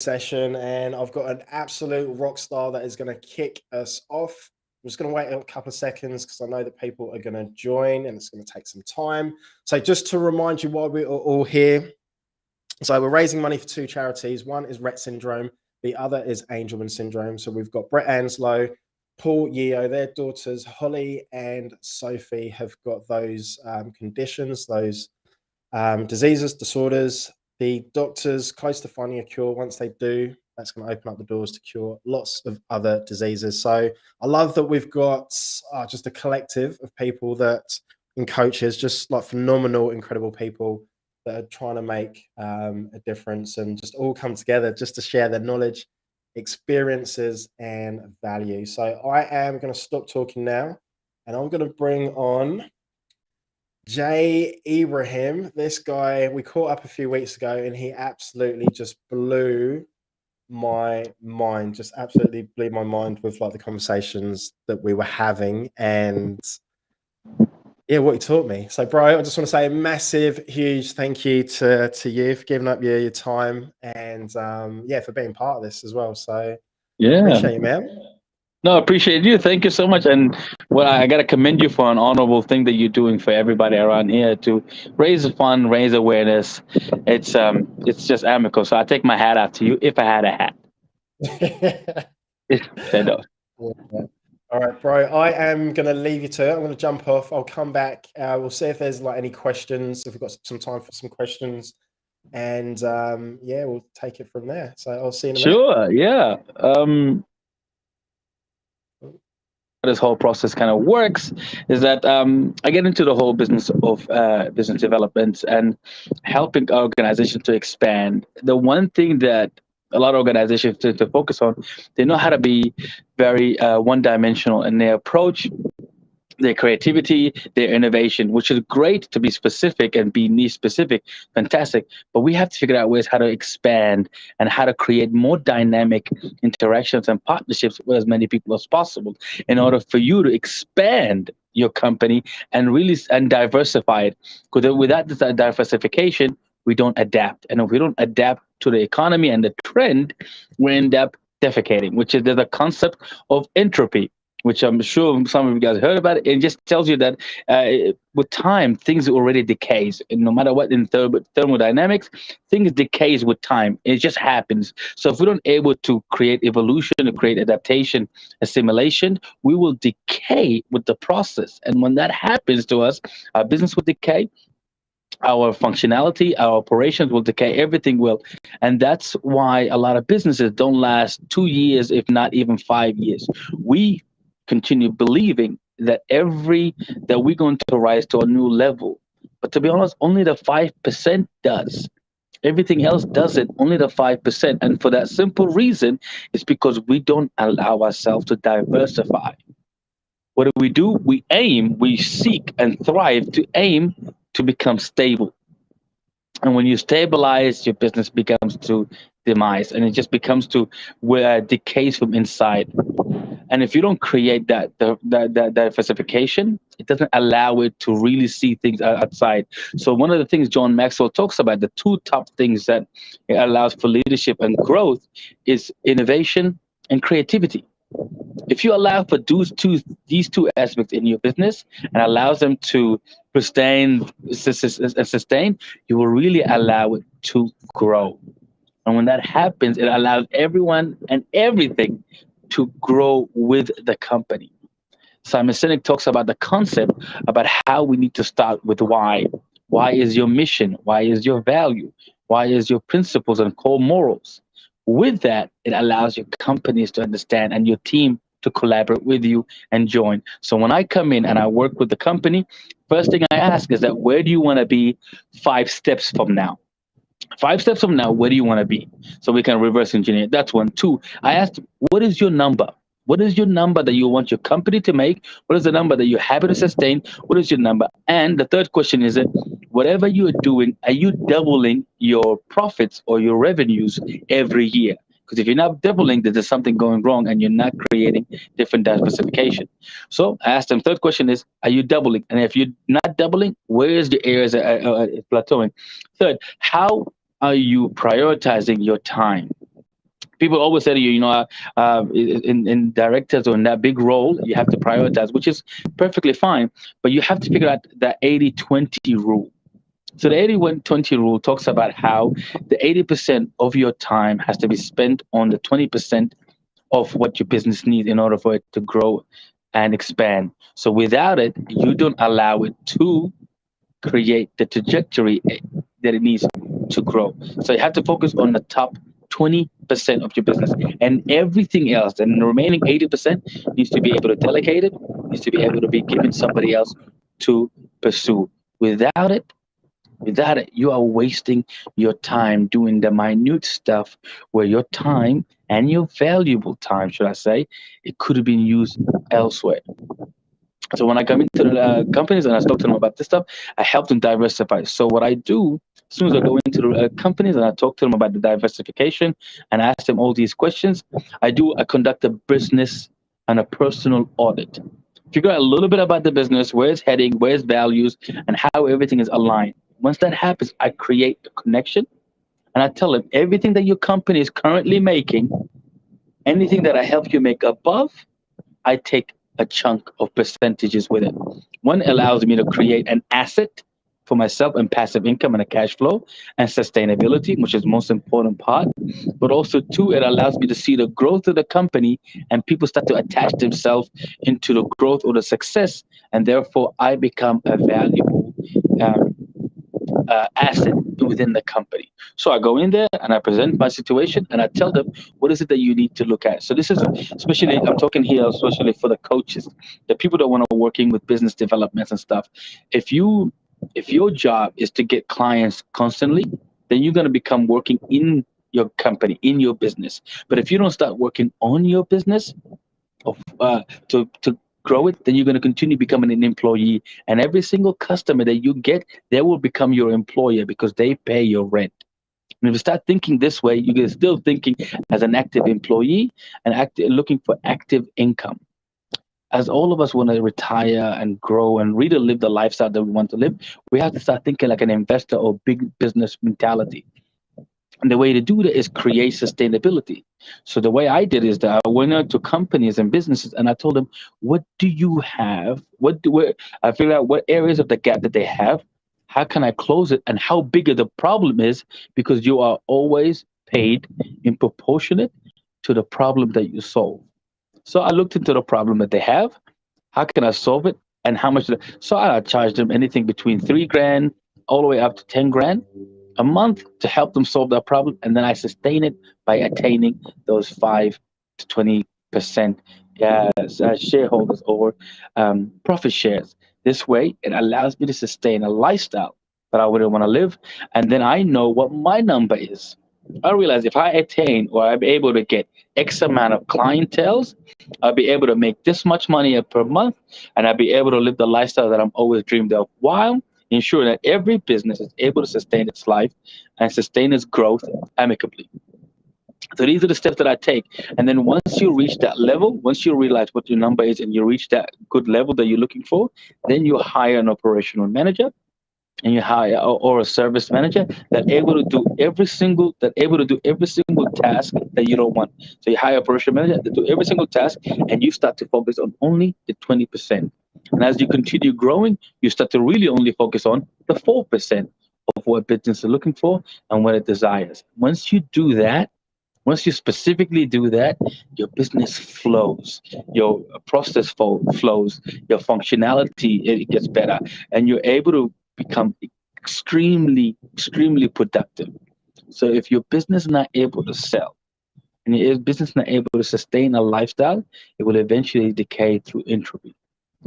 session, and I've got an absolute rock star that is going to kick us off. I'm just going to wait a couple of seconds because I know that people are going to join and it's going to take some time. So just to remind you why we're all here. So we're raising money for two charities. One is Rett syndrome. The other is Angelman syndrome. So we've got Brett Anslow, Paul Yeo, their daughters, Holly and Sophie, have got those conditions, those diseases, disorders. The doctors close to finding a cure. Once they do, that's going to open up the doors to cure lots of other diseases. So I love that we've got just a collective of people that, and coaches, just like phenomenal, incredible people that are trying to make a difference and just all come together just to share their knowledge, experiences, and value. So I am going to stop talking now, and I'm going to bring on IBRAHIM. This guy, we caught up a few weeks ago and he absolutely just blew my mind, just absolutely blew my mind with like the conversations that we were having and yeah, what he taught me. So bro, I just want to say a massive, huge thank you to you for giving up your time and yeah, for being part of this as well. So Yeah. appreciate you, man. No, I appreciate you. Thank you so much. And well, I got to commend you for an honorable thing that you're doing for everybody around here to raise fund, raise awareness. It's just amicable. So I take my hat off to you if I had a hat. Yeah. All right, bro. I am going to leave you to it. I'm going to jump off. I'll come back. We'll see if there's like any questions, if we've got some time for some questions. And yeah, we'll take it from there. So I'll see you in a minute. Sure, yeah. This whole process kind of works is that I get into the whole business of business development and helping organizations to expand. The one thing that a lot of organizations to focus on, they know how to be very one-dimensional in their approach, their creativity, their innovation, which is great to be specific and be niche specific, fantastic. But we have to figure out ways how to expand and how to create more dynamic interactions and partnerships with as many people as possible in order for you to expand your company and really and diversify it. Because without this diversification, we don't adapt. And if we don't adapt to the economy and the trend, we end up defecating, which is the concept of entropy, which I'm sure some of you guys heard about. It just tells you that with time, things already decays. And no matter what in thermodynamics, things decays with time. It just happens. So if we don't able to create evolution, to create adaptation, assimilation, we will decay with the process. And when that happens to us, our business will decay, our functionality, our operations will decay, everything will. And that's why a lot of businesses don't last 2 years, if not even 5 years. We continue believing that we're going to rise to a new level. But to be honest, only the 5% does. Everything else doesn't, only the 5%. And for that simple reason, it's because we don't allow ourselves to diversify. What do? We aim, we seek and thrive to aim to become stable. And when you stabilize, your business becomes to demise and it just becomes to where decays from inside. And if you don't create that diversification, it doesn't allow it to really see things outside. So one of the things John Maxwell talks about, the two top things that it allows for leadership and growth is innovation and creativity. If you allow for these two aspects in your business and allows them to sustain, you will really allow it to grow. And when that happens, it allows everyone and everything to grow with the company. Simon Sinek talks about the concept about how we need to start with why. Why is your mission? Why is your value? Why is your principles and core morals? With that, it allows your companies to understand and your team to collaborate with you and join. So when I come in and I work with the company, first thing I ask is that where do you want to be 5 steps from now? 5 steps from now, where do you want to be? So we can reverse engineer. That's 1. 2, I asked, what is your number? What is your number that you want your company to make? What is the number that you're happy to sustain? What is your number? And the third question is, whatever you are doing, are you doubling your profits or your revenues every year? Because if you're not doubling, there's something going wrong and you're not creating different diversification. So I asked them, third question is, are you doubling? And if you're not doubling, where is the areas plateauing? Third, how are you prioritizing your time? People always say to you, in directors or in that big role, you have to prioritize, which is perfectly fine. But you have to figure out the 80-20 rule. So the 80-20 rule talks about how the 80% of your time has to be spent on the 20% of what your business needs in order for it to grow and expand. So without it, you don't allow it to create the trajectory that it needs to grow. So you have to focus on the top 20% of your business, and everything else, and the remaining 80% needs to be able to delegate it, needs to be able to be given somebody else to pursue. Without it, you are wasting your time doing the minute stuff where your time and your valuable time, should I say, it could have been used elsewhere. So when I come into the companies and I talk to them about this stuff, I help them diversify. So what I do, as soon as I go into the companies and I talk to them about the diversification and I ask them all these questions, I conduct a business and a personal audit. Figure out a little bit about the business, where it's heading, where its values, and how everything is aligned. Once that happens, I create a connection and I tell them everything that your company is currently making, anything that I help you make above, I take a chunk of percentages with it. One allows me to create an asset for myself and passive income and a cash flow and sustainability, which is the most important part. But also, two, it allows me to see the growth of the company and people start to attach themselves into the growth or the success. And therefore, I become a valuable asset within the company. So I go in there and I present my situation and I tell them what is it that you need to look at. So this is especially, I'm talking here especially for the coaches, the people that want to working with business developments and stuff. If your job is to get clients constantly, then you're going to become working in your company, in your business. But if you don't start working on your business to grow it, then you're going to continue becoming an employee. And every single customer that you get, they will become your employer because they pay your rent. And if you start thinking this way, you're still thinking as an active employee and looking for active income. As all of us want to retire and grow and really live the lifestyle that we want to live, we have to start thinking like an investor or big business mentality. And the way to do that is create sustainability. So the way I did is that I went out to companies and businesses and I told them, what do you have? I figured out what areas of the gap that they have. How can I close it? And how big of the problem is, because you are always paid in proportionate to the problem that you solve. So I looked into the problem that they have. How can I solve it? And how much? So I charged them anything between $3,000 all the way up to $10,000 a month to help them solve that problem. And then I sustain it by attaining those 5 to 20% shareholders or profit shares. This way, it allows me to sustain a lifestyle that I wouldn't want to live. And then I know what my number is. I realize if I attain or I'm able to get X amount of clientels, I'll be able to make this much money per month, and I'll be able to live the lifestyle that I'm always dreamed of, while ensuring that every business is able to sustain its life and sustain its growth amicably. So these are the steps that I take. And then once you reach that level, once you realize what your number is and you reach that good level that you're looking for, then you hire an operational manager and you hire or a service manager that able to do every single task that you don't want. So you hire a operational manager to do every single task, and you start to focus on only the 20%. And as you continue growing, you start to really only focus on the 4% of what business is looking for and what it desires. Once you do that, once you specifically do that, your business flows, your process flows, your functionality, it gets better, and you're able to become extremely, extremely productive. So if your business is not able to sell and your business is not able to sustain a lifestyle, it will eventually decay through entropy.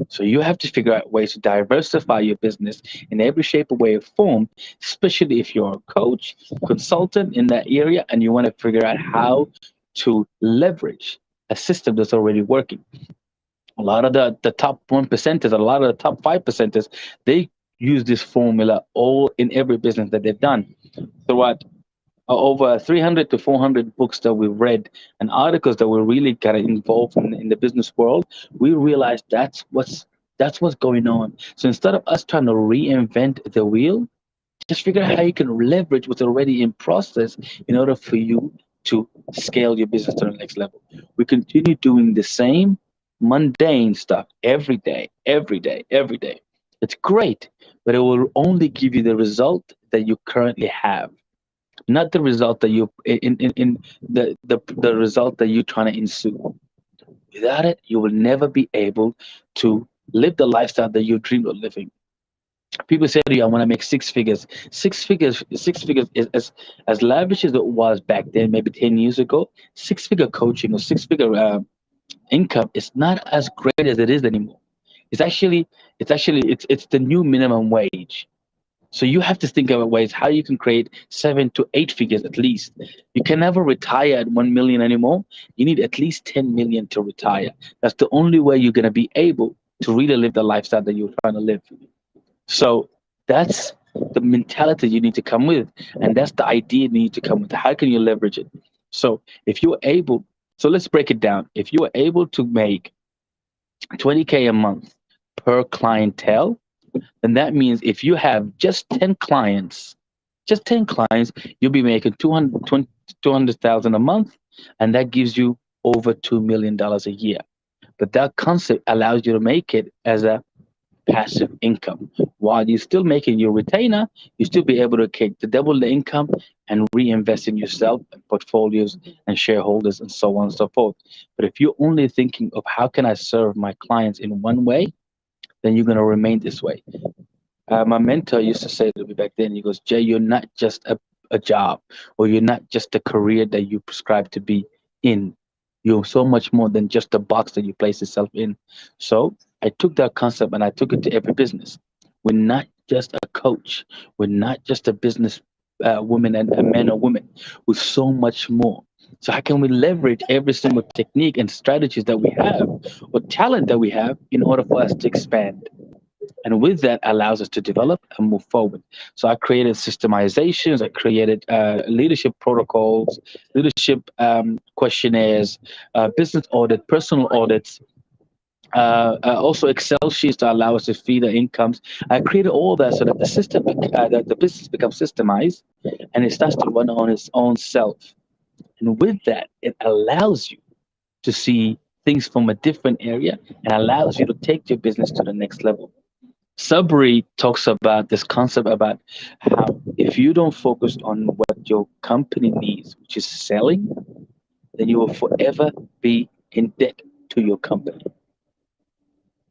So you have to figure out ways to diversify your business in every shape, way, or form, especially if you're a coach, consultant in that area, and you want to figure out how to leverage a system that's already working. A lot of the top 1%ers, a lot of the top 5%ers, they use this formula all in every business that they've done. Throughout over 300 to 400 books that we've read and articles that we're really kind of involved in the business world, we realize that's what's going on. So instead of us trying to reinvent the wheel, just figure out how you can leverage what's already in process in order for you to scale your business to the next level. We continue doing the same mundane stuff every day, every day, every day. It's great, but it will only give you the result that you currently have, not the result that you in the result that you're trying to ensue. Without it, you will never be able to live the lifestyle that you dream of living. People say to you, I want to make six figures. Six figures is as lavish as it was back then, maybe 10 years ago. Six-figure coaching or six-figure income is not as great as it is anymore. It's the new minimum wage. So you have to think of ways how you can create 7 to 8 figures at least. You can never retire at 1 million anymore. You need at least 10 million to retire. That's the only way you're going to be able to really live the lifestyle that you're trying to live. So that's the mentality you need to come with, and that's the idea you need to come with. How can you leverage it? So if you're able, so let's break it down. If you are able to make 20K a month per clientele, then that means if you have just 10 clients, you'll be making 200,000 a month, and that gives you over $2 million a year. But that concept allows you to make it as a passive income. While you're still making your retainer, you still be able to double the income and reinvest in yourself and portfolios and shareholders and so on and so forth. But if you're only thinking of how can I serve my clients in one way, then you're going to remain this way. My mentor used to say to me back then, he goes, Jay, you're not just a job, or you're not just a career that you prescribe to be in. You're so much more than just a box that you place yourself in. So I took that concept and I took it to every business. We're not just a coach. We're not just a business woman and a man or woman. We're so much more. So how can we leverage every single technique and strategies that we have or talent that we have in order for us to expand? And with that allows us to develop and move forward. So I created systemizations, I created leadership protocols, leadership questionnaires, business audit, personal audits, also Excel sheets to allow us to feed the incomes. I created all that so that that the business becomes systemized and it starts to run on its own self. And with that, it allows you to see things from a different area and allows you to take your business to the next level. Sabri talks about this concept about how if you don't focus on what your company needs, which is selling, then you will forever be in debt to your company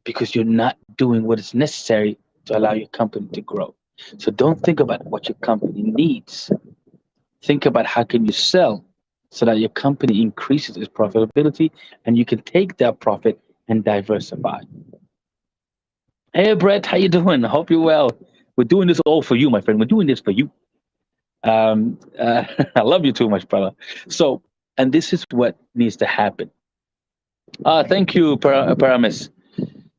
because you're not doing what is necessary to allow your company to grow. So don't think about what your company needs. Think about how can you sell so that your company increases its profitability and you can take that profit and diversify. Hey Brett, how you doing? I hope you're well. We're doing this all for you, my friend. We're doing this for you. I love you too much, brother. So, and this is what needs to happen. Thank you, Paramis.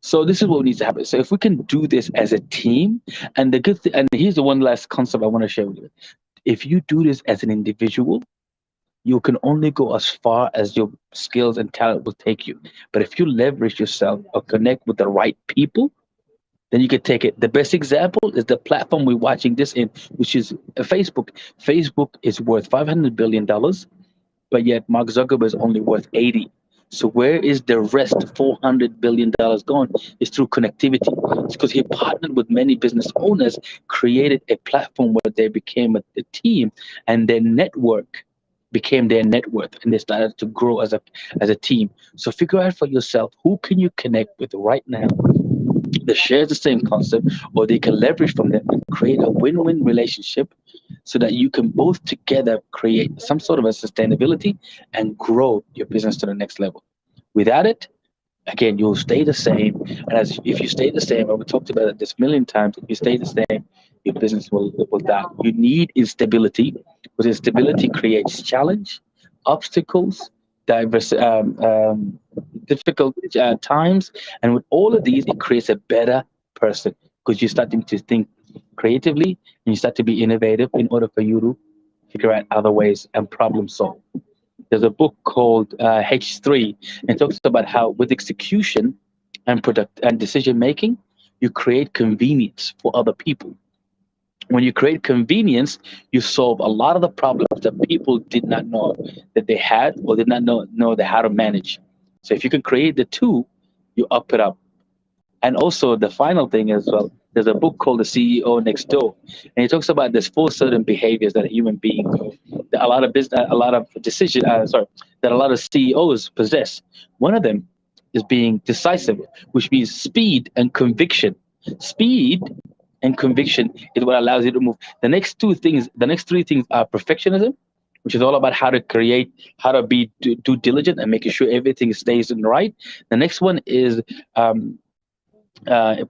So this is what needs to happen. So if we can do this as a team, and the good thing, and here's the one last concept I want to share with you. If you do this as an individual, you can only go as far as your skills and talent will take you. But if you leverage yourself or connect with the right people, then you can take it. The best example is the platform we're watching this in, which is Facebook. Facebook is worth $500 billion, but yet Mark Zuckerberg is only worth 80. So where is the rest $400 billion going? It's through connectivity. It's because he partnered with many business owners, created a platform where they became a team, and their network became their net worth, and they started to grow as a team. So figure out for yourself who can you connect with right now that shares the same concept, or they can leverage from them and create a win-win relationship so that you can both together create some sort of a sustainability and grow your business to the next level. Without it, again, you'll stay the same. And as if you stay the same, and we talked about it this million times, if you stay the same, your business will die. You need instability, because instability creates challenge, obstacles, diverse, difficult times, and with all of these, it creates a better person because you're starting to think creatively and you start to be innovative in order for you to figure out other ways and problem solve. There's a book called H3, and it talks about how with execution and product and decision making, you create convenience for other people. When you create convenience, you solve a lot of the problems that people did not know that they had, or did not know they how to manage. So if you can create the two, you up it up. And also the final thing as well, there's a book called The CEO Next Door, and it talks about there's four certain behaviors that a human being, that a lot of business, a lot of that a lot of CEOs possess. One of them is being decisive, which means speed and conviction. Speed and conviction is what allows you to move. The next three things are perfectionism, which is all about how to create, how to be due diligent and making sure everything stays in the right. The next one is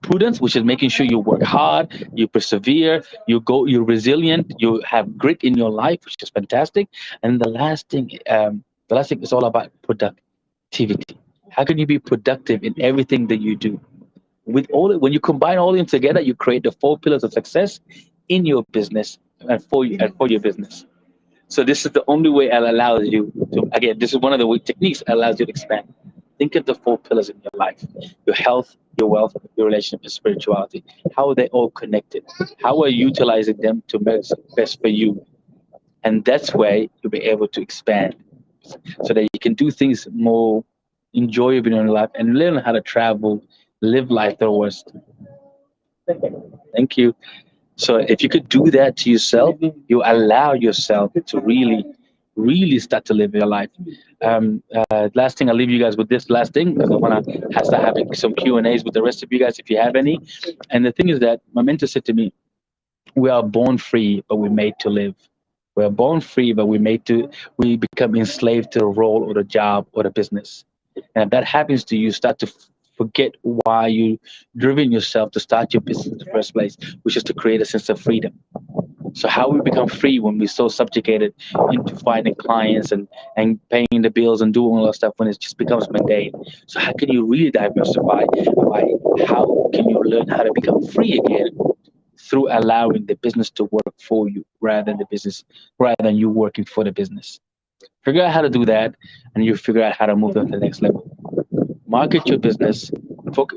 prudence, which is making sure you work hard, you persevere, you're resilient, you have grit in your life, which is fantastic. And the last thing is all about productivity. How can you be productive in everything that you do? When you combine all of them together, you create the four pillars of success in your business and for your business. So this is the only way it allows you to, again, this is one of the techniques that allows you to expand. Think of the four pillars in your life: your health, your wealth, your relationship, and spirituality. How are they all connected? How are you utilizing them to best for you? And that's where you'll be able to expand so that you can do things more enjoyable in your life and learn how to travel, live life the worst. Thank you. So if you could do that to yourself, you allow yourself to really start to live your life. Last thing, I'll leave you guys with this last thing because I want to start having some Q&As with the rest of you guys if you have any. And the thing is that my mentor said to me, we are born free, but we're made to live. We are born free, but we become enslaved to the role or the job or the business. And if that happens to you, start to forget why you driven yourself to start your business in the first place, which is to create a sense of freedom. So how we become free when we're so subjugated into finding clients and paying the bills and doing all that stuff when it just becomes mundane. So how can you really diversify? How can you learn how to become free again through allowing the business to work for you rather than you working for the business? Figure out how to do that, and you figure out how to move them to the next level. Market your business,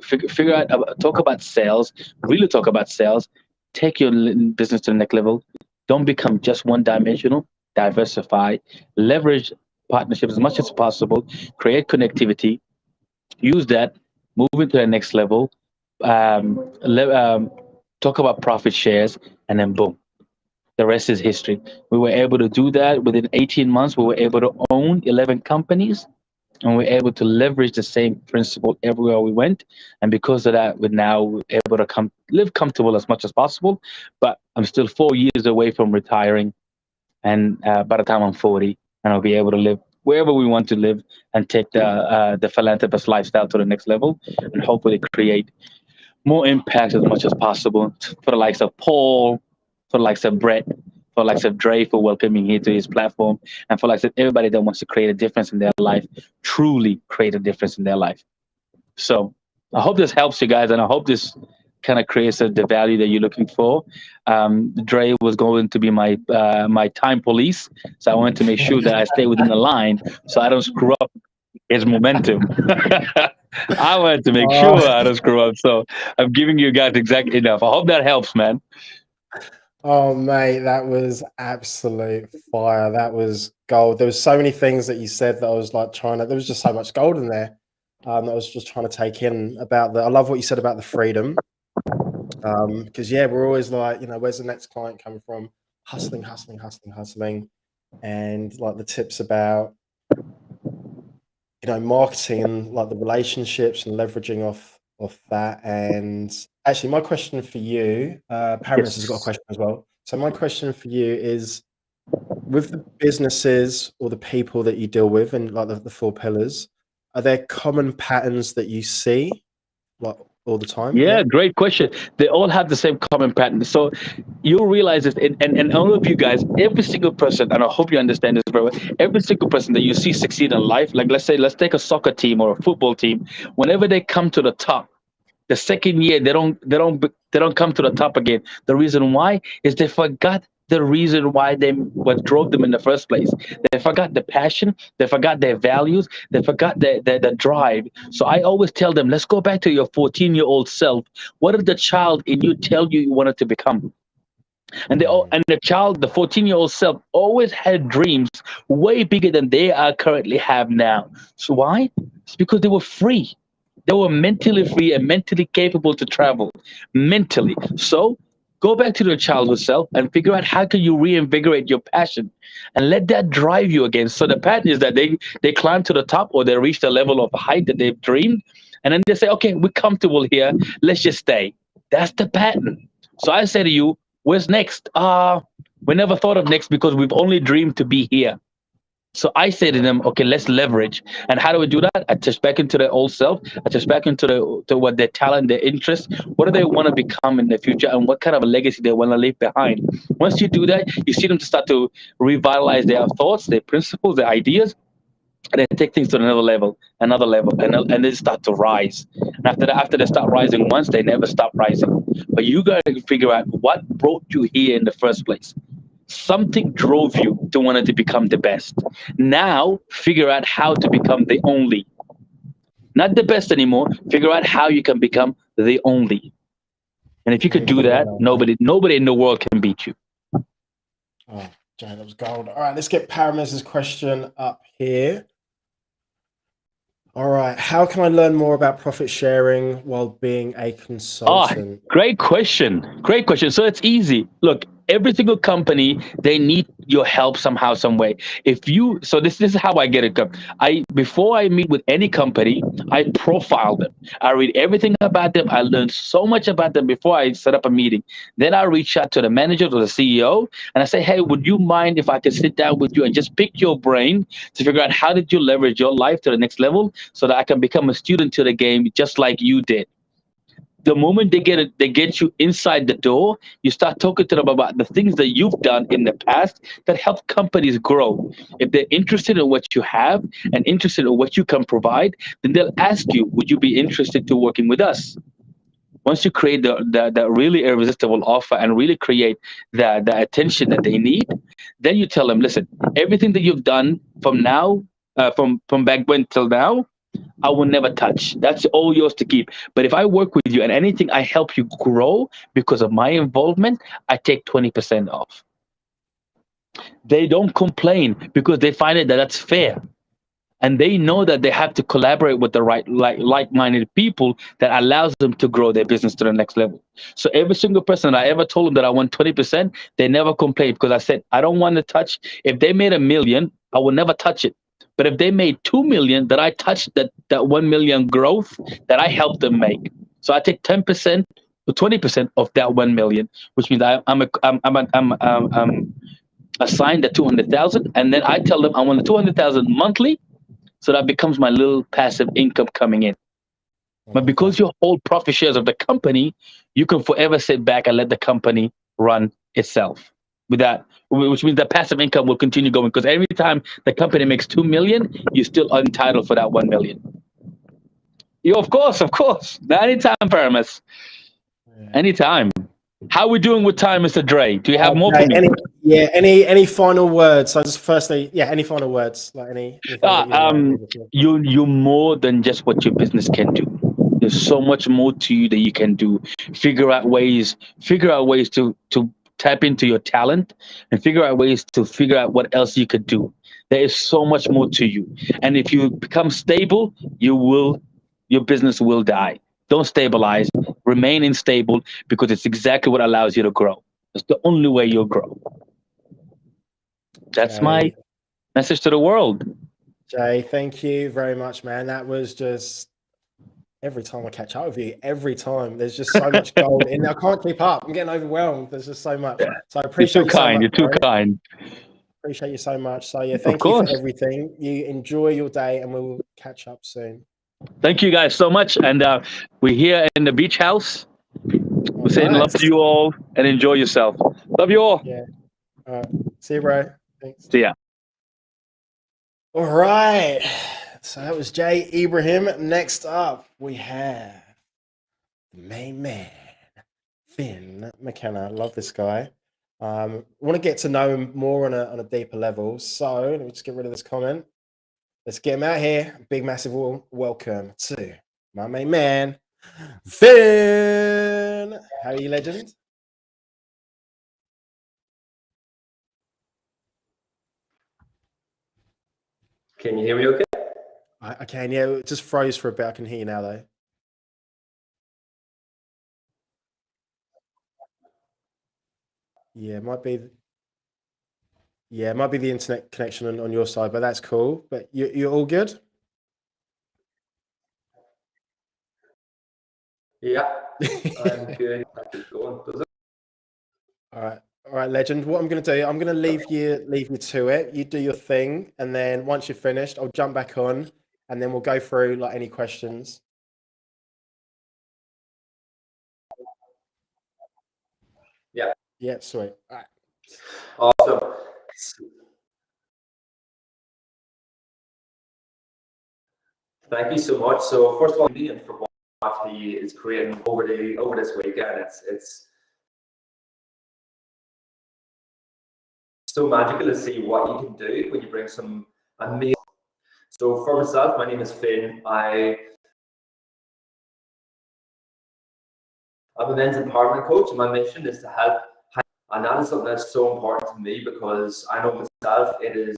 figure out, talk about sales, really talk about sales, take your business to the next level. Don't become just one dimensional, diversify, leverage partnerships as much as possible, create connectivity, use that, move into the next level, talk about profit shares, and then boom. The rest is history. We were able to do that within 18 months. We were able to own 11 companies, and we're able to leverage the same principle everywhere we went. And because of that, we're now able to live comfortable as much as possible. But I'm still 4 years away from retiring, and by the time I'm 40, and I'll be able to live wherever we want to live and take the philanthropist lifestyle to the next level, and hopefully create more impact as much as possible for the likes of Paul, for the likes of Brett, for the likes of Dre for welcoming me to his platform, and for the likes of everybody that wants to create a difference in their life, truly create a difference in their life. So I hope this helps you guys, and I hope this kind of creates the value that you're looking for. Dre was going to be my time police, so I wanted to make sure that I stay within the line so I don't screw up his momentum. I wanted to make sure I don't screw up, so I'm giving you guys exactly enough. I hope that helps, man. Oh, mate, that was absolute fire. That was gold. There was so many things that you said that I was like there was just so much gold in there that I was just trying to take in about I love what you said about the freedom. Because yeah, we're always like, where's the next client coming from? Hustling. And like the tips about, marketing and like the relationships and leveraging off that. And actually my question for you, Paris has got a question as well. So my question for you is, with the businesses or the people that you deal with and like the four pillars, are there common patterns that you see like all the time? Yeah, great question. They all have the same common pattern. So you'll realize this, and all of you guys, every single person, and I hope you understand this very well, every single person that you see succeed in life, like let's take a soccer team or a football team, whenever they come to the top, the second year they don't come to the top again. The reason why is they forgot the reason why what drove them in the first place. They forgot the passion, they forgot their values, they forgot the drive. So I always tell them, let's go back to your 14-year-old self. What did the child in you tell you wanted to become? And they all, Mm. and the child, the 14-year-old self, always had dreams way bigger than they are currently have now. So why? It's because they were free. They were mentally free and mentally capable to travel. Mentally. So go back to the childhood self and figure out how can you reinvigorate your passion and let that drive you again. So the pattern is that they climb to the top or they reach the level of height that they've dreamed, and then they say, okay, we're comfortable here. Let's just stay. That's the pattern. So I say to you, where's next? We never thought of next because we've only dreamed to be here. So I say to them, okay, let's leverage. And how do we do that? I touch back into their old self. I touch back into to what their talent, their interest, what do they want to become in the future, and what kind of a legacy they want to leave behind. Once you do that, you see them to start to revitalize their thoughts, their principles, their ideas, and then take things to another level, and they start to rise. And after that, after they start rising once, they never stop rising. But you got to figure out what brought you here in the first place. Something drove you to want to become the best. Now figure out how to become the only, not the best anymore. Figure out how you can become the only. And if you could Thank do you, that, brother. nobody in the world can beat you. Oh, Jay, that was gold. All right, let's get Paramez's question up here. All right, how can I learn more about profit sharing while being a consultant? Great question. Great question. So it's easy. Look, every single company, they need your help somehow, some way. If you, so this is how I get it. Before I meet with any company, I profile them. I read everything about them. I learn so much about them before I set up a meeting. Then I reach out to the manager or the CEO and I say, hey, would you mind if I could sit down with you and just pick your brain to figure out how did you leverage your life to the next level so that I can become a student to the game just like you did. The moment they get you inside the door, you start talking to them about the things that you've done in the past that help companies grow. If they're interested in what you have and interested in what you can provide, then they'll ask you, would you be interested to working with us? Once you create the really irresistible offer and really create the attention that they need, then you tell them, listen, everything that you've done from now, from back when till now, I will never touch. That's all yours to keep. But if I work with you and anything I help you grow because of my involvement, I take 20% off. They don't complain because they find it that that's fair. And they know that they have to collaborate with the right like-minded people that allows them to grow their business to the next level. So every single person I ever told them that I want 20%, they never complained because I said I don't want to touch. If they made $1 million, I will never touch it. But if they made 2 million, that I touched that 1 million growth that I helped them make. So I take 10% to 20% of that 1 million, which means I'm assigned the 200,000, and then I tell them I want the 200,000 monthly, so that becomes my little passive income coming in. But because you hold profit shares of the company, you can forever sit back and let the company run itself. With that, which means the passive income will continue going because every time the company makes 2 million, you're still entitled for that 1 million. You, of course. Anytime, Paramus. Yeah. Anytime. How we doing with time, Mr. Dre? Do you have more for me? Any final words? So just firstly, any final words? Like anything that You're more than just what your business can do. There's so much more to you that you can do. Figure out ways to tap into your talent and figure out ways to figure out what else you could do. There is so much more to you. And if you become stable, your business will die. Don't stabilize, remain unstable because it's exactly what allows you to grow. It's the only way you'll grow. That's my message to the world. Jay, thank you very much, man. That was just every time I catch up with you, every time there's just so much gold in there. I can't keep up. I'm getting overwhelmed. There's just so much. So I appreciate you so much. You're too kind. Appreciate you so much. So yeah, thank you for everything. You enjoy your day and we'll catch up soon. Thank you guys so much. And we're here in the beach house. We're saying love to you all and enjoy yourself. Love you all. Yeah. All right. See you, bro. Thanks. See ya. All right. So that was Jay Ibrahim. Next up, we have the main man, Finn McKenna. I love this guy. I want to get to know him more on a deeper level. So let me just get rid of this comment. Let's get him out here. Big, massive welcome to my main man, Finn. How are you, legend? Can you hear me okay? I can, yeah. It just froze for a bit. I can hear you now, though. Yeah, it might be. Yeah, it might be the internet connection on your side, but that's cool. But you're all good? Yeah, I'm good. I keep going. Does it? All right, legend. What I'm going to do, I'm going to leave you to it. You do your thing, and then once you're finished, I'll jump back on, and then we'll go through like any questions. Yeah. Yeah, sweet. All right. Awesome. Thank you so much. So first of all, and for what he is creating over this weekend, it's so magical to see what you can do when you bring some amazing. So for myself, my name is Finn. I'm a men's empowerment coach, and my mission is to help. And that is something that's so important to me because I know myself, it is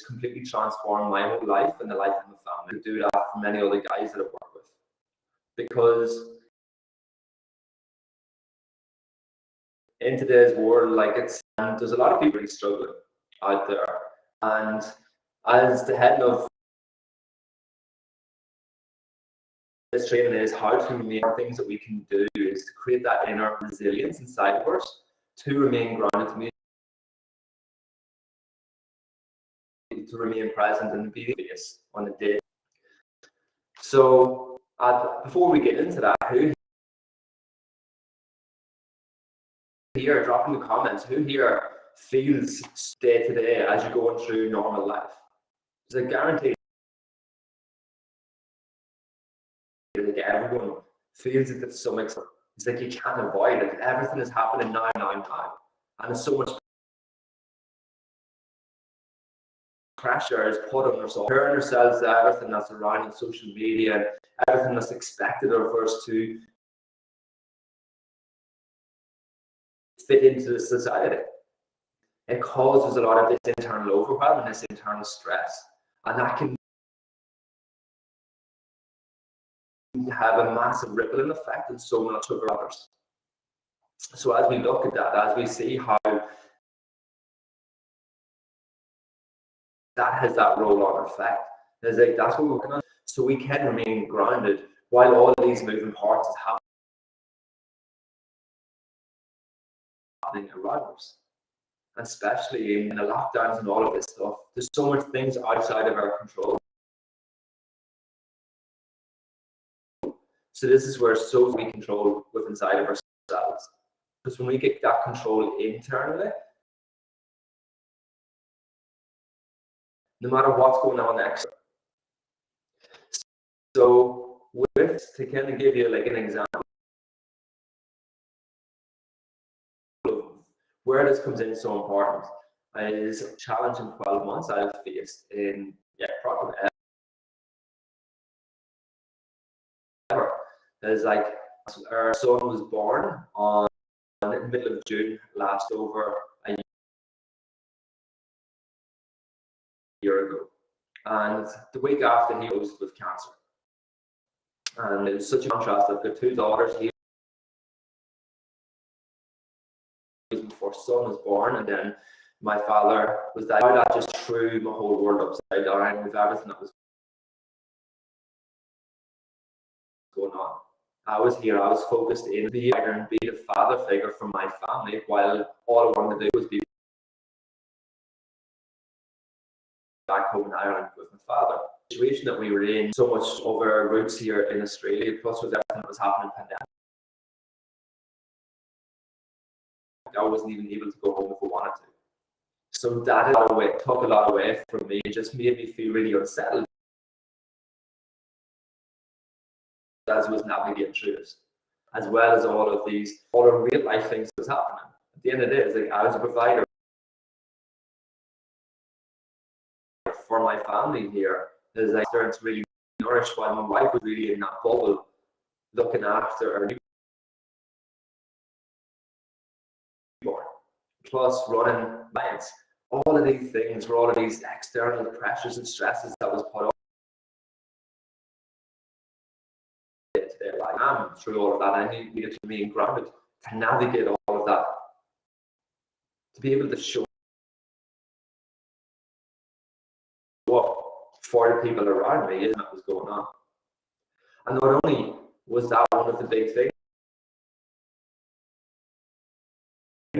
completely transformed my whole life and the life of my family. To do that for many other guys that I work with, because in today's world, like there's a lot of people really struggling out there, and as the head of this training is how to remain, things that we can do is to create that inner resilience inside of us to remain grounded, to remain present and be face on the day. So before we get into that, who here, drop in the comments, who here feels day to day as you're going through normal life? Because I guarantee like everyone feels it to some extent. It's like you can't avoid it. Everything is happening now, and there's so much pressure is put on ourselves, comparing ourselves to everything that's around on social media and everything that's expected of us to fit into the society. It causes a lot of this internal overwhelm and this internal stress, and that can have a massive rippling effect on so much of others. So as we look at that, as we see how that has that roll-on effect, it's like that's what we're working on, so we can remain grounded while all of these moving parts is happening around us. And especially in the lockdowns and all of this stuff, there's so much things outside of our control. So this is where we control within inside of ourselves. Because when we get that control internally, no matter what's going on next. So to kind of give you like an example of where this comes in so important is challenging 12 months I've faced in probably ever. It's like our son was born on the middle of June last, over a year ago, and the week after he was with cancer. And it was such a contrast. I've got two daughters here before son was born, and then my father was died. That just threw my whole world upside down with everything that was going on. I was here, I was focused in be the father figure for my family, while all I wanted to do was be back home in Ireland with my father. The situation that we were in, so much of our roots here in Australia, plus with everything that was happening in the pandemic, I wasn't even able to go home if I wanted to. So that took a lot away from me. It just made me feel really unsettled as I was navigating through this, as well as all of these other real life things that was happening. At the end of the day, it's like I was a provider for my family here. As I started to really nourish while my wife was really in that bubble, looking after her newborn, plus running clients, all of these things were all of these external pressures and stresses that was put on today. Like I'm through all of that. I needed to remain grounded to navigate all of that, to be able to show up for the people around me and that was going on. And not only was that one of the big things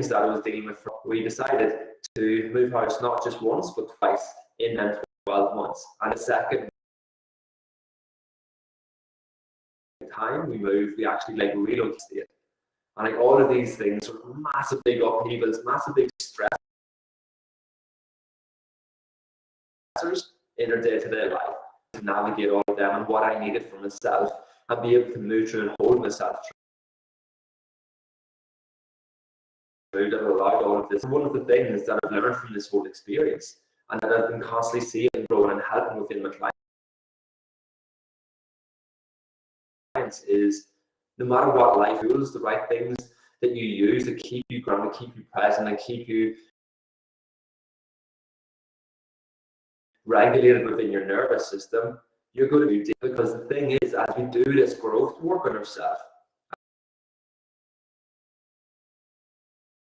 that I was dealing with, we decided to move house not just once but twice in them 12 months. And the second time we moved, we actually like relocated. And like all of these things were massive big upheavals, massive big stressors in our day-to-day life, to navigate all of them and what I needed for myself and be able to move through and hold myself through that allowed all of this. One of the things that I've learned from this whole experience and that I've been constantly seeing and growing and helping within my clients is no matter what life feels, the right things that you use to keep you grounded, keep you present and keep you regulated within your nervous system, you're going to be deep. Because the thing is, as we do this growth work on ourselves,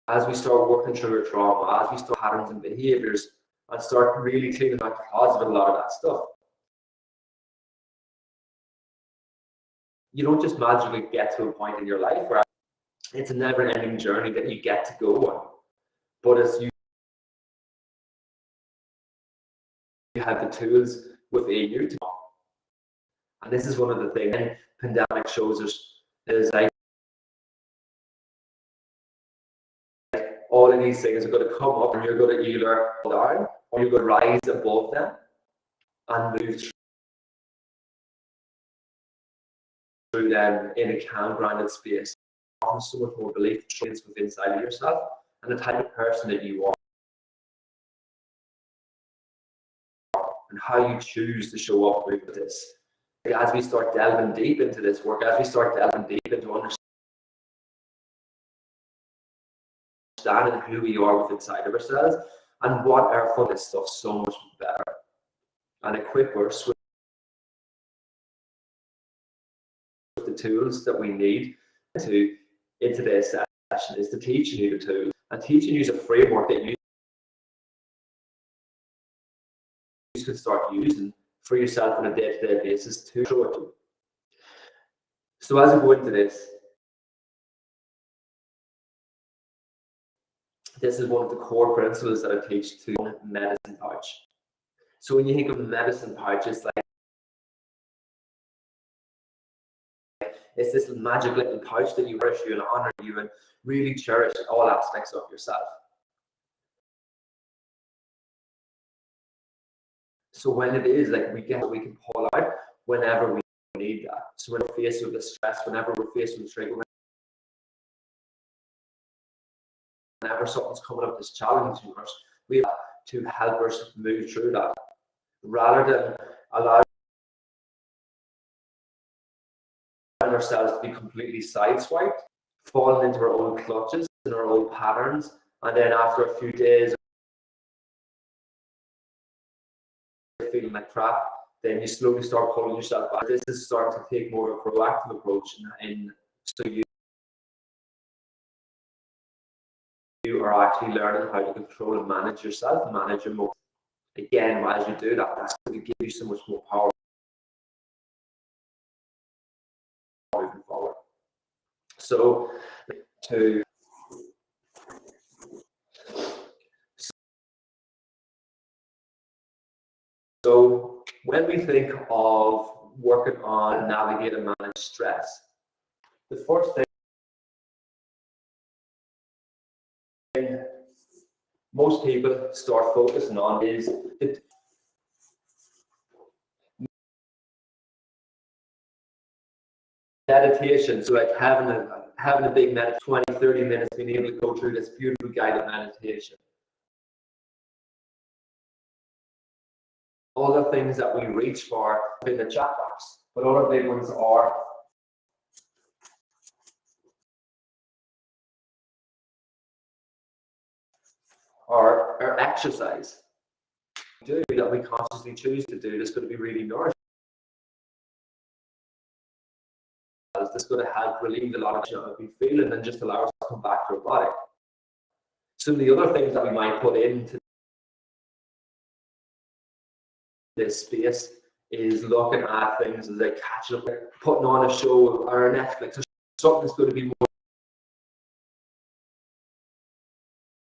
as we start working through our trauma, as we start patterns and behaviors and start really cleaning out the closet of a lot of that stuff, you don't just magically get to a point in your life where it's a never-ending journey that you get to go on, but it's you have the tools within you to. And this is one of the things pandemic shows us is like all of these things are going to come up and you're going to either fall down or you're going to rise above them and move through them in a calm, grounded space. Often so much more belief trains within inside of yourself and the type of person that you are and how you choose to show up with this. As we start delving deep into this work, as we start delving deep into understanding who we are within inside of ourselves and what our fun is stuff so much better and equip us with the tools that we need to in today's session is to teaching you the tools and teaching you a framework that you can start using for yourself on a day-to-day basis to show it to you. So as we go into this, this is one of the core principles that I teach to medicine pouch. So when you think of medicine pouch, it's like it's this magic little pouch that you cherish you and honor you and really cherish all aspects of yourself. So when it is like we can pull out whenever we need that. So when we're faced with the stress, whenever we're faced with trigger, whenever something's coming up that's challenging us, we have to help us move through that, rather than allow ourselves to be completely sideswiped, falling into our own clutches and our own patterns, and then after a few days feeling like crap, then you slowly start pulling yourself back. This is starting to take more of a proactive approach, and so you are actually learning how to control and manage yourself and manage your emotions. Again, as you do that, that's going to give you so much more power moving forward. So when we think of working on navigate and manage stress, the first thing most people start focusing on is the meditation. So like having a big 20-30 minutes, being able to go through this beautiful guided meditation. All the things that we reach for in the chat box, but all the big ones are or exercise that we consciously choose to do that's going to be really nourishing. That's going to help relieve a lot of what we've been feeling and just allow us to come back to our body. So the other things that we might put into this space is looking at things like catching up, putting on a show or Netflix, or something that's going to be more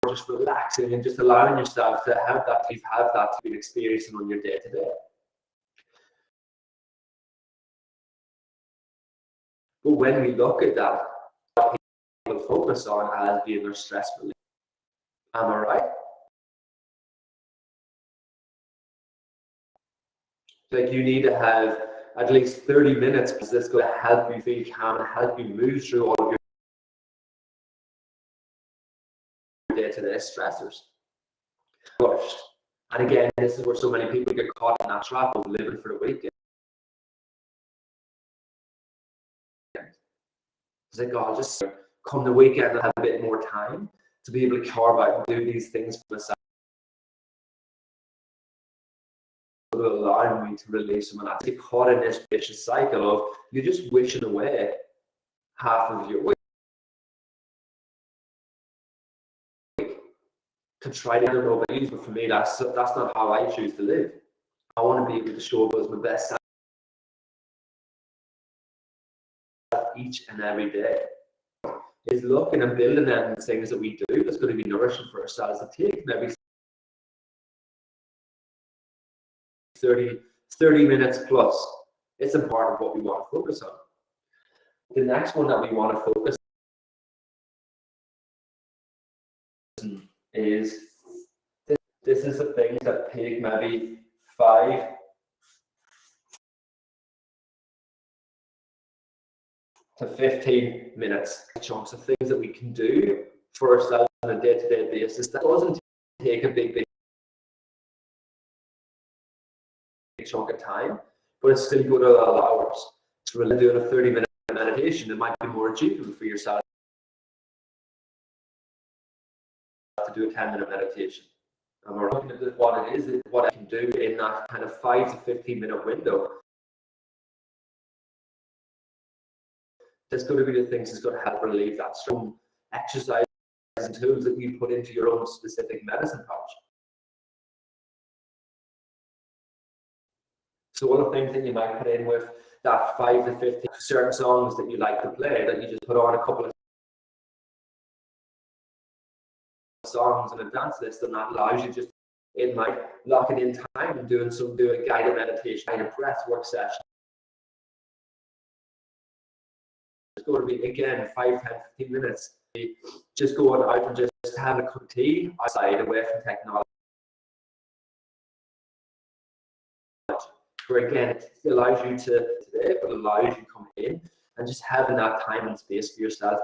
just relaxing and just allowing yourself to have that to be experiencing on your day to day. But when we look at that, what people focus on as being their stress relief. Am I right? Like, you need to have at least 30 minutes because that's going to help you feel calm and help you move through all of your day-to-day stressors. First, and again, this is where so many people get caught in that trap of living for the weekend. It's like, oh, I'll just come the weekend and have a bit more time to be able to carve out and do these things for myself. It will allow me to release them and not get caught in this vicious cycle of you're just wishing away half of your week to try to know about you. But for me, that's not how I choose to live. I want to be able to show up as my best self each and every day. Is looking and building them things that we do that's going to be nourishing for ourselves to take maybe 30 minutes plus. It's a part of what we want to focus on. The next one that we want to focus on is this is the things that take maybe 5 to 15 minutes, chunks of things that we can do for ourselves on a day-to-day basis. That doesn't take a big chunk of time, but it's still going to allow us to really do a 30-minute meditation. It might be more achievable for yourself to do a 10-minute meditation. And we're looking at what it is, what I can do in that kind of 5 to 15-minute window. That's going to be the things that's going to help relieve that stress. Exercise and tools that you put into your own specific medicine pouch. So one of the things that you might put in with that 5 to 15 certain songs that you like to play, that you just put on a couple of songs and a dance list, and that allows you just, it might lock it in time and do a guided meditation, guided breath work session. It's going to be, again, 5, 10, 15 minutes. Just going out and just having a cup of tea outside, away from technology. Where again, it allows you to today, but allows you to come in and just having that time and space for yourself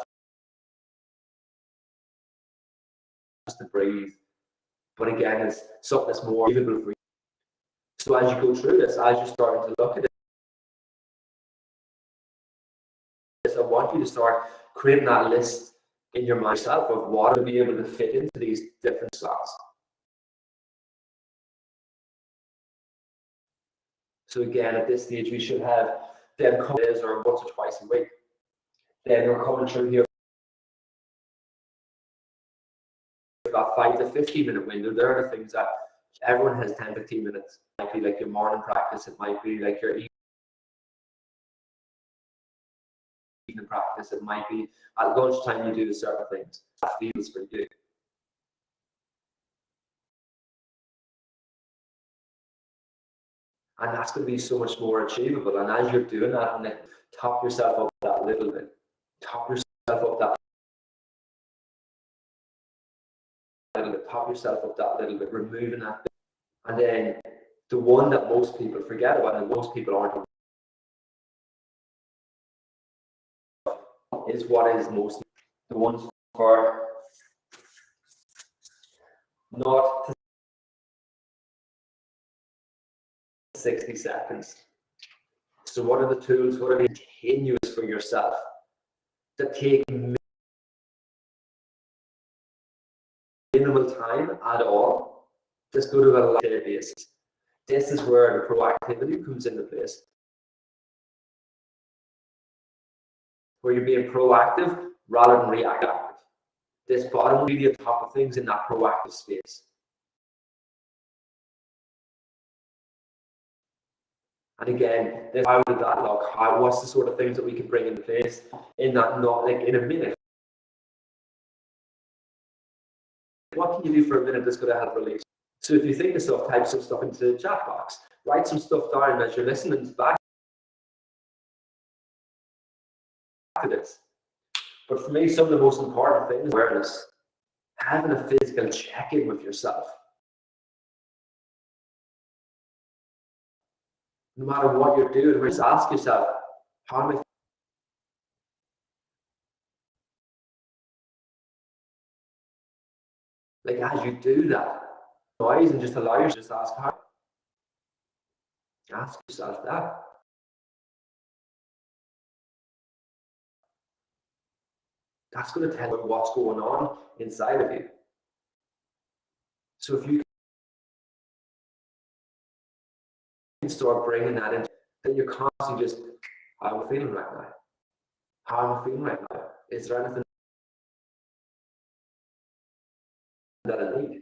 just to breathe. But again, it's something that's more achievable for you. So as you go through this, as you're starting to look at it, I want you to start creating that list in your mind yourself of what will be able to fit into these different slots. So again, at this stage, we should have them come days or once or twice a week. Then we're coming through here. About 5 to 15-minute window. There are the things that everyone has 10, 15 minutes. It might be like your morning practice. It might be like your evening practice. It might be at lunchtime you do certain things. That feels for you. And that's going to be so much more achievable. And as you're doing that, and then top yourself up that little bit. Top yourself up that little bit. Top yourself up that little bit. Removing that bit. And then the one that most people forget about, and most people aren't, is what is most the ones for not to 60 seconds. So what are the tools, what are the continuous for yourself that take minimum minimal time at all. Just go to a live basis. This is where the proactivity comes into place. Where you're being proactive rather than reactive. This bottom really on top of things in that proactive space. And again, how did that look? What's the sort of things that we can bring into place in that, not like in a minute? What can you do for a minute that's going to help release? So if you think of stuff, type some stuff into the chat box. Write some stuff down as you're listening back to this. But for me, some of the most important things, awareness, having a physical check-in with yourself. No matter what you're doing, just ask yourself, how am I? Like as you do that, noise, and just allow yourself to just ask how. Ask yourself that. That's going to tell you what's going on inside of you. So if you can start bringing that in, then you're constantly just, how am I feeling right now? How am I feeling right now? Is there anything that I need?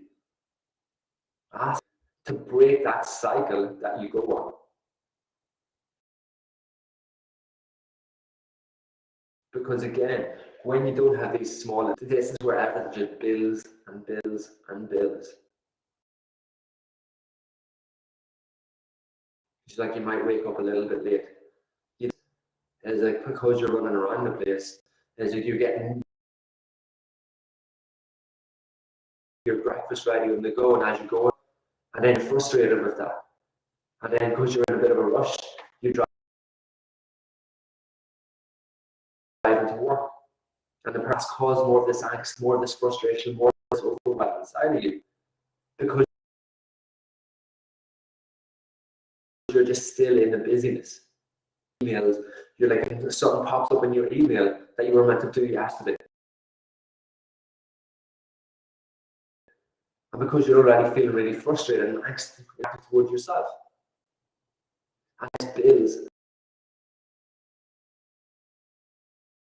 Ask to break that cycle that you go on. Because again, when you don't have these small, this is where everything just builds and builds and builds. It's like you might wake up a little bit late. It's like because you're running around the place, it's like you're getting your breakfast ready on the go, and as you go, and then you're frustrated with that. And then because you're in a bit of a rush, you drive into work. And then perhaps cause more of this angst, more of this frustration, more of this overwhelm inside of you. Because you're just still in the busyness. Emails, you're like, something pops up in your email that you were meant to do yesterday. And because you're already feeling really frustrated and angst towards yourself. And it builds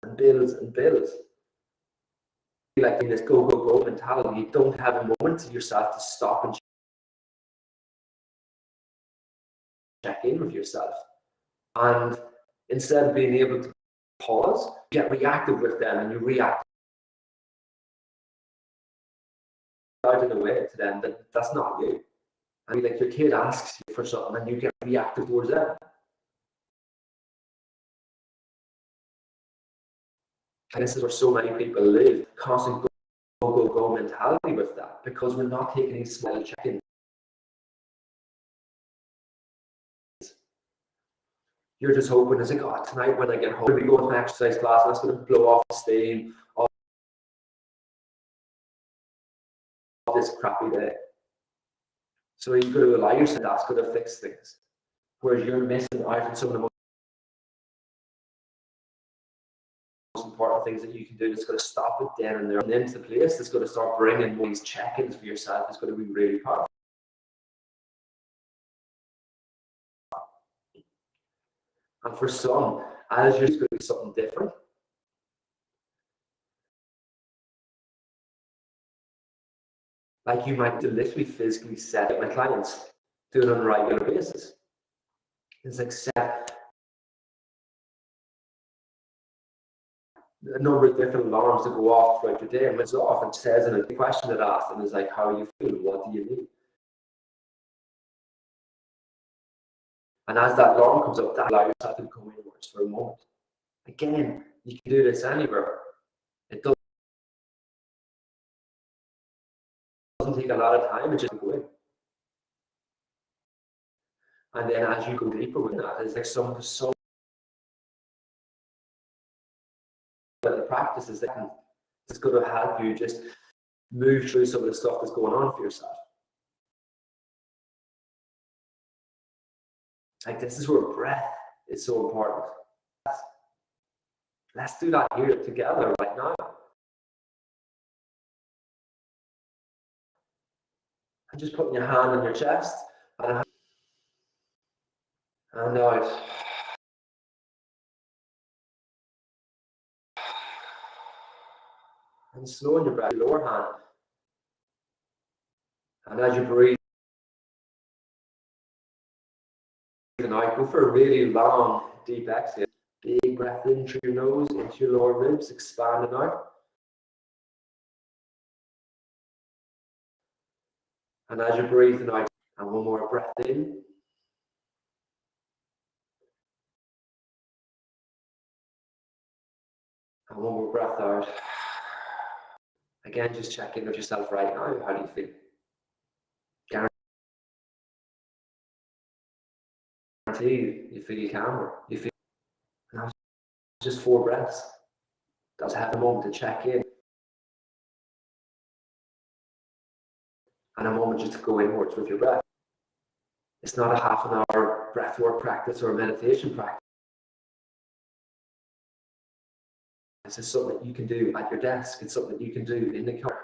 and builds and builds. Like in this go, go, go mentality, you don't have a moment to yourself to stop and check in with yourself. And instead of being able to pause, you get reactive with them and you react out in a way to them that's not you. I mean, like your kid asks you for something and you get reactive towards them. And this is where so many people live, constant go, go, go mentality with that, because we're not taking these small check-ins. You're just hoping, it's like, oh, tonight when I get home, we go to an exercise class, and that's going to blow off the steam of this crappy day. So you've got to allow yourself that's going to fix things. Whereas you're missing out on some of the most important things that you can do that's going to stop it then and there and into place, that's going to start bringing more these check-ins for yourself, is going to be really powerful. And for some, as you're going to be something different. Like you might literally physically set up my clients do it on a regular basis. It's like set a number of different alarms to go off throughout your day, and when it's off, it says in a question that asked them is like, how are you feeling? What do you need? And as that alarm comes up, that allows yourself to come inwards for a moment. Again, you can do this anywhere. It doesn't take a lot of time, it just go in. And then as you go deeper with that, it's like some the practices that it's going to help you just move through some of the stuff that's going on for yourself. Like this is where breath is so important. Let's do that here together right now. And just putting your hand on your chest and out. And slowing your breath, lower hand. And as you breathe out, go for a really long, deep exhale. Big breath in through your nose, into your lower ribs, expanding out. And as you're breathing out, and one more breath in. And one more breath out. Again, just check in with yourself right now. How do you feel? Guarantee you feel calmer. You feel now just 4 breaths. Just have a moment to check in. And a moment just to go inwards with your breath. It's not a half an hour breathwork practice or a meditation practice. This is something that you can do at your desk. It's something that you can do in the car.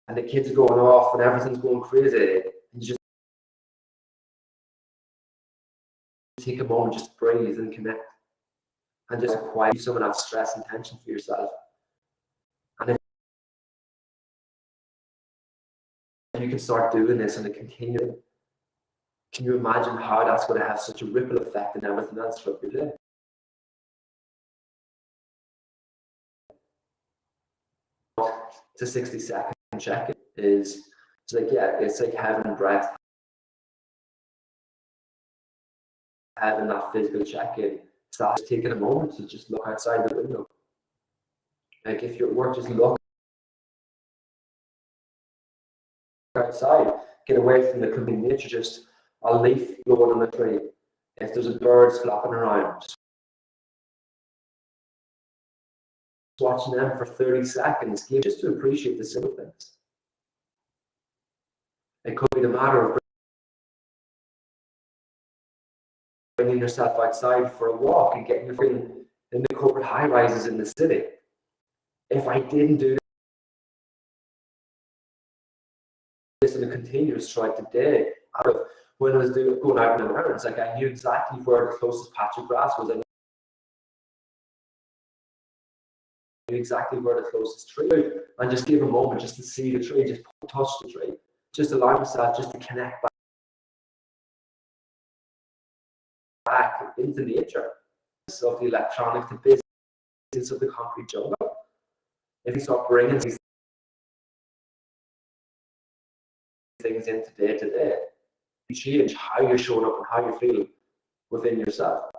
And the kids are going off and everything's going crazy. And you just take a moment just to breathe and connect. And just quiet some of that stress and tension for yourself. And if you can start doing this and continue, can you imagine how that's going to have such a ripple effect in everything else throughout your day? It's a 60-second check-in. It's like, yeah, it's like having breath, having that physical check-in. Start taking a moment to just look outside the window. Like if you're at work, just look outside, get away from the complete nature, just a leaf blowing on the tree. If there's a bird flapping around, just watching them for 30 seconds, just to appreciate the simple things. It could be the matter of bringing yourself outside for a walk and getting your feeling in the corporate high rises in the city. If I didn't do this in a continuous throughout the day, when I was going out on errands, like I knew exactly where the closest patch of grass was. I knew exactly where the closest tree was, and just give a moment just to see the tree, just touch the tree, just allow myself just to connect back into nature. Of the electronic, the business of the concrete jungle. If you start bringing these things into day to day, you change how you're showing up and how you're feeling within yourself.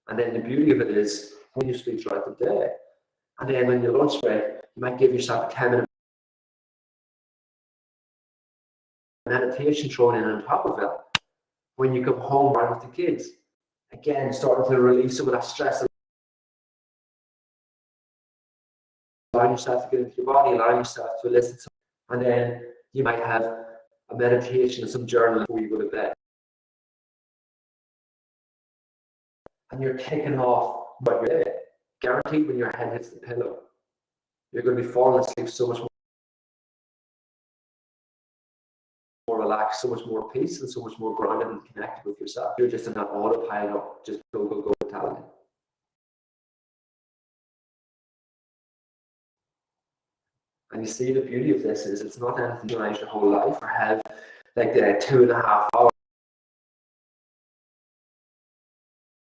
And then the beauty of it is when you sleep throughout the day, and then when your lunch break, you might give yourself a 10-minute meditation thrown in on top of it. When you come home around with the kids, again, starting to release some of that stress. Allowing yourself to get into your body, allowing yourself to listen to, and then you might have a meditation and some journaling before you go to bed. And you're kicking off what you're doing. Guaranteed when your head hits the pillow, you're going to be falling asleep so much more relaxed, so much more peace, and so much more grounded and connected with yourself. You're just in that autopilot, just go, go, go mentality. And you see the beauty of this is it's not anything you manage your whole life or have like the 2.5 hour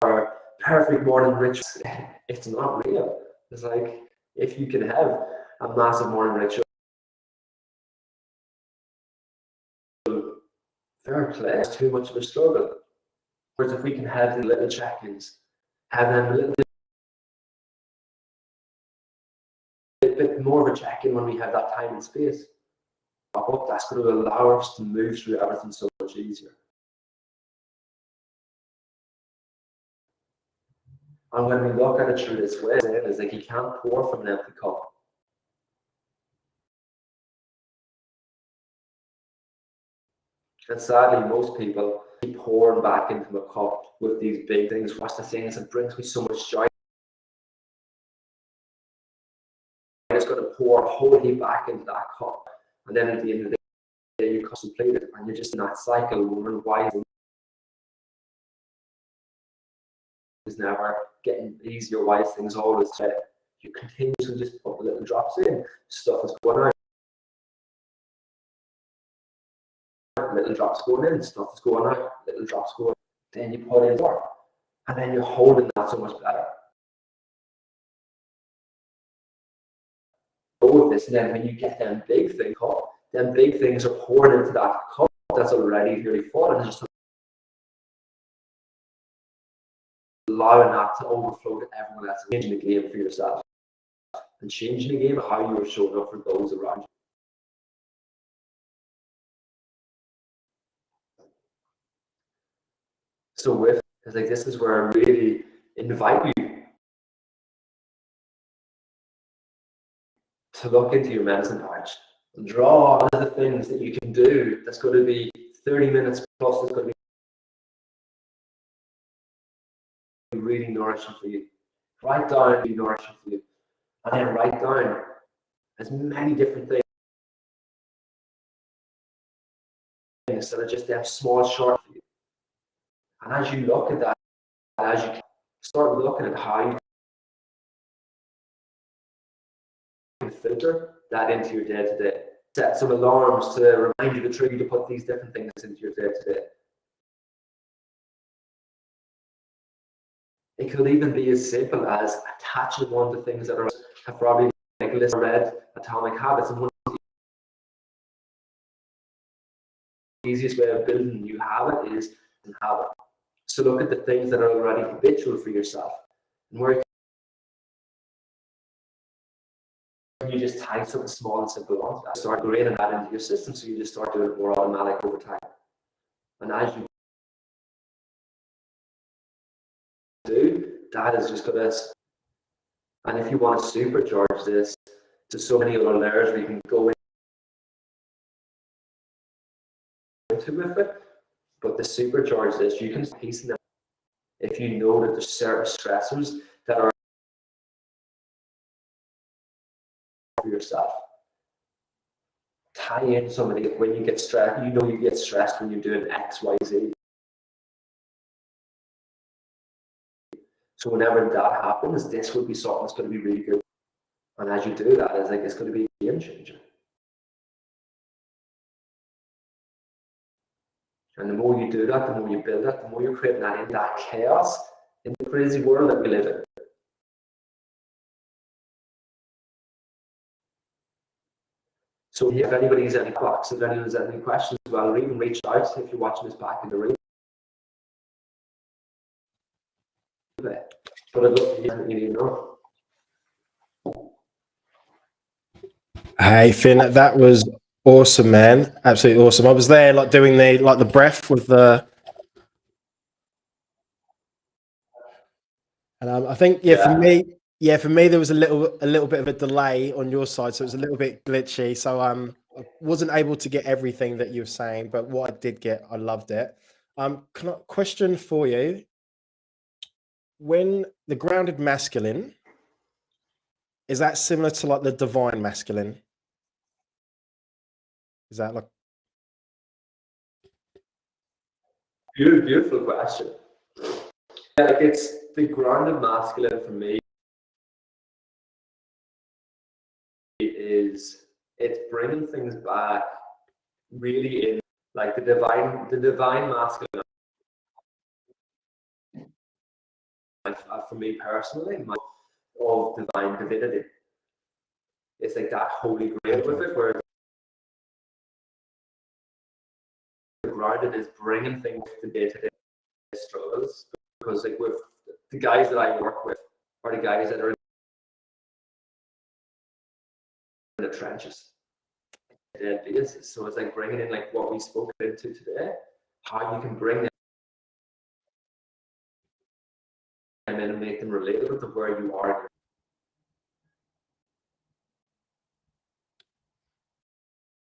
or perfect morning ritual. It's not real. It's like if you can have a massive morning ritual, fair play, it's too much of a struggle. Whereas if we can have the little check-ins, have them a little bit more of a check-in when we have that time and space, that's going to allow us to move through everything so much easier. And when we look at it through this way, it's like you can't pour from an empty cup. And sadly, most people keep pouring back into a cup with these big things. What's the things that brings me so much joy? just got to pour a whole heap back into that cup, and then at the end of the day, you contemplate it, and you're just in that cycle. Wondering why is never getting easier, why things always you continuously just put little drops in, stuff is going out, little drops going in, stuff is going out, little drops going in, then you put in more, and then you're holding that so much better. With this, and then when you get them big things up, them big things are poured into that cup that's already really full, and just allowing that to overflow to everyone else, changing the game for yourself and changing the game of how you are showing up for those around you. So with it's like, this is where I really invite you to look into your medicine pouch and draw all the things that you can do. That's going to be 30 minutes plus. It's going to be really nourishing for you. Write down be nourishing for you, and then write down as many different things that are just them small, short for you. And as you look at that, as you start looking at how you can filter that into your day-to-day. Set some alarms to remind you to trigger you to put these different things into your day-to-day. It could even be as simple as attaching one to things that have probably like list read Atomic Habits, and one of the easiest way of building a new habit is a habit. So look at the things that are already habitual for yourself, and where you just tie something small and simple onto that. Start ingraining that into your system, so you just start doing it more automatic over time. And as you do, that is just going to, and if you want to supercharge this to so many other layers where you can go into with it, but to supercharge this, you can piece them if you know that there's certain stressors that are for yourself. Tie in somebody when you get stressed. You know you get stressed when you're doing X, Y, Z. So whenever that happens, this would be something that's going to be really good. And as you do that, it's like it's going to be a game changer. And the more you do that, the more you build that, the more you're creating that in that chaos in the crazy world that we live in. So if anybody has any thoughts, if anyone has any questions, well, or even reach out if you're watching this back in the room. But I'd love to hear what you need to know. Hey Finn, that was awesome, man. Absolutely awesome. I was there like doing the breath with the, and I think for me there was a little bit of a delay on your side, so it was a little bit glitchy. So I wasn't able to get everything that you were saying, but what I did get, I loved it. Question for you: when the grounded masculine, is that similar to like the divine masculine? Is that like? Beautiful question. Yeah, like it's the grounded masculine for me is it's bringing things back really in like the divine masculine. For me personally, of divine divinity. It's like that holy grail with it, where the grounded is bringing things to day-to-day struggles. Because like with the guys that I work with are the guys that are in the trenches, dead basis. So it's like bringing in like what we spoke into today, how you can bring them in and make them relatable to where you are.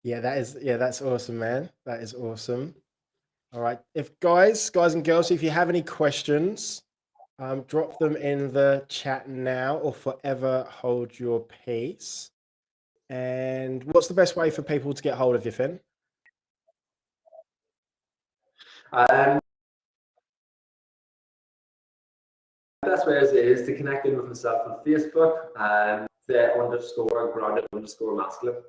Yeah, that's awesome, man. That is awesome. All right, if guys and girls, if you have any questions, drop them in the chat now, or forever hold your peace. And what's the best way for people to get hold of you, Finn? Best way is to connect in with myself on Facebook, the _grounded_masculine.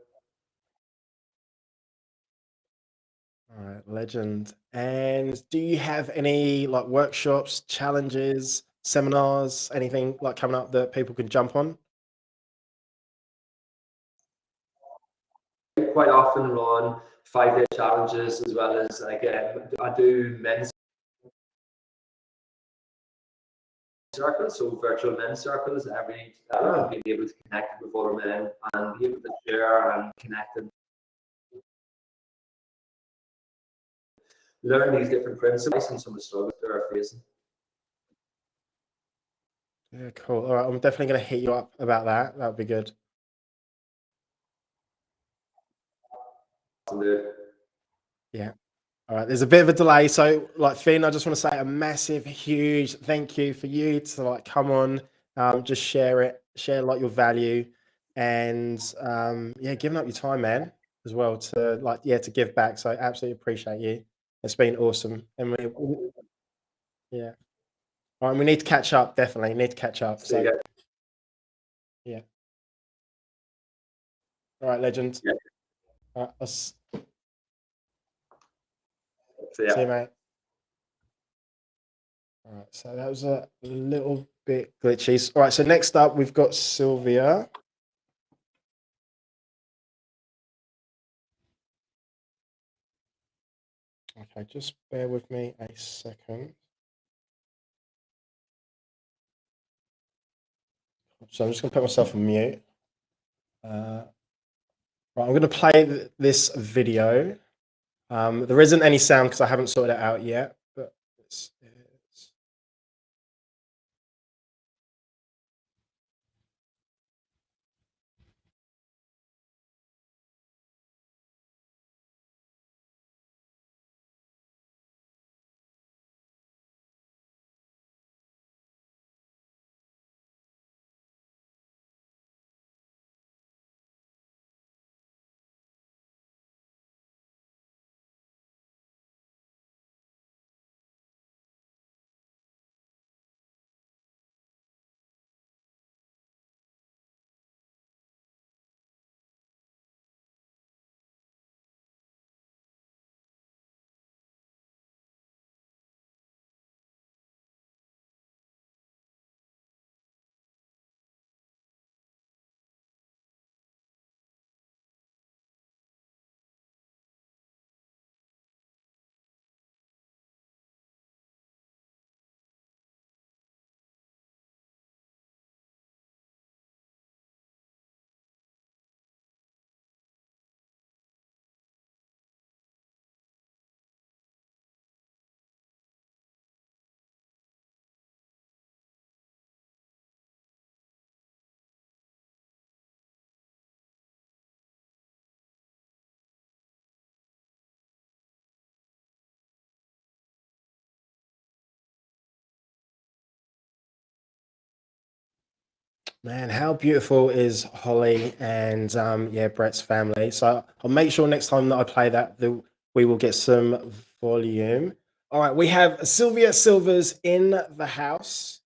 All right, legend. And do you have any like workshops, challenges, seminars, anything like coming up that people can jump on? Quite often run 5-day challenges, as well as I do men's circles, so virtual men's circles every being able to connect with other men and be able to share and connect and learn these different principles and some of the struggles they're facing. Yeah, cool. All right, I'm definitely going to hit you up about that. That would be good. Yeah. All right, there's a bit of a delay. So like Finn, I just want to say a massive, huge thank you for you to like come on, just share like your value and yeah, giving up your time, man, as well to like, yeah, to give back. So I absolutely appreciate you. It's been awesome. And yeah. All right, we need to catch up, definitely need to catch up. So yeah. All right, legend. Yeah. All right, I'll see So, you, mate. All right, so that was a little bit glitchy. All right, so next up we've got Sylvia. Okay, just bear with me a second. So I'm just going to put myself on mute. Right, I'm going to play this video. There isn't any sound because I haven't sorted it out yet, but this is... Man, how beautiful is Holly and yeah, Brett's family. So I'll make sure next time that I play that, we will get some volume. All right, we have Sylvia Silvers in the house.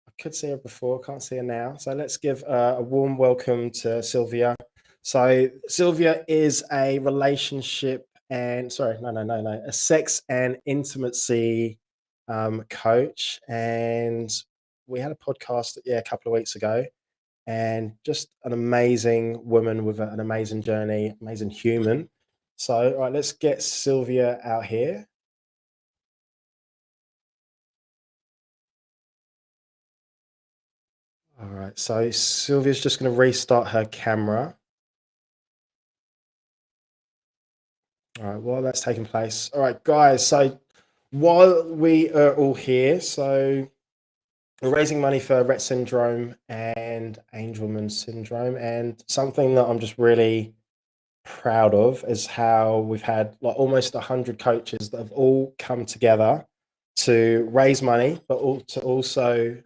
I could see her before, can't see her now. So let's give a warm welcome to Sylvia. So Sylvia is a relationship and a sex and intimacy coach. And we had a podcast, yeah, a couple of weeks ago, and just an amazing woman with an amazing journey, amazing human. So, all right, let's get Sylvia out here. All right, so Sylvia's just going to restart her camera. All right, while that's taking place. All right, guys, so while we are all here, so we're raising money for Rett syndrome and Angelman syndrome, and something that I'm just really proud of is how we've had like almost 100 coaches that have all come together to raise money, but to also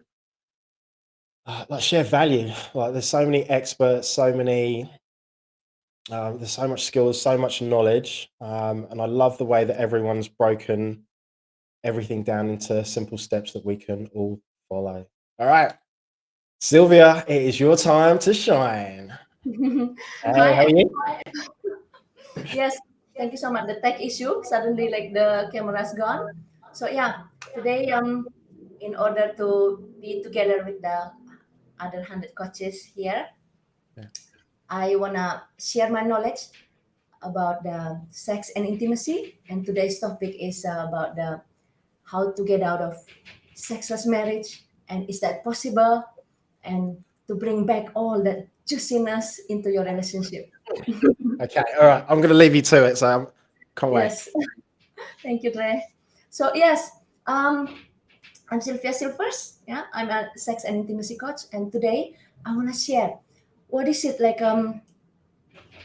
like share value. Like there's so many experts, so many There's so much skill, there's so much knowledge, and I love the way that everyone's broken everything down into simple steps that we can all follow. All right, Sylvia, it is your time to shine. Hey, Hi. how are you? Yes, thank you so much. The tech issue, suddenly like the camera's gone. So yeah, today in order to be together with the other 100 coaches here, Yeah. I wanna share my knowledge about the sex and intimacy. And today's topic is about the how to get out of sexless marriage, and is that possible, and to bring back all that juiciness into your relationship. Okay, all right, I'm going to leave you to it, so I can't wait. Yes. Thank you, Dre. So yes, I'm Sylvia Silvers. Yeah, I'm a sex and intimacy coach, and today I want to share what is it like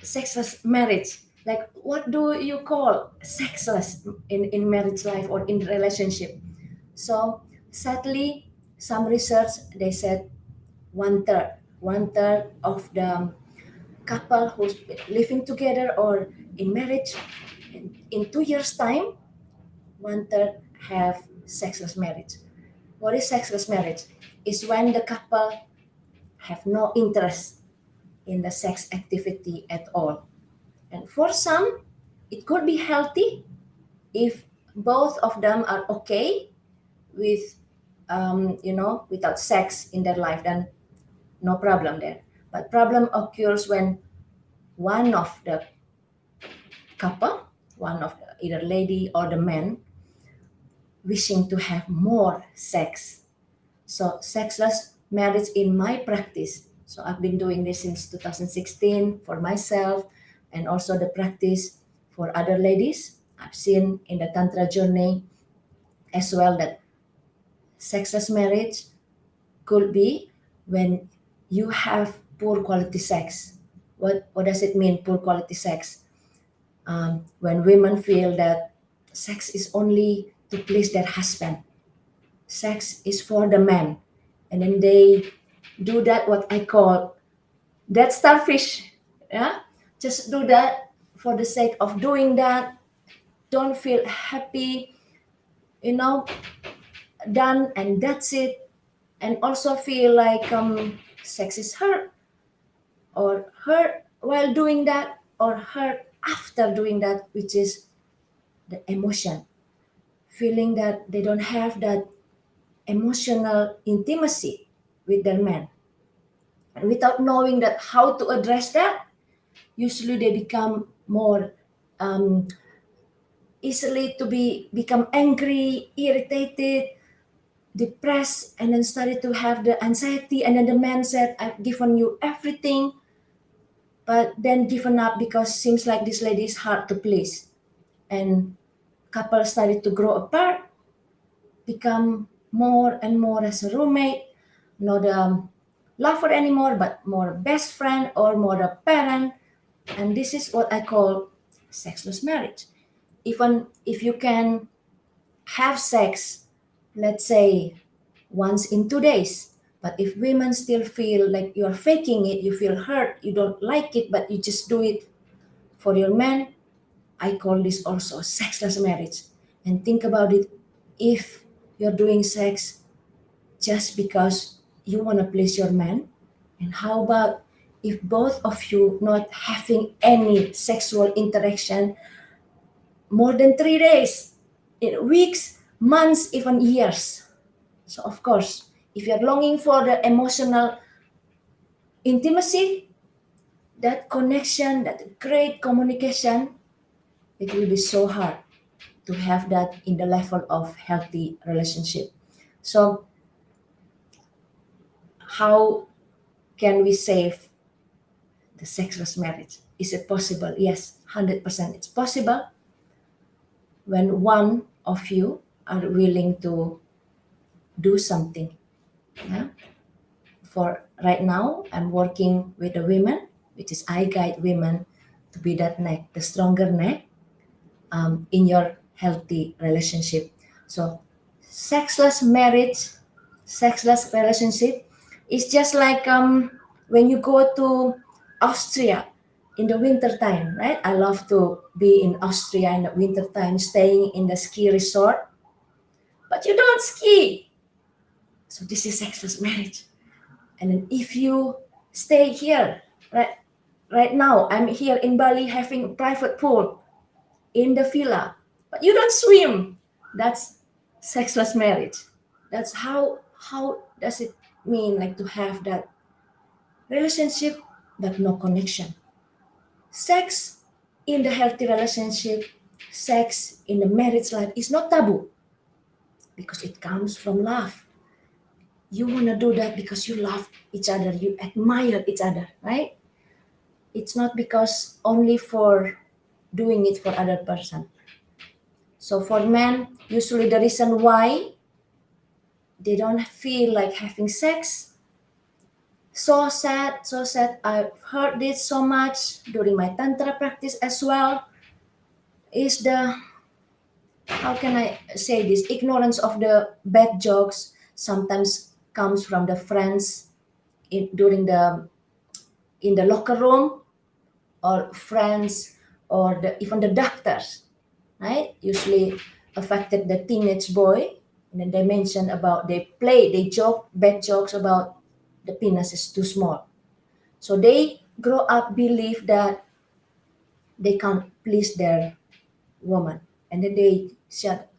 sexless marriage. Like, what do you call sexless in marriage life or in relationship? So sadly, some research they said one third of the couple who's living together or in marriage in 2 years time, one third have sexless marriage. What is sexless marriage? Is when the couple have no interest in the sex activity at all. And for some, it could be healthy if both of them are okay with, without sex in their life, then no problem there. But problem occurs when one of the couple, one of either lady or the man, wishing to have more sex. So sexless marriage in my practice. So I've been doing this since 2016 for myself and also the practice for other ladies. I've seen in the Tantra journey as well that sexless marriage could be when you have poor quality sex. What does it mean, poor quality sex? When women feel that sex is only to please their husband, sex is for the man, and then they do that what I call that starfish. Yeah, just do that for the sake of doing that. Don't feel happy, you know, done and that's it, and also feel like sex is hurt or hurt while doing that or hurt after doing that, which is the emotion, feeling that they don't have that emotional intimacy with their man. And without knowing that how to address that, usually they become more easily to become angry, irritated, depressed, and then started to have the anxiety. And then the man said, "I've given you everything," but then given up because seems like this lady is hard to please. And couple started to grow apart, become more and more as a roommate, not a lover anymore, but more best friend or more a parent. And this is what I call sexless marriage. Even if you can have sex, let's say once in 2 days, but if women still feel like you're faking it, you feel hurt, you don't like it, but you just do it for your man, I call this also sexless marriage. And think about it, if you're doing sex just because you want to please your man, and how about if both of you not having any sexual interaction more than 3 days, in weeks, months, even years? So of course, if you're longing for the emotional intimacy, that connection, that great communication, it will be so hard to have that in the level of healthy relationship. So how can we save the sexless marriage? Is it possible? Yes, 100% it's possible when one of you are willing to do something. Yeah? For right now, I'm working with the women, which is I guide women to be that neck, the stronger neck in your healthy relationship. So sexless marriage, sexless relationship is just like when you go to Austria, in the winter time, right? I love to be in Austria in the winter time, staying in the ski resort. But you don't ski. So this is sexless marriage. And then if you stay here, right now, I'm here in Bali having a private pool in the villa, but you don't swim. That's sexless marriage. That's how does it mean, like, to have that relationship but no connection. Sex in the healthy relationship, sex in the marriage life is not taboo because it comes from love. You want to do that because you love each other, you admire each other, right? It's not because only for doing it for other person. So for men, usually the reason why they don't feel like having sex, so sad. I've heard this so much during my tantra practice as well, is the, how can I say this, ignorance of the bad jokes sometimes comes from the friends in the locker room, or friends, or even the doctors, right? Usually affected the teenage boy, and then they mention about, they joke bad jokes about the penis is too small. So they grow up believe that they can't please their woman, and then they shut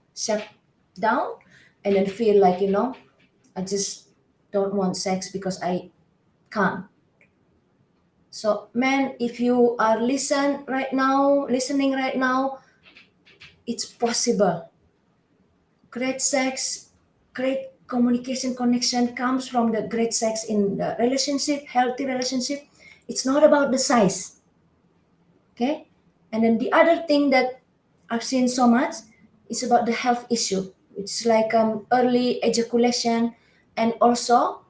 down, and then feel like, I just don't want sex because I can't. So men, if you are listening right now, it's possible. Great sex, great communication connection comes from the great sex in the relationship, healthy relationship. It's not about the size. Okay? And then the other thing that I've seen so much is about the health issue. It's like early ejaculation, and also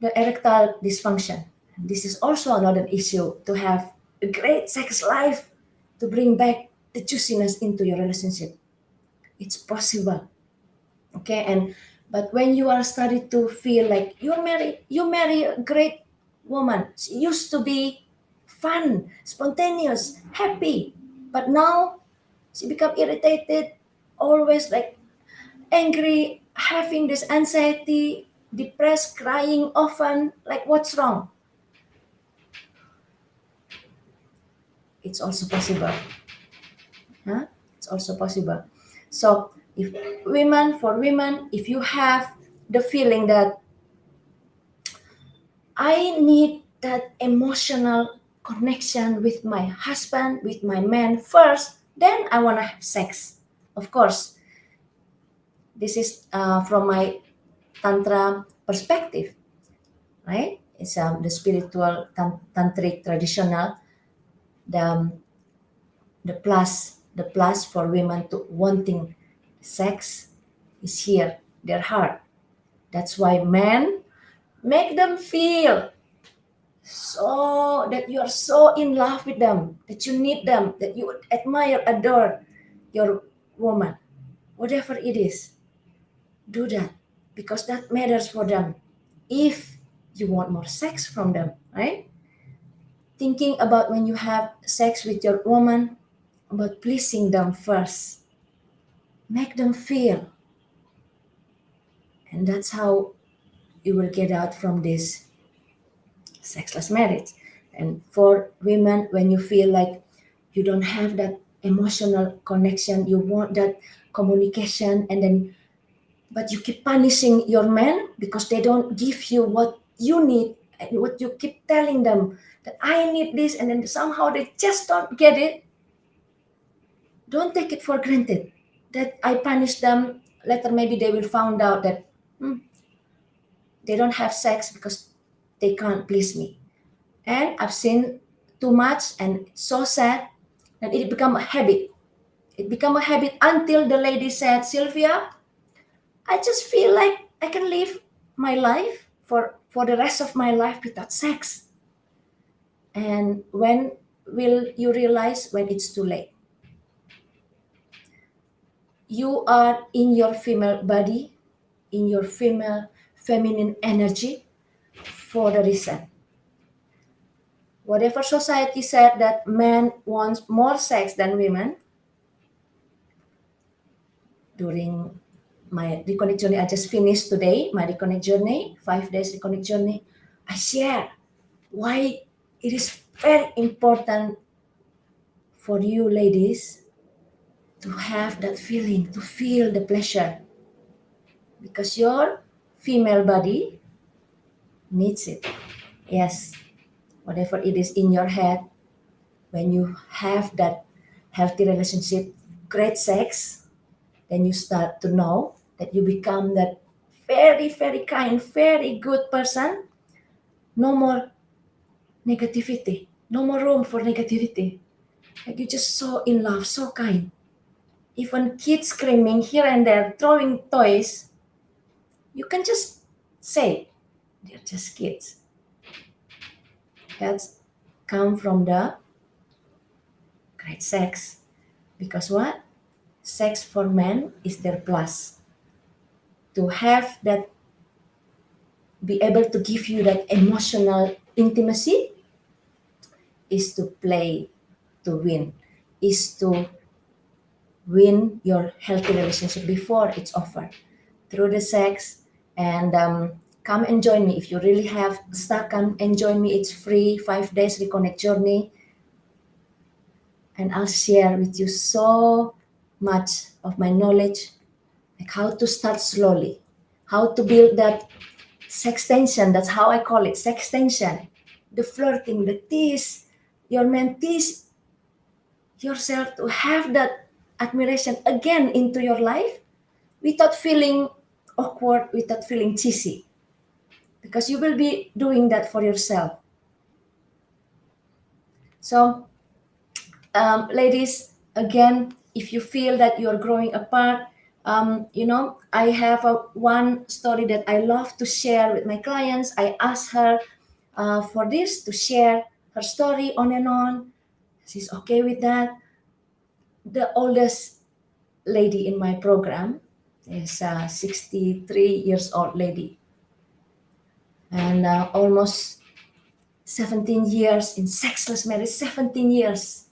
the erectile dysfunction. This is also another issue to have a great sex life, to bring back the juiciness into your relationship. It's possible. Okay, but when you are starting to feel like you marry a great woman, she used to be fun, spontaneous, happy, but now she become irritated, always like angry, having this anxiety, depressed, crying often, like, what's wrong? It's also possible. It's also possible. So for women, if you have the feeling that I need that emotional connection with my husband, with my man first, then I want to have sex. Of course, this is from my tantra perspective, right? It's the spiritual tantric traditional. The plus for women to wanting sex is here, their heart. That's why men, make them feel so that you are so in love with them, that you need them, that you admire, adore your woman, whatever it is. Do that because that matters for them. If you want more sex from them, right? Thinking about when you have sex with your woman, about pleasing them first. Make them feel. And that's how you will get out from this sexless marriage. And for women, when you feel like you don't have that emotional connection, you want that communication, but you keep punishing your men because they don't give you what you need, and what you keep telling them that I need this, and then somehow they just don't get it. Don't take it for granted that I punish them. Later, maybe they will find out that they don't have sex because they can't please me. And I've seen too much, and it's so sad that it become a habit. It become a habit until the lady said, Sylvia, I just feel like I can live my life for the rest of my life without sex. And when will you realize? When it's too late. You are in your female body, in your feminine energy for the reason. Whatever society said that men wants more sex than women, during my Reconnect journey, I just finished today, my Reconnect journey, 5 days Reconnect journey, I share why it is very important for you ladies to have that feeling, to feel the pleasure. Because your female body needs it. Yes, whatever it is in your head, when you have that healthy relationship, great sex, then you start to know that you become that very, very kind, very good person. No more negativity, no more room for negativity. Like you're just so in love, so kind. Even kids screaming here and there, throwing toys, you can just say, they're just kids. That's come from the great sex. Because what? Sex for men is their plus. To have that, be able to give you that emotional intimacy is to play, to win, is to win your healthy relationship before it's over through the sex. And come and join me if you really have stuck. Come and join me. It's free, 5 days Reconnect journey, and I'll share with you so much of my knowledge, like how to start slowly, how to build that sex tension. That's how I call it, sex tension. The flirting, the tease, your man tease yourself to have that admiration again into your life without feeling awkward, without feeling cheesy. Because you will be doing that for yourself. So, ladies, again, if you feel that you're growing apart, I have one story that I love to share with my clients. I ask her for this to share her story on and on. She's okay with that. The oldest lady in my program is a 63 years old lady, and almost 17 years in sexless marriage. 17 years.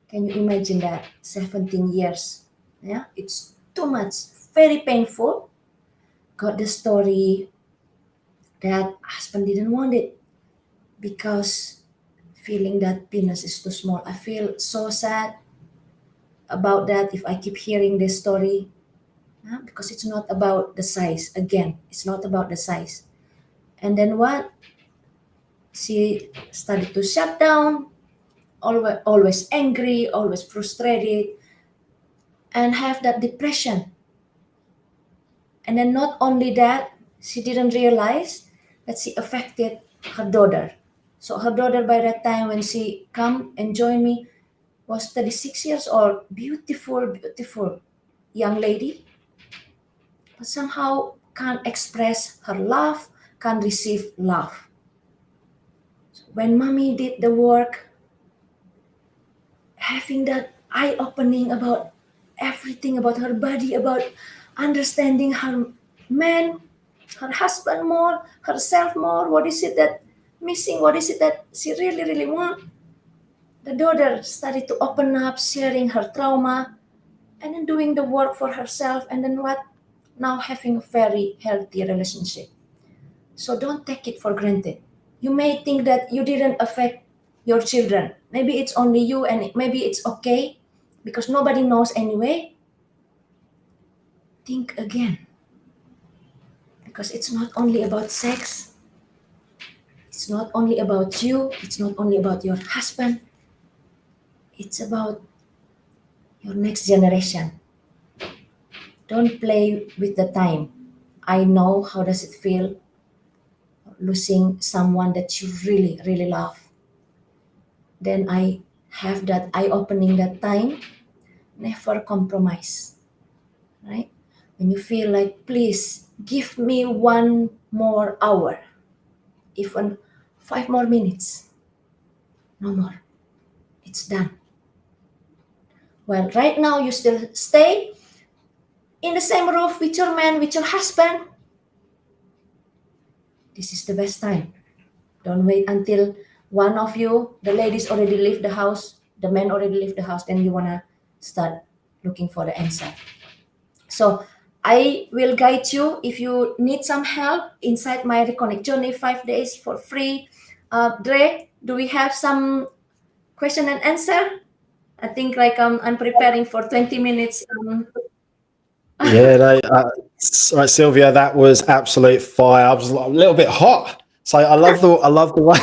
Can you imagine that? 17 years. Yeah, it's too much. Very painful. Got the story that husband didn't want it because feeling that penis is too small. I feel so sad about that if I keep hearing this story. Because it's not about the size. Again, it's not about the size. And then what? She started to shut down, always angry, always frustrated, and have that depression. And then not only that, she didn't realize that she affected her daughter. So her daughter, by that time when she come and join me, was 36 years old, beautiful, beautiful young lady, but somehow can't express her love, can't receive love. So when mommy did the work, having that eye-opening about everything, about her body, about understanding her man, her husband more, herself more, what is it that missing, what is it that she really, really want. The daughter started to open up, sharing her trauma, and then doing the work for herself, and then what? Now having a very healthy relationship. So don't take it for granted. You may think that you didn't affect your children. Maybe it's only you, and maybe it's okay because nobody knows anyway. Think again. Because it's not only about sex. It's not only about you. It's not only about your husband. It's about your next generation. Don't play with the time. I know how does it feel losing someone that you really, really love. Then I have that eye-opening that time. Never compromise, right? When you feel like, please give me 1 more hour, even 5 more minutes, no more. It's done. Well, right now you still stay in the same roof with your man, with your husband. This is the best time. Don't wait until one of you, the ladies already leave the house, the men already leave the house, then you want to start looking for the answer. So I will guide you if you need some help inside my Reconnect journey, 5 days for free. Dre, do we have some question and answer? I think like I'm preparing for 20 minutes. Yeah, no, right, Sylvia, that was absolute fire. I was a little bit hot, so I love the way.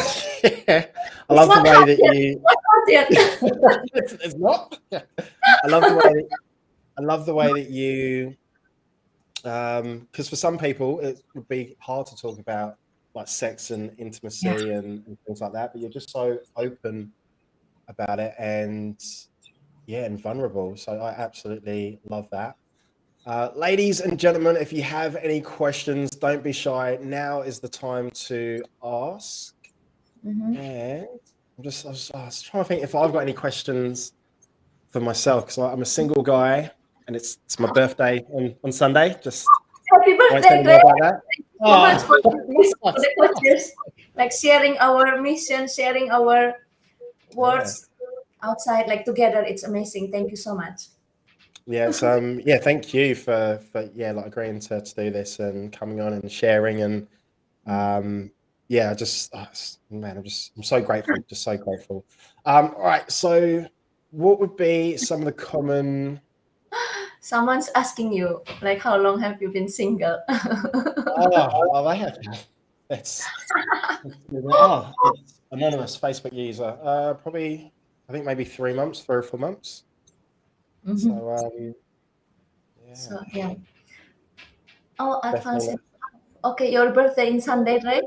I love the way that you. It's not. I love the way that you. Because for some people it would be hard to talk about like sex and intimacy and things like that, but you're just so open about it and vulnerable. So I absolutely love that. Ladies and gentlemen, if you have any questions, don't be shy. Now is the time to ask. And I was trying to think if I've got any questions for myself, because I'm a single guy and it's my birthday on Sunday. Just happy birthday, Dre. About that. So much for the coaches, like sharing our mission, sharing our words outside, like together. It's amazing. Thank you so much. Yeah, thank you for like agreeing to do this and coming on and sharing and I'm so grateful, just so grateful. All right, so what would be some of the common? Someone's asking you, like, how long have you been single? They have. It's anonymous Facebook user. Probably, I think maybe 3 months, 3 or 4 months. So yeah. Oh, Alfonso. Okay, your birthday in Sunday, right?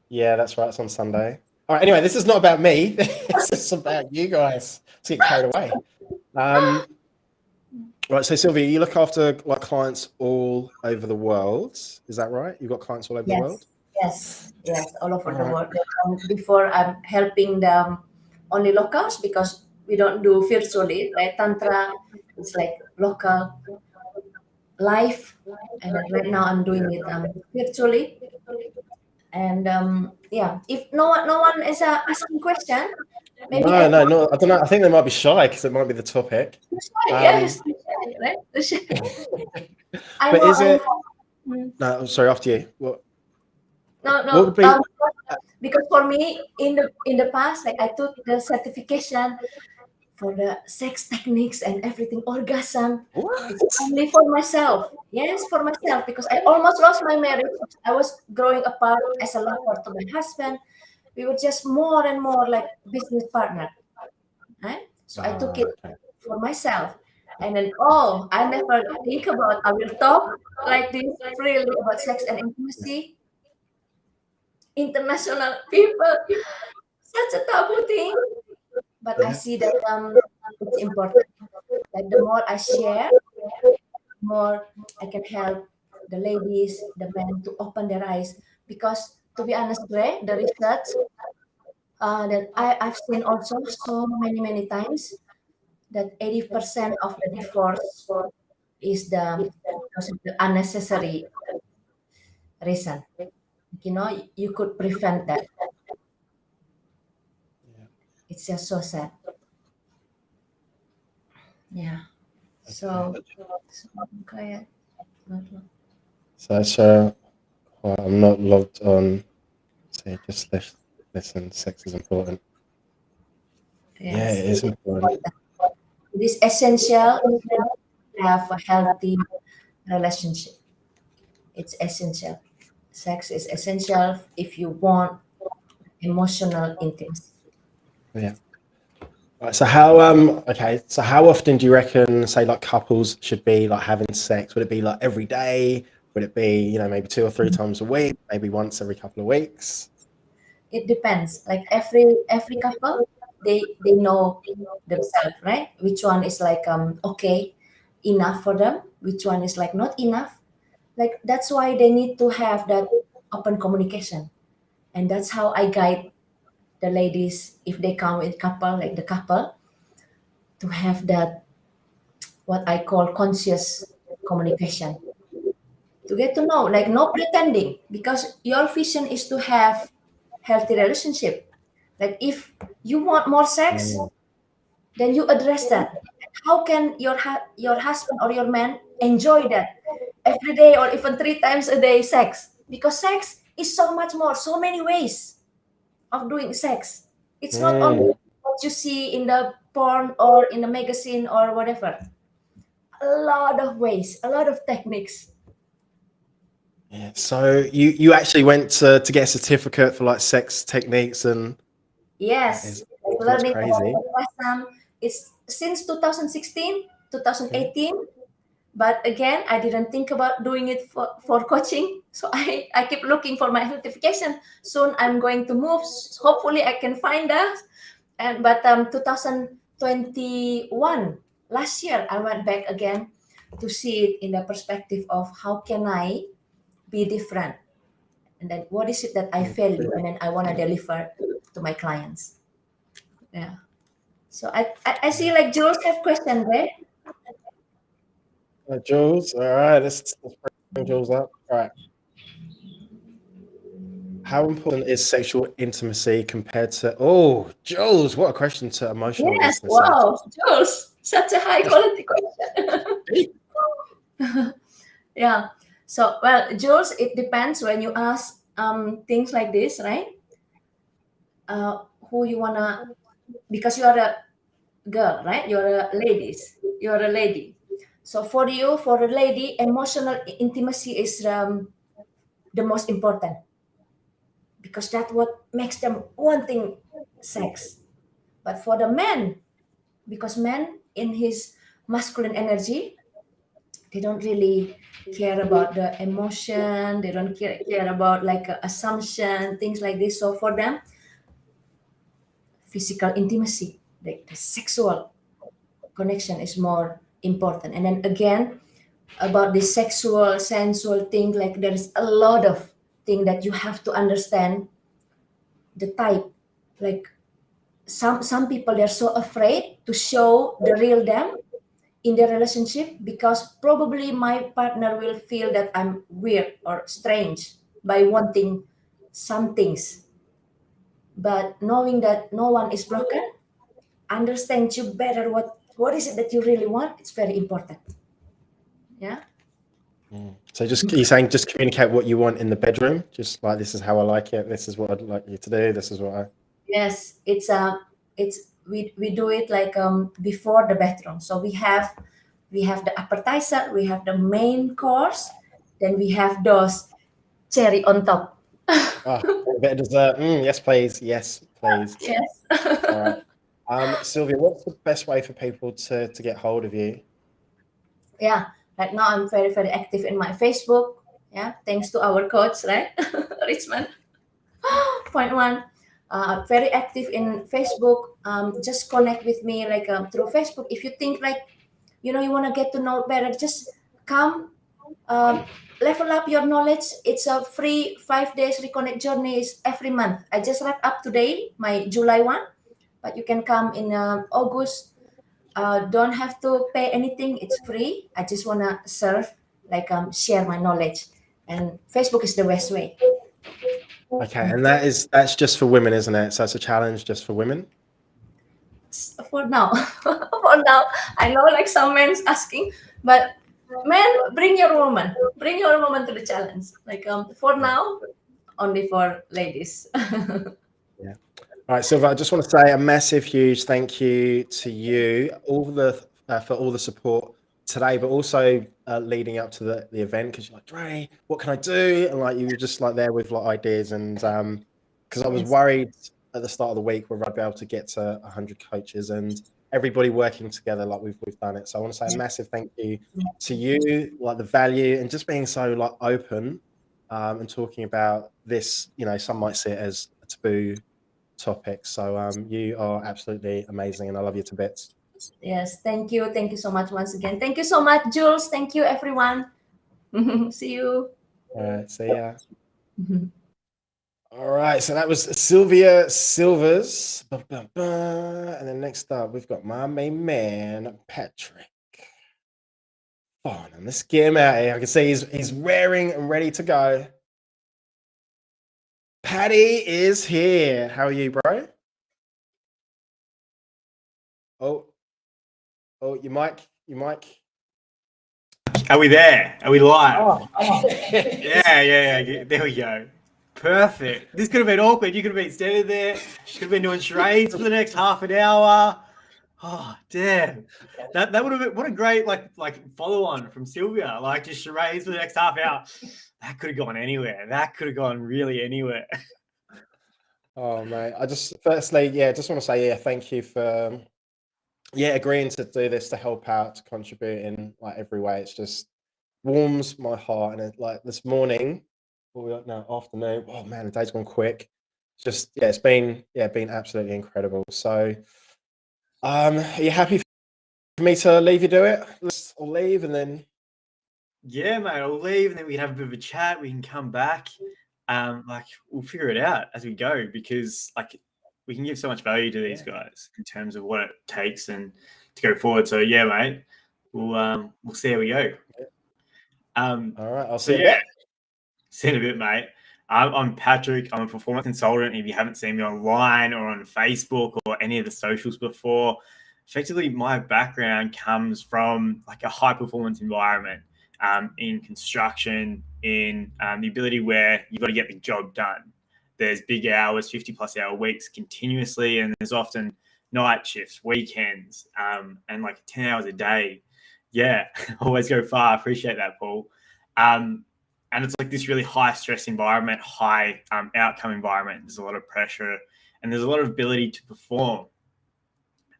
Yeah, that's right. It's on Sunday. All right. Anyway, this is not about me. This is about you guys. To get carried away. Right. So Sylvia, you look after like clients all over the world. Is that right? You've got clients all over the world? Yes, all over the world. Before I'm helping the only locals because we don't do virtually, right? Tantra, it's like local live, and right now I'm doing it virtually. And if no one is asking question, maybe no. I don't know. I think they might be shy because it might be the topic. Yes, right. But is it? No, I'm sorry. After you. What? No. What would be? Because for me, in the past, like I took the certification for the sex techniques and everything, orgasm. What? It's only for myself. Yes, for myself, because I almost lost my marriage. I was growing apart as a lover to my husband. We were just more and more like business partner. Right? So I took it for myself. And then, I never think about, I will talk like this freely about sex and intimacy. International people, such a taboo thing. But I see that it's important. Like the more I share, the more I can help the ladies, the men to open their eyes. Because to be honest, Ray, the research that I've seen also so many times that 80% of the divorce is because of the unnecessary reason. You could prevent that. It's just so sad. Yeah. So quiet. So I'm not logged on. So just listen. Sex is important. Yes. Yeah, it is important. It is essential to have a healthy relationship. It's essential. Sex is essential if you want emotional intimacy. Yeah. Right, so how so how often do you reckon, say, like couples should be like having sex? Would it be like every day? Would it be, maybe 2 or 3 times a week? Maybe once every couple of weeks? It depends. Like every couple, they know themselves, right? Which one is like okay, enough for them? Which one is like not enough? Like that's why they need to have that open communication, and that's how I guide the ladies if they come with couple, like the couple, to have that what I call conscious communication, to get to know, like no pretending, because your vision is to have healthy relationship. Like if you want more sex, then you address that. How can your husband or your man enjoy that every day or even 3 times a day sex? Because sex is so much more, so many ways of doing sex. It's not only what you see in the porn or in the magazine or whatever. A lot of ways, a lot of techniques. Yeah. So you actually went to get a certificate for like sex techniques and Yes, that's learning about crazy. orgasm. It's since 2016, 2018. But again, I didn't think about doing it for coaching. So I keep looking for my certification. Soon I'm going to move. Hopefully I can find that. But 2021, last year, I went back again to see it in the perspective of how can I be different? And then what is it that I value and then I want to deliver to my clients. Yeah. So I see like Jules have question there. Jules, all right, let's bring Jules up. All right. How important is sexual intimacy compared to, oh, Jules, what a question to emotional Yes, listeners. wow, Jules, such a high quality question. Yeah. So, well, Jules, it depends when you ask things like this, right? Who you wanna, because you are a girl, right? You're a ladies. You're a lady. So for you, for a lady, emotional intimacy is the most important because that's what makes them wanting sex. But for the man, because men in his masculine energy, they don't really care about the emotion. They don't care about like assumption, things like this. So for them, physical intimacy, the sexual connection is more important. And then again, about the sexual, sensual thing, like there is a lot of thing that you have to understand the type. Like some people, they're so afraid to show the real them in the relationship because probably my partner will feel that I'm weird or strange by wanting some things. But knowing that no one is broken, understand you better what is it that you really want, it's very important. Yeah. So just you're saying just communicate what you want in the bedroom, just like this is how I like it, this is what I'd like you to do, this is what I. Yes, it's we do it like before the bedroom. So we have the appetizer, we have the main course, then we have those cherry on top. Oh, a bit of dessert. Yes, please. Yes, please. Yes. All right. Sylvia, what's the best way for people to get hold of you? Yeah, right now I'm very, very active in my Facebook. Yeah, thanks to our coach, right? Richmond. Point one. Very active in Facebook. Just connect with me like through Facebook. If you think like, you know, you want to get to know better, just come, level up your knowledge. It's a free 5 days reconnect journey is every month. I just wrapped up today, my July one, but you can come in August. Don't have to pay anything. It's free. I just want to serve, like share my knowledge. And Facebook is the best way. Okay, and that's just for women, isn't it? So it's a challenge just for women. For now. For now, I know like some men's asking, but men, bring your woman to the challenge. Like for now, only for ladies. Yeah. All right, Sylvia, I just want to say a massive, huge thank you to you, for all the support today, but also leading up to the event, because you're like, Dre, what can I do? And like you were just like there with like ideas, and because I was Yes. worried at the start of the week whether I'd be able to get to 100 coaches and everybody working together like we've done it. So I want to say a massive thank you to you, like the value and just being so like open and talking about this. You know, some might see it as a taboo topic. So you are absolutely amazing and I love you to bits. Yes. Thank you. Thank you so much once again. Thank you so much, Jules. Thank you, everyone. See you. All right, see ya. All right, so that was Sylvia Silvers. And then next up, we've got my main man, Patrick. FARNAN. Let's get him out here. I can see he's raring and ready to go. Patty is here. How are you, bro? Oh, your mic. Are we there? Are we live? Oh. Yeah. There we go. Perfect. This could have been awkward. You could have been standing there. Could have been doing charades for the next half an hour. Oh, damn. That would have been, what a great like follow on from Sylvia. Like just charades for the next half hour. That could have gone anywhere. That could have gone really anywhere. Oh, mate. I just want to say, thank you for, agreeing to do this, to help out, to contribute in like every way. It's just warms my heart. And like this morning, afternoon. Oh man, the day's gone quick. Just, it's been absolutely incredible. So, are you happy for me to leave you do it? I'll leave and then. Yeah, mate, I'll leave and then we can have a bit of a chat. We can come back. We'll figure it out as we go, because like we can give so much value to these guys in terms of what it takes and to go forward. So yeah, mate, we'll see how we go. All right, I'll see you. See you in a bit, mate. I'm Patrick. I'm a performance consultant. If you haven't seen me online or on Facebook or any of the socials before, effectively my background comes from like a high performance environment. In construction, in the ability where you've got to get the job done. There's big hours, 50+ hour weeks continuously, and there's often night shifts, weekends, and like 10 hours a day. Yeah, always go far. Appreciate that, Paul. And it's like this really high stress environment, high outcome environment. There's a lot of pressure and there's a lot of ability to perform.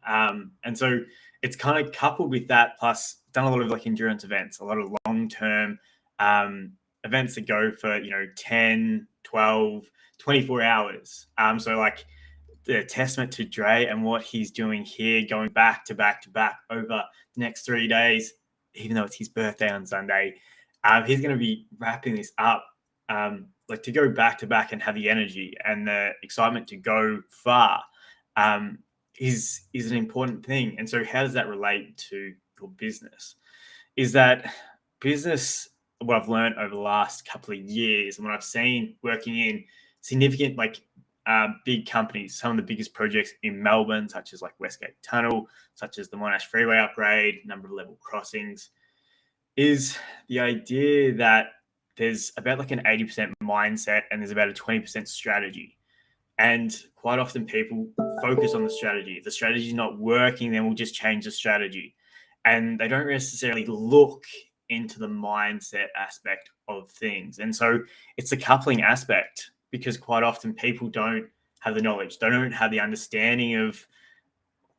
And so it's kind of coupled with that, plus done a lot of like endurance events, a lot of long-term events that go for, 10, 12, 24 hours. So like the testament to Dre and what he's doing here, going back to back to back over the next 3 days, even though it's his birthday on Sunday, he's going to be wrapping this up. Like to go back to back and have the energy and the excitement to go far is an important thing. And so how does that relate to your business? Is that business, what I've learned over the last couple of years and what I've seen working in significant big companies, some of the biggest projects in Melbourne, such as like Westgate Tunnel, such as the Monash Freeway upgrade, number of level crossings, is the idea that there's about like an 80% mindset and there's about a 20% strategy. And quite often people focus on the strategy. If the strategy is not working, then we'll just change the strategy. And they don't necessarily look into the mindset aspect of things. And so it's a coupling aspect, because quite often people don't have the knowledge. They don't have the understanding of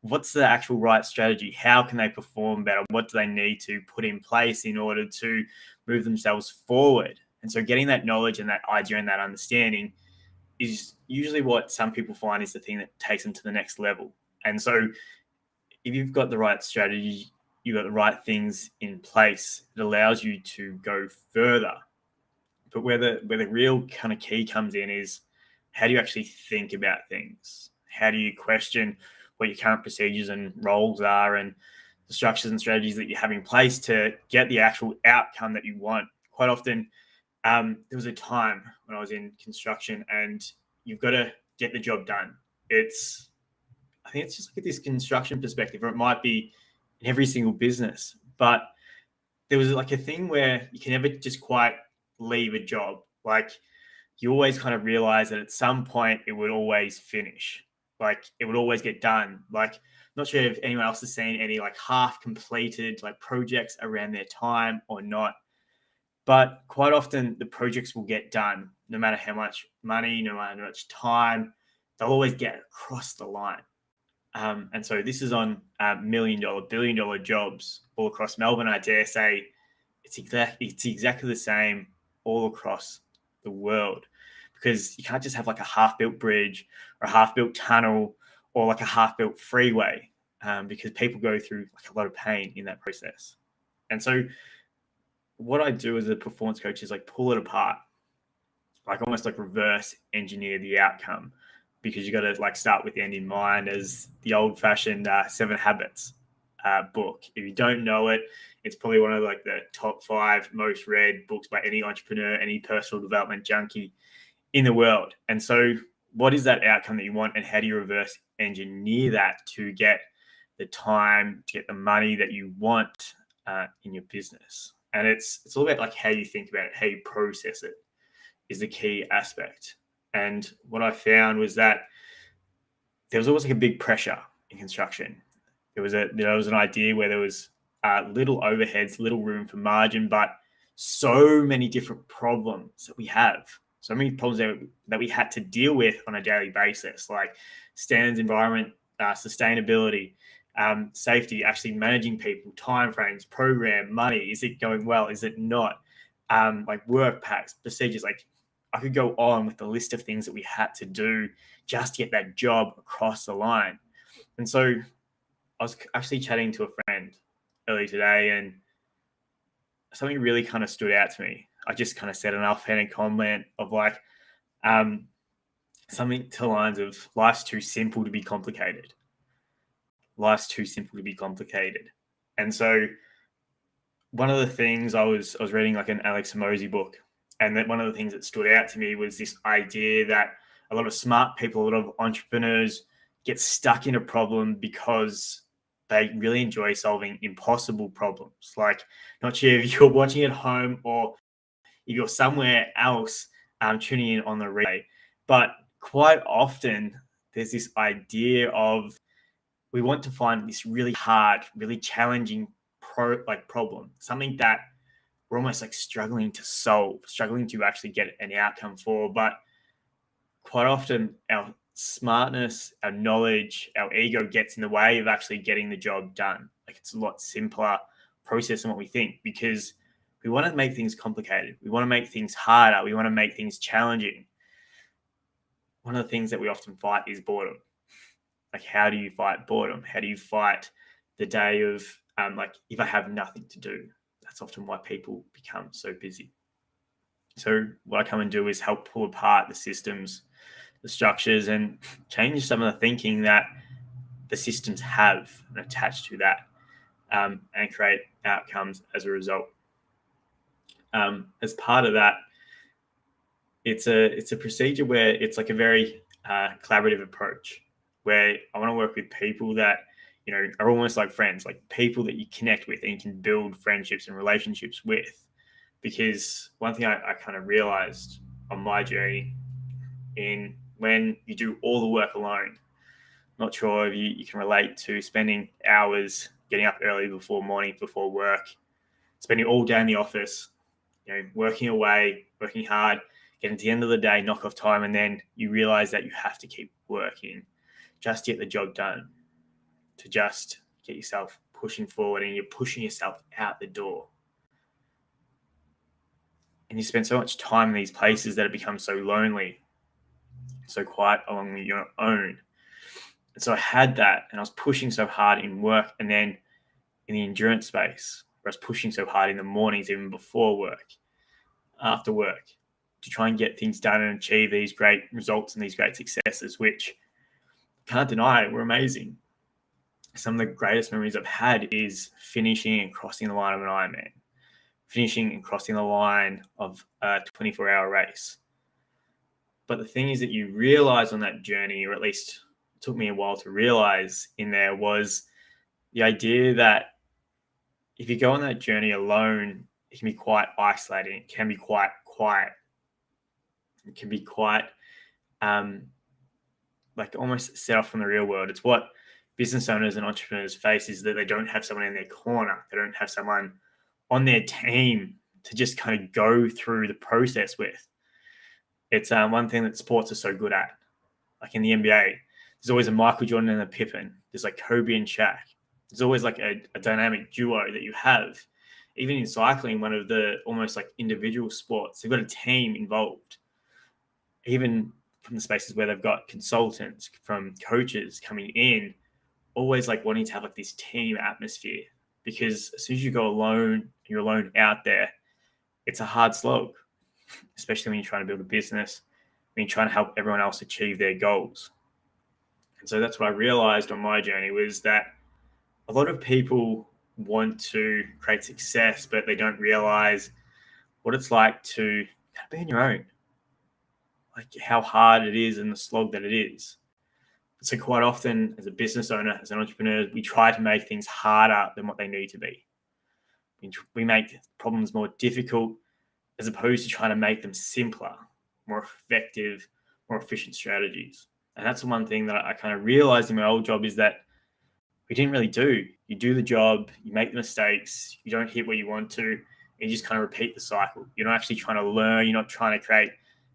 what's the actual right strategy. How can they perform better? What do they need to put in place in order to move themselves forward? And so getting that knowledge and that idea and that understanding is usually what some people find is the thing that takes them to the next level. And so if you've got the right strategy, you've got the right things in place, it allows you to go further. But where the real kind of key comes in is, how do you actually think about things? How do you question what your current procedures and roles are and the structures and strategies that you have in place to get the actual outcome that you want? Quite often, there was a time when I was in construction and you've got to get the job done. I think it's just like this construction perspective, or it might be in every single business, but there was like a thing where you can never just quite leave a job. Like you always kind of realize that at some point it would always finish. Like it would always get done. Like, not sure if anyone else has seen any like half completed like projects around their time or not. But quite often the projects will get done, no matter how much money, no matter how much time, they'll always get across the line. And so this is on $1 million, $1 billion jobs all across Melbourne. I dare say it's exactly the same all across the world, because you can't just have like a half-built bridge or a half-built tunnel or like a half-built freeway, because people go through like a lot of pain in that process. And so what I do as a performance coach is like pull it apart, like almost like reverse engineer the outcome, because you got to like start with the end in mind, as the old-fashioned 7 Habits book. If you don't know it, it's probably one of like the top 5 most read books by any entrepreneur, any personal development junkie in the world. And so what is that outcome that you want, and how do you reverse engineer that to get the time, to get the money that you want in your business. And it's all about like how you think about it, how you process it is the key aspect. And what I found was that there was always like a big pressure in construction. There was an idea where there was little overheads, little room for margin, but so many different problems that we have, so many problems that we had to deal with on a daily basis, like standards, environment, sustainability, safety, actually managing people, timeframes, program, money. Is it going well? Is it not? Like work packs, procedures. Like I could go on with the list of things that we had to do just to get that job across the line. And so I was actually chatting to a friend earlier today, and something really kind of stood out to me. I just kind of said an offhand comment of like something to the lines of, life's too simple to be complicated. Life's too simple to be complicated. And so one of the things I was reading like an Alex Hormozi book, and that one of the things that stood out to me was this idea that a lot of smart people, a lot of entrepreneurs get stuck in a problem because they really enjoy solving impossible problems. Like, not sure if you're watching at home or if you're somewhere else tuning in on the replay, but quite often there's this idea of we want to find this really hard, really challenging problem, something that we're almost like struggling to solve, struggling to actually get an outcome for. But quite often our smartness, our knowledge, our ego gets in the way of actually getting the job done. Like, it's a lot simpler process than what we think, because we want to make things complicated. We want to make things harder. We want to make things challenging. One of the things that we often fight is boredom. Like, how do you fight boredom? How do you fight the day of like, if I have nothing to do? That's often why people become so busy. So what I come and do is help pull apart the systems, the structures, and change some of the thinking that the systems have and attach to that, and create outcomes as a result. As part of that, it's a procedure where it's like a very collaborative approach, where I want to work with people that, you know, are almost like friends, like people that you connect with and you can build friendships and relationships with. Because one thing I kind of realized on my journey, in when you do all the work alone, not sure if you can relate to spending hours getting up early before work, spending all day in the office, you know, working away, working hard, getting to the end of the day, knock off time, and then you realize that you have to keep working just to get the job done, to just get yourself pushing forward, and you're pushing yourself out the door. And you spend so much time in these places that it becomes so lonely, so quiet along your own. And so I had that, and I was pushing so hard in work, and then in the endurance space, where I was pushing so hard in the mornings, even before work, after work, to try and get things done and achieve these great results and these great successes, which, can't deny, were amazing. Some of the greatest memories I've had is finishing and crossing the line of an Ironman, finishing and crossing the line of a 24-hour race. But the thing is that you realize on that journey, or at least it took me a while to realize in there, was the idea that if you go on that journey alone, it can be quite isolating. It can be quite quiet. It can be quite like almost set off from the real world. It's what business owners and entrepreneurs face, is that they don't have someone in their corner. They don't have someone on their team to just kind of go through the process with. It's one thing that sports are so good at. Like in the NBA, there's always a Michael Jordan and a Pippen. There's like Kobe and Shaq. There's always like a dynamic duo that you have. Even in cycling, one of the almost like individual sports, they've got a team involved. Even from the spaces where they've got consultants, from coaches coming in, always like wanting to have like this team atmosphere. Because as soon as you go alone, you're alone out there, it's a hard slog, especially when you're trying to build a business, when you're trying to help everyone else achieve their goals. And so that's what I realized on my journey, was that a lot of people want to create success, but they don't realize what it's like to kind of be on your own, like how hard it is and the slog that it is. So quite often as a business owner, as an entrepreneur, we try to make things harder than what they need to be. We make problems more difficult as opposed to trying to make them simpler, more effective, more efficient strategies. And that's the one thing that I kind of realized in my old job is that we didn't really do. You do the job, you make the mistakes, you don't hit where you want to, and you just kind of repeat the cycle. You're not actually trying to learn, you're not trying to create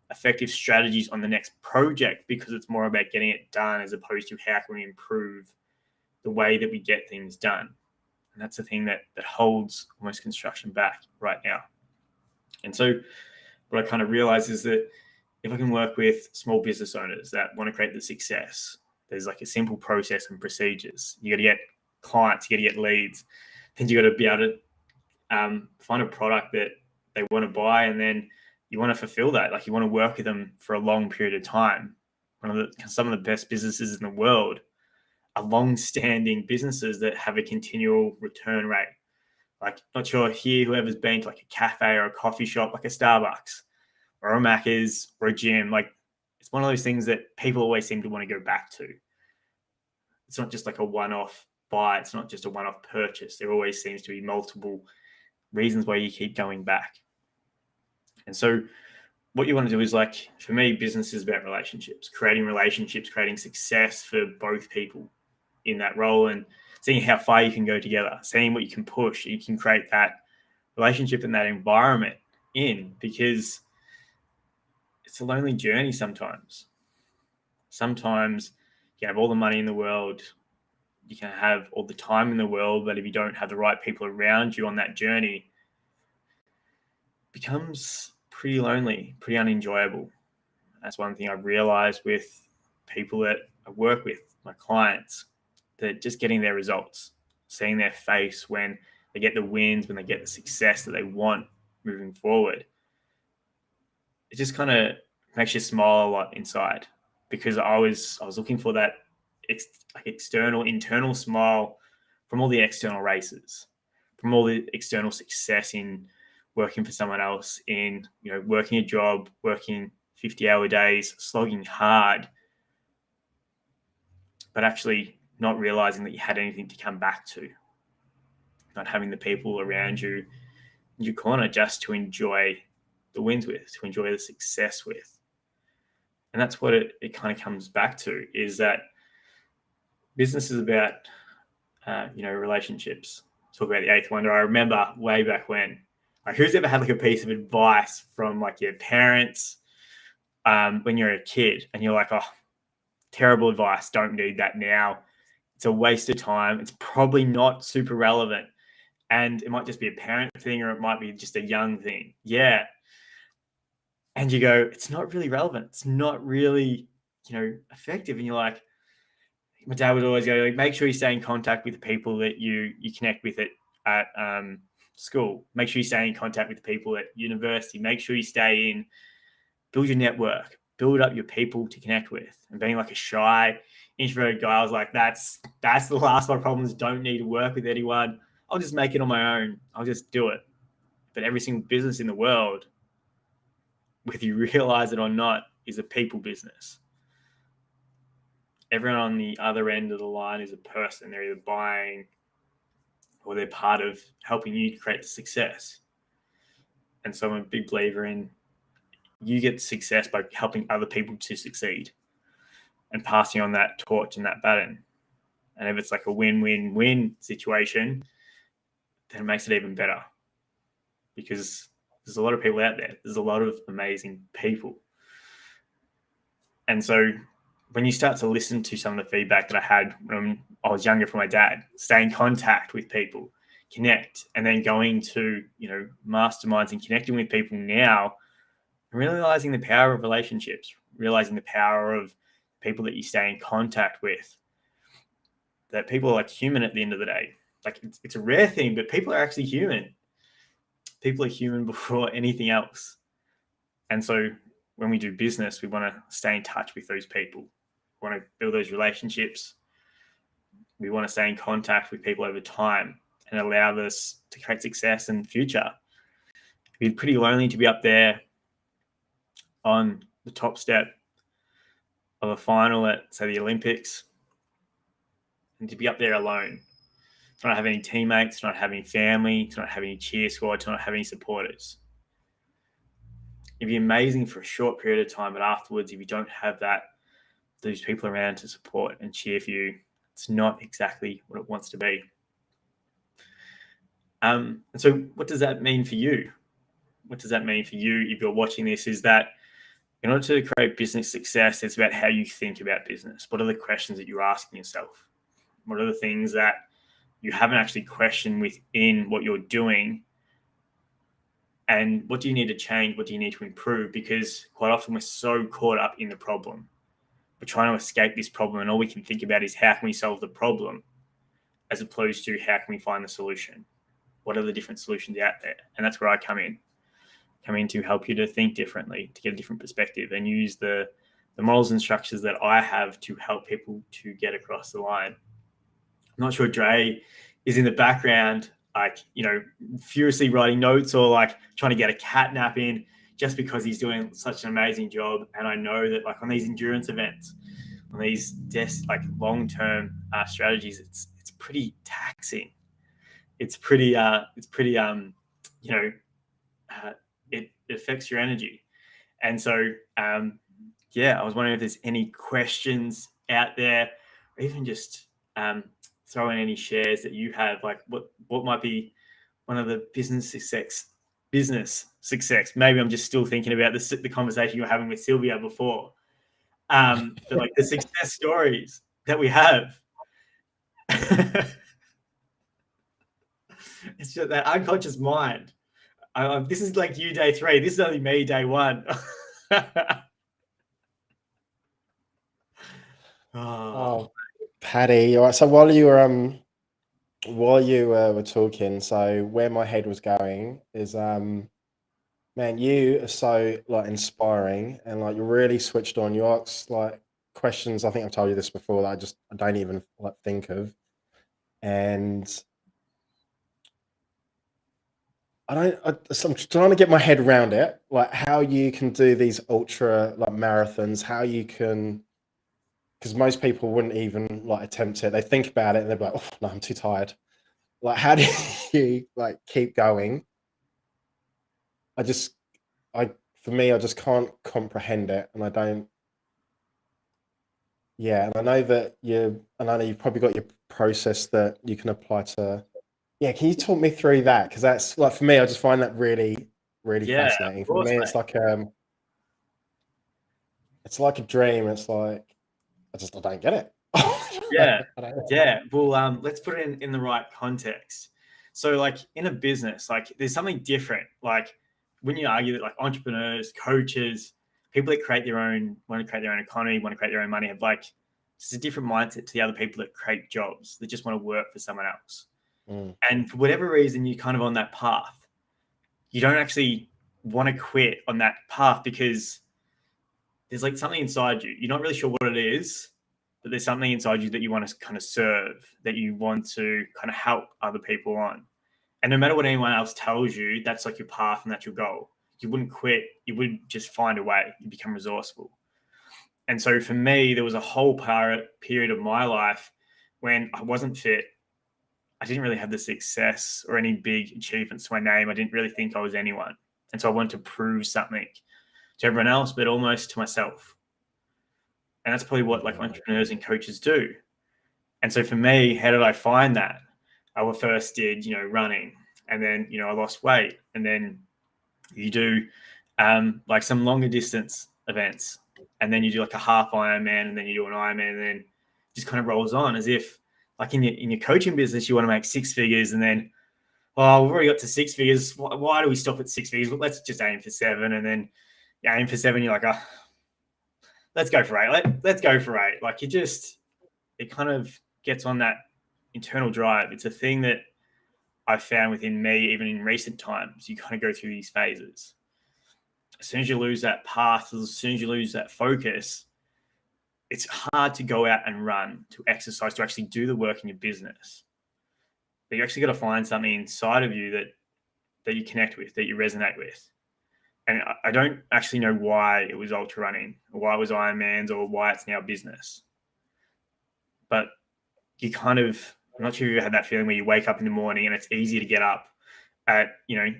effective strategies on the next project, because it's more about getting it done as opposed to how can we improve the way that we get things done. And that's the thing that holds almost construction back right now. And so what I kind of realized is that if I can work with small business owners that want to create the success, there's like a simple process and procedures. You got to get clients, you got to get leads, then you got to be able to find a product that they want to buy, and then you want to fulfill that. Like, you want to work with them for a long period of time. Some of the best businesses in the world are long-standing businesses that have a continual return rate. Like, not sure here, whoever's been to like a cafe or a coffee shop, like a Starbucks or a Macca's or a gym, like, it's one of those things that people always seem to want to go back to. It's not just like a one-off buy. It's not just a one-off purchase. There always seems to be multiple reasons why you keep going back. And so what you want to do is, like, for me, business is about relationships, creating success for both people in that role, and seeing how far you can go together, seeing what you can push. You can create that relationship and that environment in, because it's a lonely journey sometimes. Sometimes you can have all the money in the world, you can have all the time in the world, but if you don't have the right people around you on that journey, it becomes pretty lonely, pretty unenjoyable. That's one thing I've realized with people that I work with, my clients, that just getting their results, seeing their face when they get the wins, when they get the success that they want moving forward, it just kind of makes you smile a lot inside, because I was looking for that internal smile from all the external races, from all the external success in working for someone else, in, you know, working a job, working 50-hour days, slogging hard, but actually not realizing that you had anything to come back to, not having the people around you in your corner just to enjoy the wins with, to enjoy the success with. And that's what it kind of comes back to, is that business is about, relationships. Talk about the eighth wonder. I remember way back when, like, who's ever had like a piece of advice from like your parents when you're a kid and you're like, oh, terrible advice, don't need that now. It's a waste of time. It's probably not super relevant. And it might just be a parent thing, or it might be just a young thing. Yeah. And you go, it's not really relevant. It's not really, effective. And you're like, my dad would always go, like, make sure you stay in contact with the people that you connect with at school. Make sure you stay in contact with the people at university. Make sure you build your network, build up your people to connect with. And being like a shy, introverted guy, I was like, that's the last of my problems. Don't need to work with anyone. I'll just make it on my own. I'll just do it. But every single business in the world, whether you realize it or not, is a people business. Everyone on the other end of the line is a person. They're either buying or they're part of helping you create the success. And so I'm a big believer in, you get success by helping other people to succeed and passing on that torch and that baton. And if it's like a win-win-win situation, then it makes it even better, because there's a lot of people out there. There's a lot of amazing people. And so when you start to listen to some of the feedback that I had when I was younger from my dad, stay in contact with people, connect, and then going to, masterminds and connecting with people now, realizing the power of relationships, realizing the power of people that you stay in contact with, that people are like human at the end of the day. Like, it's a rare thing, but people are actually human. People are human before anything else. And so when we do business, we want to stay in touch with those people. We want to build those relationships. We want to stay in contact with people over time and allow us to create success in the future. It'd be pretty lonely to be up there on the top step of a final at, say, the Olympics, and to be up there alone, to not have any teammates, to not have any family, to not have any cheer squad, to not have any supporters. It'd be amazing for a short period of time, but afterwards, if you don't have those people around to support and cheer for you, it's not exactly what it wants to be. And so what does that mean for you? What does that mean for you if you're watching this? Is that in order to create business success, it's about how you think about business. What are the questions that you're asking yourself? What are the things that you haven't actually questioned within what you're doing? And what do you need to change? What do you need to improve? Because quite often we're so caught up in the problem. We're trying to escape this problem, and all we can think about is how can we solve the problem, as opposed to how can we find the solution? What are the different solutions out there? And that's where I come in to help you to think differently, to get a different perspective, and use the morals and structures that I have to help people to get across the line. I'm not sure Dre is in the background, like, furiously writing notes or like trying to get a cat nap in, just because he's doing such an amazing job. And I know that, like, on these endurance events, on these long-term strategies, it's pretty taxing. It affects your energy. And so, I was wondering if there's any questions out there, or even just throw in any shares that you have, like what might be one of the business success. Maybe I'm just still thinking about the conversation you were having with Sylvia before. But like the success stories that we have. It's just that unconscious mind. This is like you day 3. This is only me day 1. Oh, Paddy. All right. So while you were talking, so where my head was going is, man, you are so like inspiring, and like you're really switched on. You ask like questions. I think I've told you this before that I don't even like think of, and so I'm trying to get my head around it, like how you can do these ultra like marathons, how you can, because most people wouldn't even like attempt it. They think about it and they're like, oh no, I'm too tired. Like, how do you like keep going? For me, I just can't comprehend it, and I don't. Yeah, and I know you've probably got your process that you can apply to. Yeah, can you talk me through that? Because that's like, for me, I just find that really, really fascinating. For me, it's like a dream. It's like I don't get it. Yeah. Well, let's put it in the right context. So, like, in a business, like, there's something different. Like, when you argue that, like, entrepreneurs, coaches, people that want to create their own economy, want to create their own money, have like just a different mindset to the other people that create jobs, that just want to work for someone else. And for whatever reason, you're kind of on that path. You don't actually want to quit on that path because there's like something inside you. You're not really sure what it is, but there's something inside you that you want to kind of serve, that you want to kind of help other people on. And no matter what anyone else tells you, that's like your path and that's your goal. You wouldn't quit. You would just find a way. You become resourceful. And so for me, there was a whole period of my life when I wasn't fit. I didn't really have the success or any big achievements to my name. I didn't really think I was anyone. And so I wanted to prove something to everyone else, but almost to myself. And that's probably what like entrepreneurs and coaches do. And so for me, how did I find that? I first did, running, and then, I lost weight, and then you do like some longer distance events, and then you do like a half Ironman, and then you do an Ironman, and then it just kind of rolls on as if like in your coaching business, you want to make 6 figures, and then, oh, we've already got to 6 figures. Why do we stop at 6 figures? Well, let's just aim for 7. And then you aim for 7. You're like, oh, let's go for 8. Let's go for 8. Like it kind of gets on that internal drive. It's a thing that I've found within me, even in recent times. You kind of go through these phases. As soon as you lose that path, as soon as you lose that focus, it's hard to go out and run, to exercise, to actually do the work in your business. But you actually got to find something inside of you that you connect with, that you resonate with. And I don't actually know why it was ultra running, or why it was Ironman's, or why it's now business. But you kind of, I'm not sure if you ever had that feeling where you wake up in the morning and it's easy to get up at,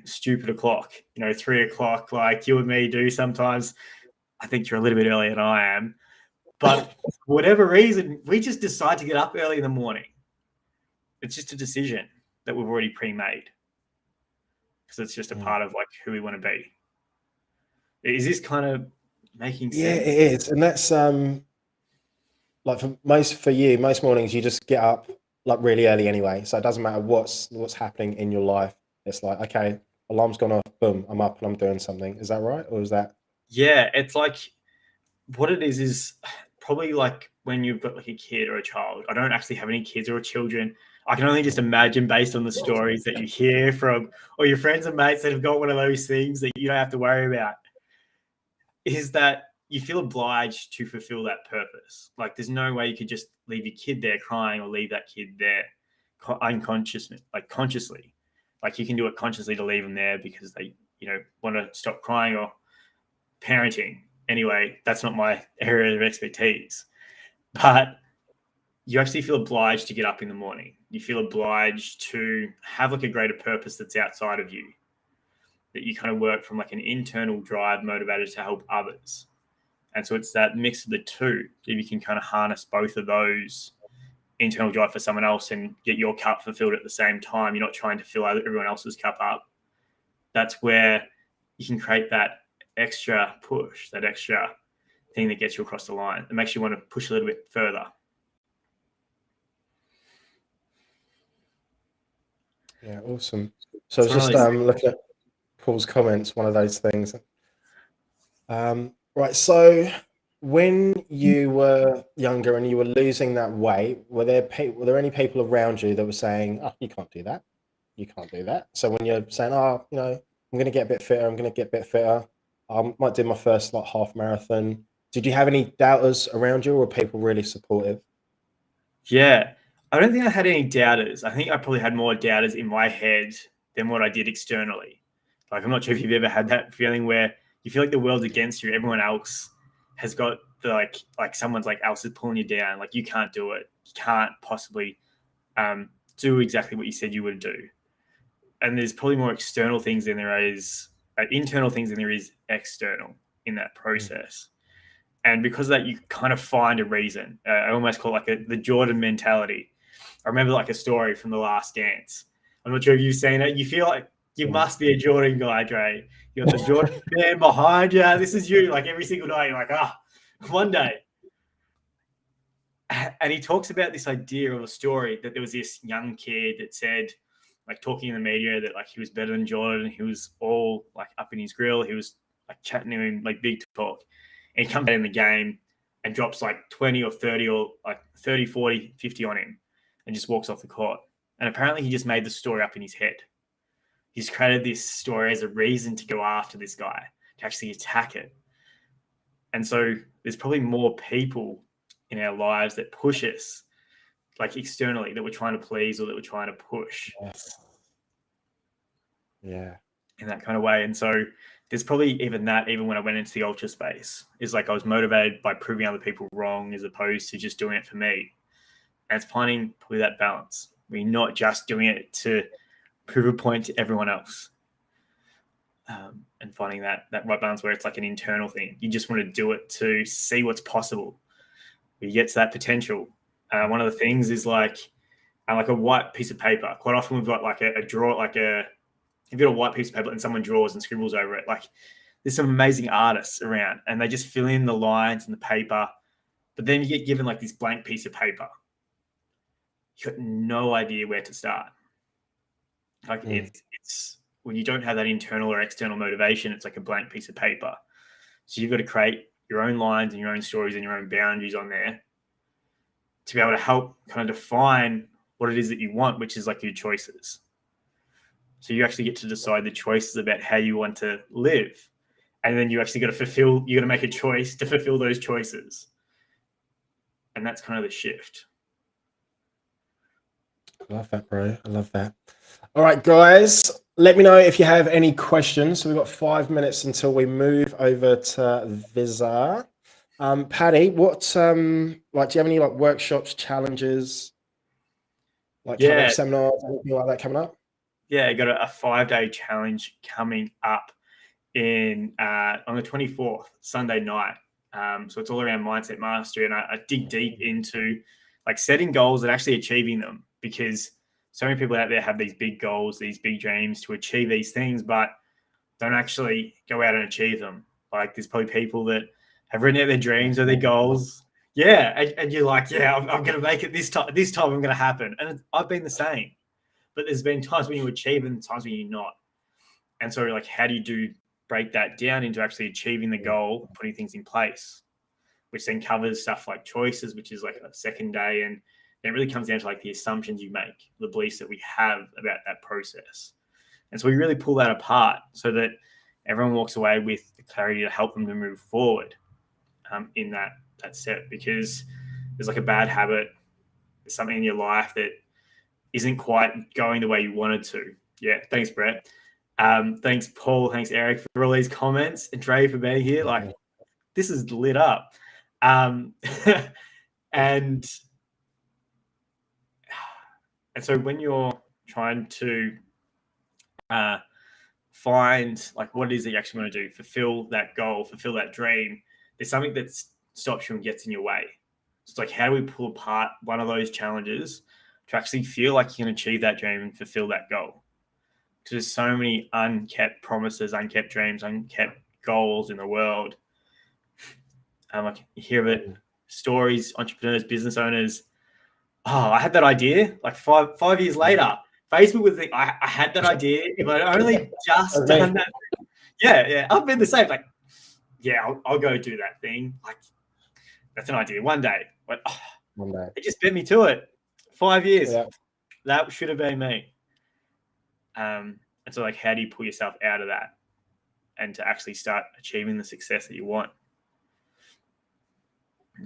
stupid o'clock, 3 o'clock, like you and me do sometimes. I think you're a little bit earlier than I am. But for whatever reason, we just decide to get up early in the morning. It's just a decision that we've already pre-made, because it's just a part of like who we want to be. Is this kind of making sense? Yeah, it is. And that's like for you, most mornings you just get up like really early anyway. So it doesn't matter what's happening in your life. It's like, okay, alarm's gone off, boom, I'm up and I'm doing something. Is that right? Or is that? Yeah, it's like, what it is probably like when you've got like a kid or a child. I don't actually have any kids or children. I can only just imagine, based on the stories that you hear from or your friends and mates that have got one of those things that you don't have to worry about, is that you feel obliged to fulfill that purpose. Like there's no way you could just leave your kid there crying, or leave that kid there consciously. Like you can do it consciously to leave them there because they, want to stop crying or parenting. Anyway, that's not my area of expertise. But you actually feel obliged to get up in the morning. You feel obliged to have like a greater purpose that's outside of you, that you kind of work from like an internal drive motivated to help others. And so it's that mix of the two, if you can kind of harness both of those, internal drive for someone else and get your cup fulfilled at the same time. You're not trying to fill everyone else's cup up. That's where you can create that extra push, that extra thing that gets you across the line. It makes you want to push a little bit further. Yeah, awesome. So it's just looking at Paul's comments, one of those things. Right, so when you were younger and you were losing that weight, were there any people around you that were saying, "Oh, you can't do that. You can't do that." So when you're saying, "Oh, I'm going to get a bit fitter. I'm going to get a bit fitter. I might do my first like half marathon." Did you have any doubters around you, or were people really supportive? Yeah, I don't think I had any doubters. I think I probably had more doubters in my head than what I did externally. Like, I'm not sure if you've ever had that feeling where you feel like the world's against you. Everyone else has got the like someone's like else is pulling you down. Like, you can't do it. You can't possibly do exactly what you said you would do. And there's probably more external things than there is internal things than there is external in that process. And because of that, you kind of find a reason. I almost call it like the Jordan mentality. I remember like a story from The Last Dance. I'm not sure if you've seen it. You feel like you must be a Jordan guy, Dre. You got the Jordan man behind you. This is you. Like every single day, you're like, one day. And he talks about this idea of a story that there was this young kid that said, like talking in the media, that like he was better than Jordan. He was all like up in his grill. He was like chatting to him, like big talk. And he comes out in the game and drops like 20 or 30 or like 30, 40, 50 on him and just walks off the court. And apparently he just made the story up in his head. He's created this story as a reason to go after this guy, to actually attack it. And so there's probably more people in our lives that push us, like externally, that we're trying to please or that we're trying to push. Yes. Yeah. In that kind of way. And so there's probably even when I went into the ultra space, is like I was motivated by proving other people wrong as opposed to just doing it for me. And it's finding probably that balance. We're not just doing it to prove a point to everyone else. And finding that right balance where it's like an internal thing. You just want to do it to see what's possible. You get to that potential. One of the things is like a white piece of paper. Quite often we've got like a draw, like if you've got a white piece of paper and someone draws and scribbles over it, like there's some amazing artists around and they just fill in the lines in the paper, but then you get given like this blank piece of paper. You got no idea where to start. Like it's when you don't have that internal or external motivation, it's like a blank piece of paper. So you've got to create your own lines and your own stories and your own boundaries on there to be able to help kind of define what it is that you want, which is like your choices. So you actually get to decide the choices about how you want to live. And then you actually got to make a choice to fulfill those choices. And that's kind of the shift. I love that, bro. I love that. All right, guys. let me know if you have any questions. So we've got 5 minutes until we move over to FIZZA. Paddy, what like, do you have any like workshops, challenges, like coming up, seminars, anything like that coming up? Yeah, I got a 5-day challenge coming up in on the 24th, Sunday night. So it's all around mindset mastery, and I dig deep into like setting goals and actually achieving them, because so many people out there have these big goals, these big dreams to achieve these things, but don't actually go out and achieve them. Like there's probably people that have written out their dreams or their goals. Yeah. And you're like, yeah, I'm going to make it this time. This time I'm going to happen. And I've been the same, but there's been times when you achieve and times when you're not. And so like, how do you break that down into actually achieving the goal, putting things in place, which then covers stuff like choices, which is like a second day. And it really comes down to like the assumptions you make, the beliefs that we have about that process. And so we really pull that apart so that everyone walks away with the clarity to help them to move forward in that step, because there's like a bad habit, there's something in your life that isn't quite going the way you wanted to. Yeah, thanks, Brett. Thanks, Paul. Thanks, Eric, for all these comments, and Trey for being here. Like, this is lit up. And so when you're trying to find like what it is that you actually want to do, fulfill that goal, fulfill that dream, there's something that stops you and gets in your way. So it's like, how do we pull apart one of those challenges to actually feel like you can achieve that dream and fulfill that goal? Because there's so many unkept promises, unkept dreams, unkept goals in the world. Like you hear of it, stories, entrepreneurs, business owners. Oh, I had that idea like five years later. Facebook would think, I had that idea. If I'd only just done that. Yeah. I've been the same. Like, yeah, I'll go do that thing. Like, that's an idea. One day. But One day. It just bit me to it. 5 years. Yeah. That should have been me. And so, like, how do you pull yourself out of that and to actually start achieving the success that you want?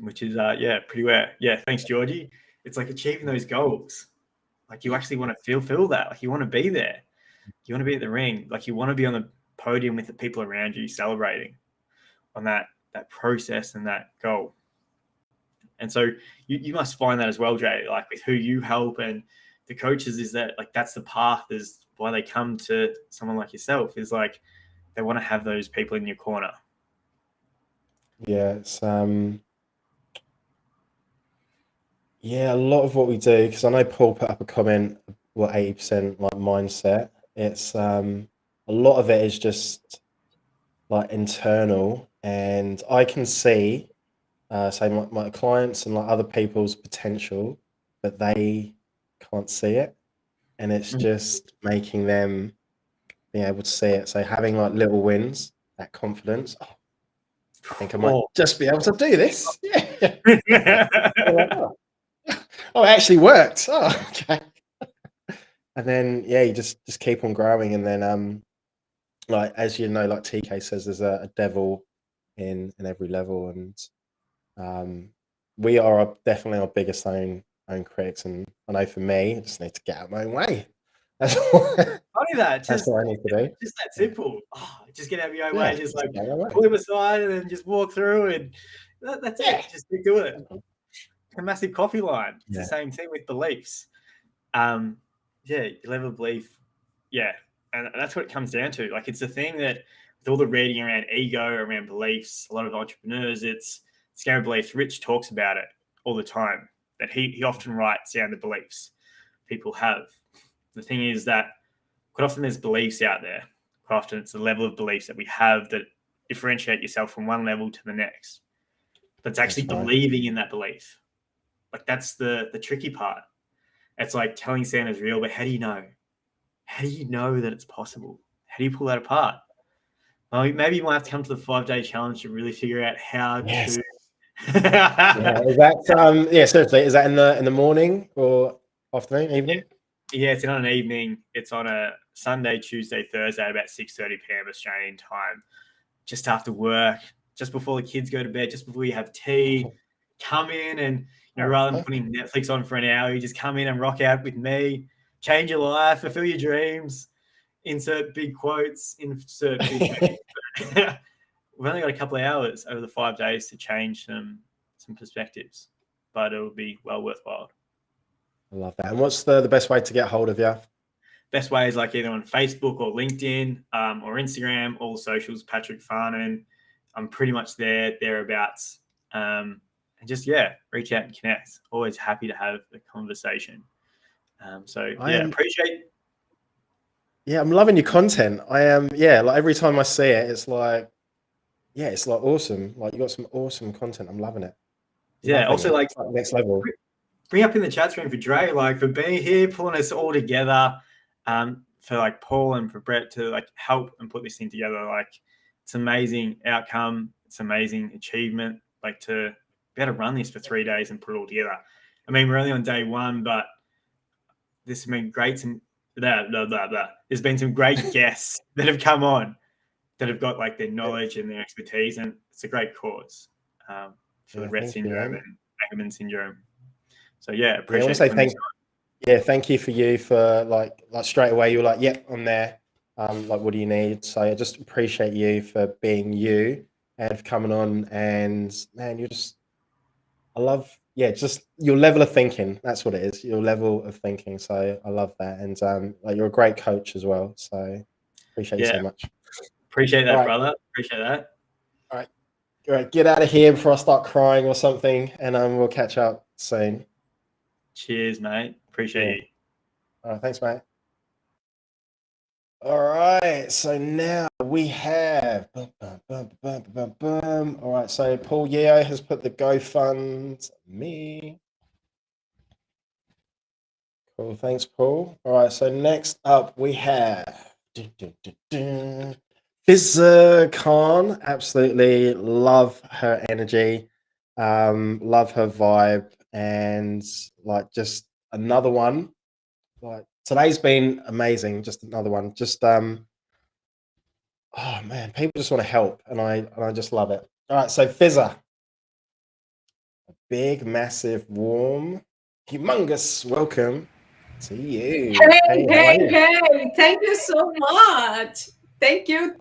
Which is, pretty rare. Yeah, thanks, Georgie. It's like achieving those goals. Like you actually want to feel that. Like you want to be there. You want to be at the ring. Like you want to be on the podium with the people around you celebrating on that process and that goal. And so you must find that as well, Jay, like with who you help and the coaches, is that like that's the path, is why they come to someone like yourself, is like they want to have those people in your corner. Yeah, it's yeah, a lot of what we do, because I know Paul put up a comment, what 80% like mindset. It's a lot of it is just like internal, and I can see say my clients and like other people's potential, but they can't see it, and it's just making them being able to see it. So having like little wins, that confidence. Oh, I think I might just be able to do this. Yeah. Oh, it actually worked. Oh, okay. And then yeah, you just keep on growing, and then like as you know, like TK says, there's a devil in every level, and we are definitely our biggest own critics. And I know for me, I just need to get out of my own way. That's what that's what I need to do. Just that simple. Just get out of your own way. Just like pull him aside and then just walk through, and that's it. Just stick to it. A massive coffee line. It's the same thing with beliefs. Your level of belief. Yeah. And that's what it comes down to. Like, it's the thing that with all the reading around ego, around beliefs, a lot of entrepreneurs, it's Scary Beliefs. Rich talks about it all the time, that he often writes down the beliefs people have. The thing is that quite often there's beliefs out there. Quite often it's the level of beliefs that we have that differentiate yourself from one level to the next. But it's actually believing in that belief. Like, that's the tricky part. It's like telling Santa's real, but how do you know? How do you know that it's possible? How do you pull that apart? Well, maybe you might have to come to the 5-day challenge to really figure out how to. Is that seriously? Is that in the morning or afternoon, evening? Yeah, it's on an evening. It's on a Sunday, Tuesday, Thursday at about 6:30 p.m. Australian time, just after work, just before the kids go to bed, just before you have tea. Come in and, rather than putting Netflix on for an hour, you just come in and rock out with me, change your life, fulfill your dreams. insert big quotes, insert big we've only got a couple of hours over the 5 days to change some perspectives, but it'll be well worthwhile. I love that. And what's the best way to get hold of you? Best way is like either on Facebook or LinkedIn or Instagram, all socials, Patrick FARNAN. I'm pretty much thereabouts. And just, reach out and connect. Always happy to have a conversation. Appreciate. Yeah, I'm loving your content. I am. Like every time I see it, it's like, it's like awesome. Like you got some awesome content. I'm loving it. Also like next level. Bring up in the chat screen for Dre, like for being here, pulling us all together. For like Paul and for Brett to like help and put this thing together. Like it's amazing outcome. It's amazing achievement. Like to be able to run this for 3 days and put it all together. I mean, we're only on day one, but this has been great. There's been some great guests that have come on that have got like their knowledge and their expertise, and it's a great cause for the Rett syndrome and Ackerman syndrome. So appreciate it. Thank you for like straight away you were like, yep, I'm there. Like, what do you need? So I just appreciate you for being you and for coming on. And man, I love, just your level of thinking. That's what it is, your level of thinking. So I love that. And like you're a great coach as well. So appreciate you so much. Appreciate that, brother. Appreciate that. All right, get out of here before I start crying or something, and we'll catch up soon. Cheers, mate. Appreciate you. All right, thanks, mate. All right, so now we have all right, so Paul Yeo has put the GoFundMe. Cool, thanks, Paul. All right, so next up we have FIZZA Khan. Absolutely love her energy, love her vibe, and like just another one. Like today's been amazing. Just another one. Just oh man, people just want to help, and I just love it. All right, so FIZZA, a big, massive, warm, humongous welcome to you. Hey! Thank you so much. Thank you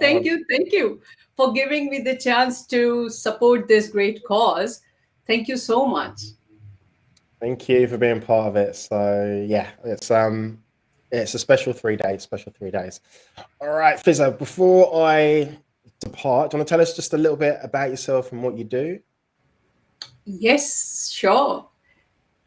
for giving me the chance to support this great cause. Thank you so much. Thank you for being part of it. So it's a special 3 days. All right, FIZZA, before I depart, do you want to tell us just a little bit about yourself and what you do? Yes, sure.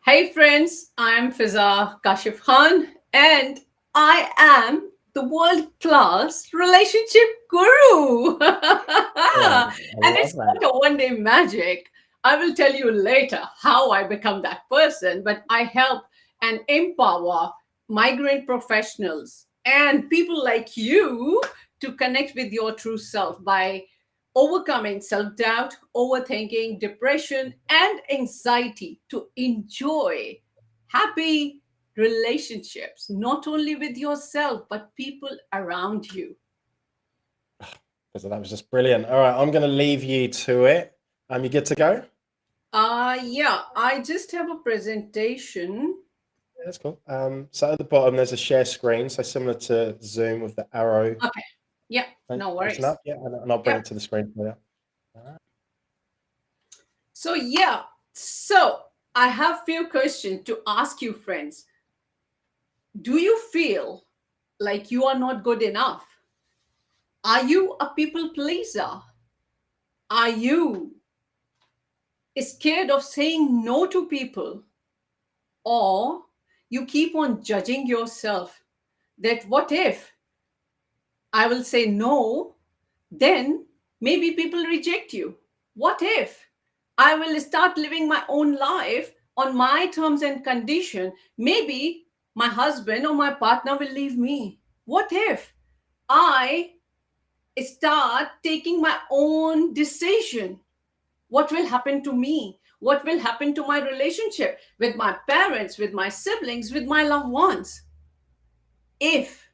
Hey friends, I'm FIZZA KASHIF Khan, and I am the world-class relationship guru. And it's not a one-day magic. I will tell you later how I become that person, but I help and empower migrant professionals and people like you to connect with your true self by overcoming self-doubt, overthinking, depression, and anxiety to enjoy happy relationships, not only with yourself, but people around you. So that was just brilliant. All right, I'm going to leave you to it. You good to go? I just have a presentation. Yeah, that's cool. So at the bottom, there's a share screen. So similar to Zoom with the arrow. Okay. Yeah, no worries. Up. Yeah, and I'll bring it to the screen for you. All right. So I have few questions to ask you, friends. Do you feel like you are not good enough? Are you a people pleaser? Are you scared of saying no to people? Or you keep on judging yourself that what if I will say no, then maybe people reject you? What if I will start living my own life on my terms and condition? Maybe my husband or my partner will leave me. What if I start taking my own decision? What will happen to me? What will happen to my relationship with my parents, with my siblings, with my loved ones? If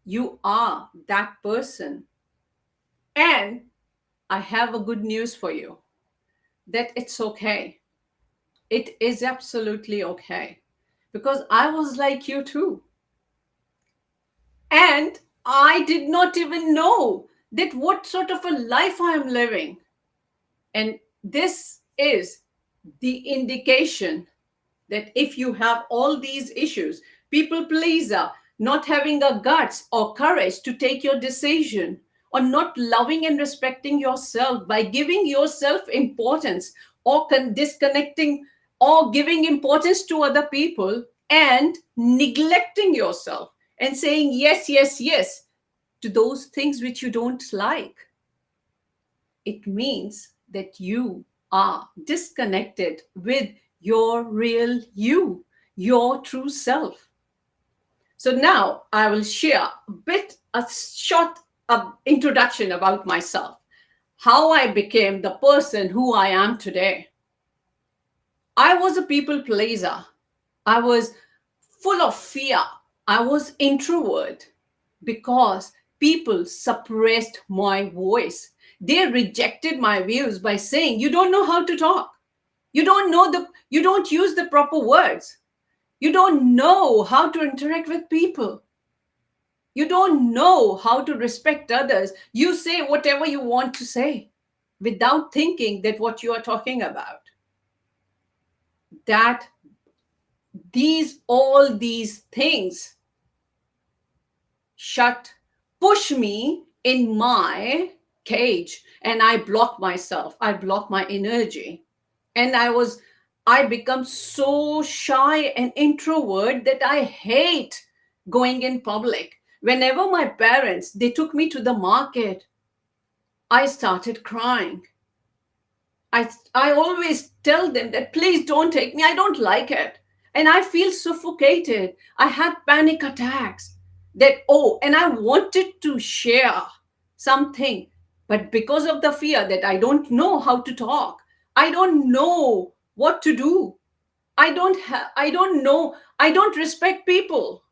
you are that person, and I have a good news for you, that it's okay. It is absolutely okay, because I was like you too. And I did not even know that what sort of a life I am living. And this is the indication that if you have all these issues, people pleaser, not having a guts or courage to take your decision, or not loving and respecting yourself by giving yourself importance, or disconnecting or giving importance to other people and neglecting yourself and saying yes, yes, yes to those things which you don't like, it means that you are disconnected with your real you, your true self. So now I will share a short introduction about myself, how I became the person who I am today. I was a people pleaser. I was full of fear. I was introvert because people suppressed my voice. They rejected my views by saying, you don't know how to talk. You don't use the proper words. You don't know how to interact with people. You don't know how to respect others. You say whatever you want to say without thinking that what you are talking about. That all these things push me in my cage, and I block myself. I block my energy. And I become so shy and introvert that I hate going in public. Whenever my parents, they took me to the market, I started crying. I always tell them that please don't take me. I don't like it. And I feel suffocated. I had panic attacks and I wanted to share something. But because of the fear that I don't know how to talk, I don't know what to do. I don't know. I don't respect people.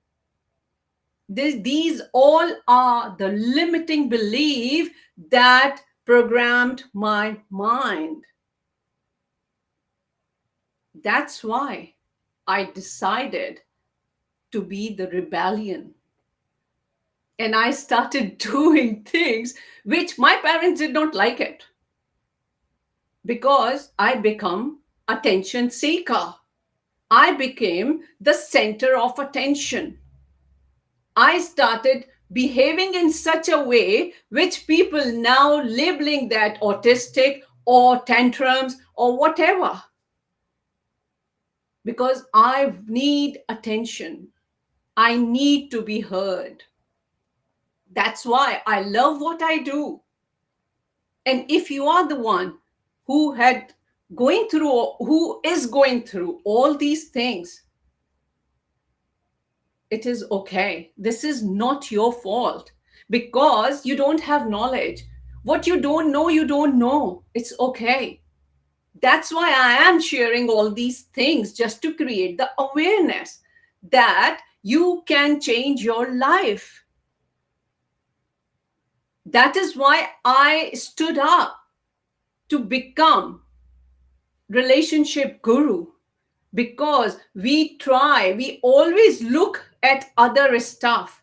These all are the limiting belief that programmed my mind. That's why I decided to be the rebellion. And I started doing things which my parents did not like it. Because I become attention seeker. I became the center of attention. I started behaving in such a way which people now labeling that autistic or tantrums or whatever. Because I need attention. I need to be heard. That's why I love what I do. And if you are the one who is going through all these things, it is okay. This is not your fault because you don't have knowledge. What you don't know, you don't know. It's okay. That's why I am sharing all these things, just to create the awareness that you can change your life. That is why I stood up to become relationship guru, because we always look at other stuff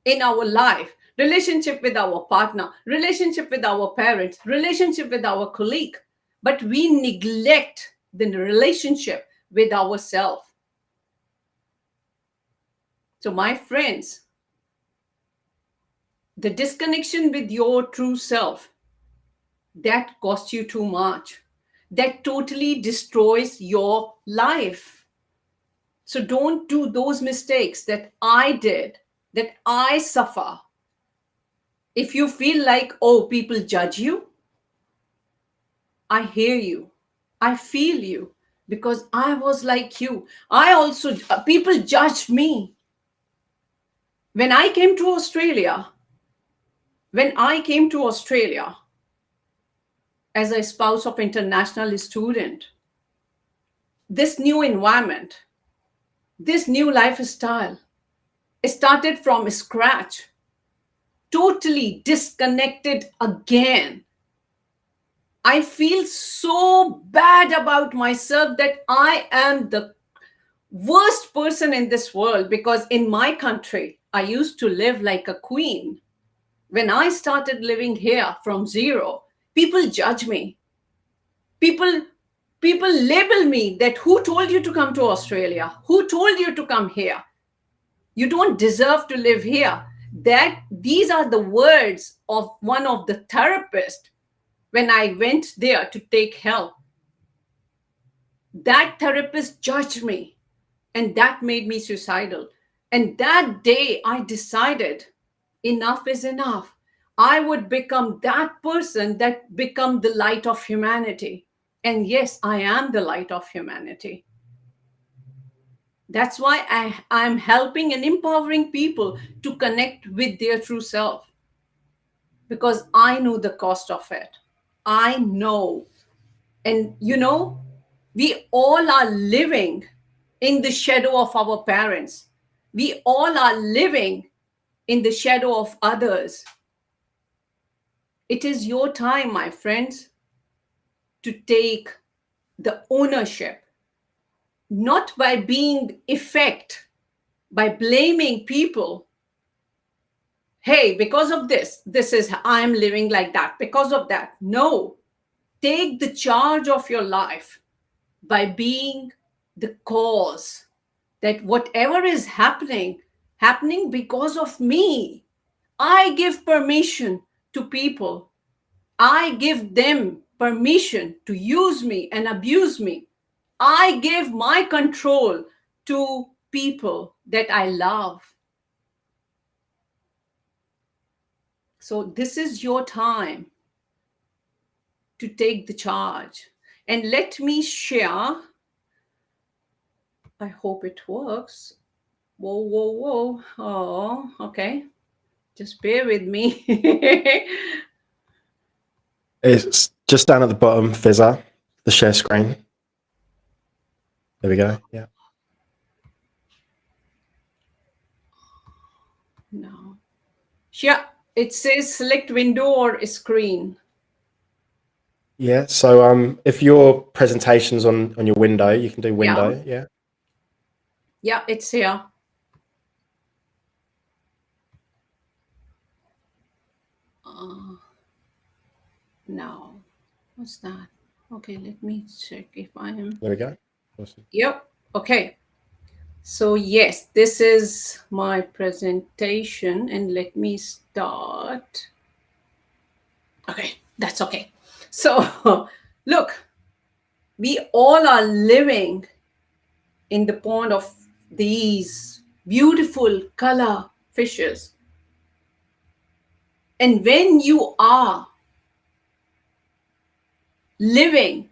in our life, relationship with our partner, relationship with our parents, relationship with our colleague, but we neglect the relationship with ourselves. So my friends, the disconnection with your true self, that costs you too much. That totally destroys your life. So don't do those mistakes that I did, that I suffer. If you feel like, oh, people judge you, I hear you. I feel you, because I was like you. People judged me. When I came to Australia, as a spouse of international student, this new environment, this new lifestyle, started from scratch, totally disconnected again. I feel so bad about myself that I am the worst person in this world, because in my country, I used to live like a queen. When I started living here from zero, people judge me. People label me that who told you to come to Australia? Who told you to come here? You don't deserve to live here. These are the words of one of the therapists when I went there to take help. That therapist judged me, and that made me suicidal. And that day I decided enough is enough. I would become that person that become the light of humanity. And yes, I am the light of humanity. That's why I'm helping and empowering people to connect with their true self. Because I know the cost of it. I know. And you know, we all are living in the shadow of our parents. We all are living in the shadow of others. It is your time, my friends, to take the ownership, not by being effect, by blaming people. Hey, because of this is, I'm living like that, because of that. No, take the charge of your life by being the cause that whatever is happening because of me. I give permission to people. I give them permission to use me and abuse me. I give my control to people that I love. So this is your time to take the charge. And let me share. I hope it works. Whoa. Oh, okay. Just bear with me. It's just down at the bottom, FIZZA, the share screen. There we go. Yeah. No. Yeah, it says select window or screen. Yeah. So if your presentation's on your window, you can do window. Yeah. Yeah, it's here. No. What's that? Okay, let me check if I am. There we go. Awesome. Yep. Okay. So yes, this is my presentation, and let me start. Okay, that's okay. So look, we all are living in the pond of these beautiful color fishes. And when you are living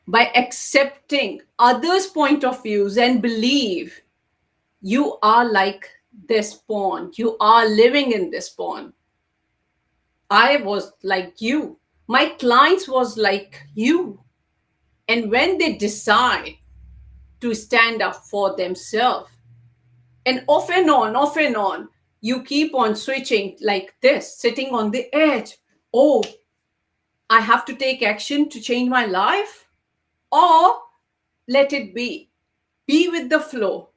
by accepting others' point of views and believe, you are like this pond. You are living in this pond. I was like you. My clients was like you. And when they decide to stand up for themselves, and off and on, you keep on switching like this, sitting on the edge. Oh, I have to take action to change my life? Or let it be. Be with the flow.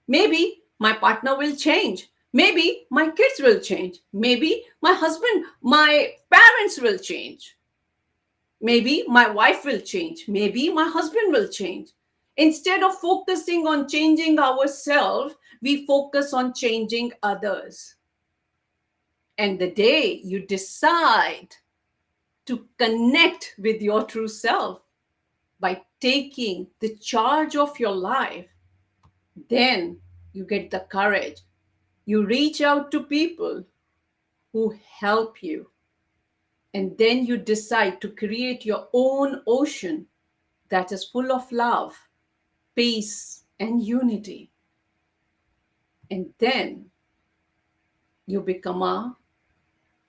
Maybe my partner will change. Maybe my kids will change. Maybe my husband, my parents will change. Maybe my wife will change. Maybe my husband will change. Instead of focusing on changing ourselves, we focus on changing others. And the day you decide to connect with your true self by taking the charge of your life, then you get the courage. You reach out to people who help you. And then you decide to create your own ocean that is full of love, peace, and unity. And then you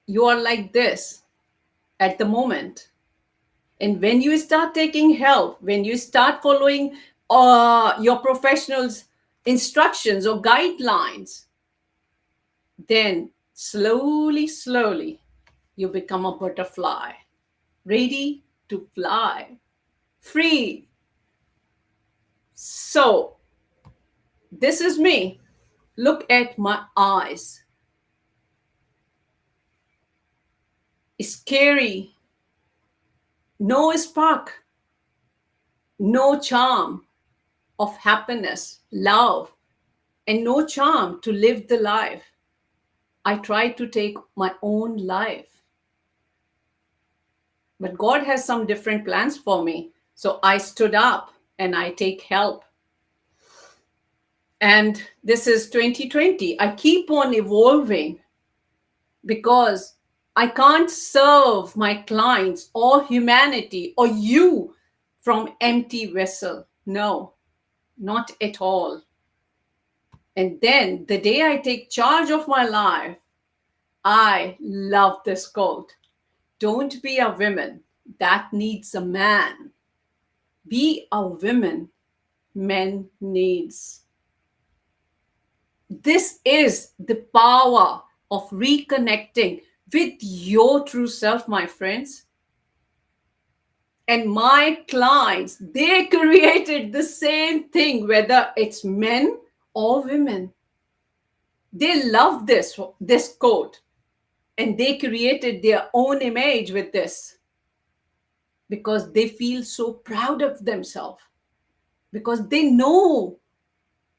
you are like this at the moment. And when you start taking help, when you start following your professionals' instructions or guidelines, then slowly, you become a butterfly, ready to fly, free. So this is me. Look at my eyes. Scary. No spark. No charm of happiness, love, and no charm to live the life. I tried to take my own life. But God has some different plans for me. So I stood up and I take help. And this is 2020. I keep on evolving because I can't serve my clients or humanity or you from empty vessel. No, not at all. And then the day I take charge of my life, I love this quote. Don't be a woman that needs a man. Be a woman men needs. This is the power of reconnecting with your true self, my friends. And my clients, they created the same thing, whether it's men or women. They love this quote, and they created their own image with this because they feel so proud of themselves, because they know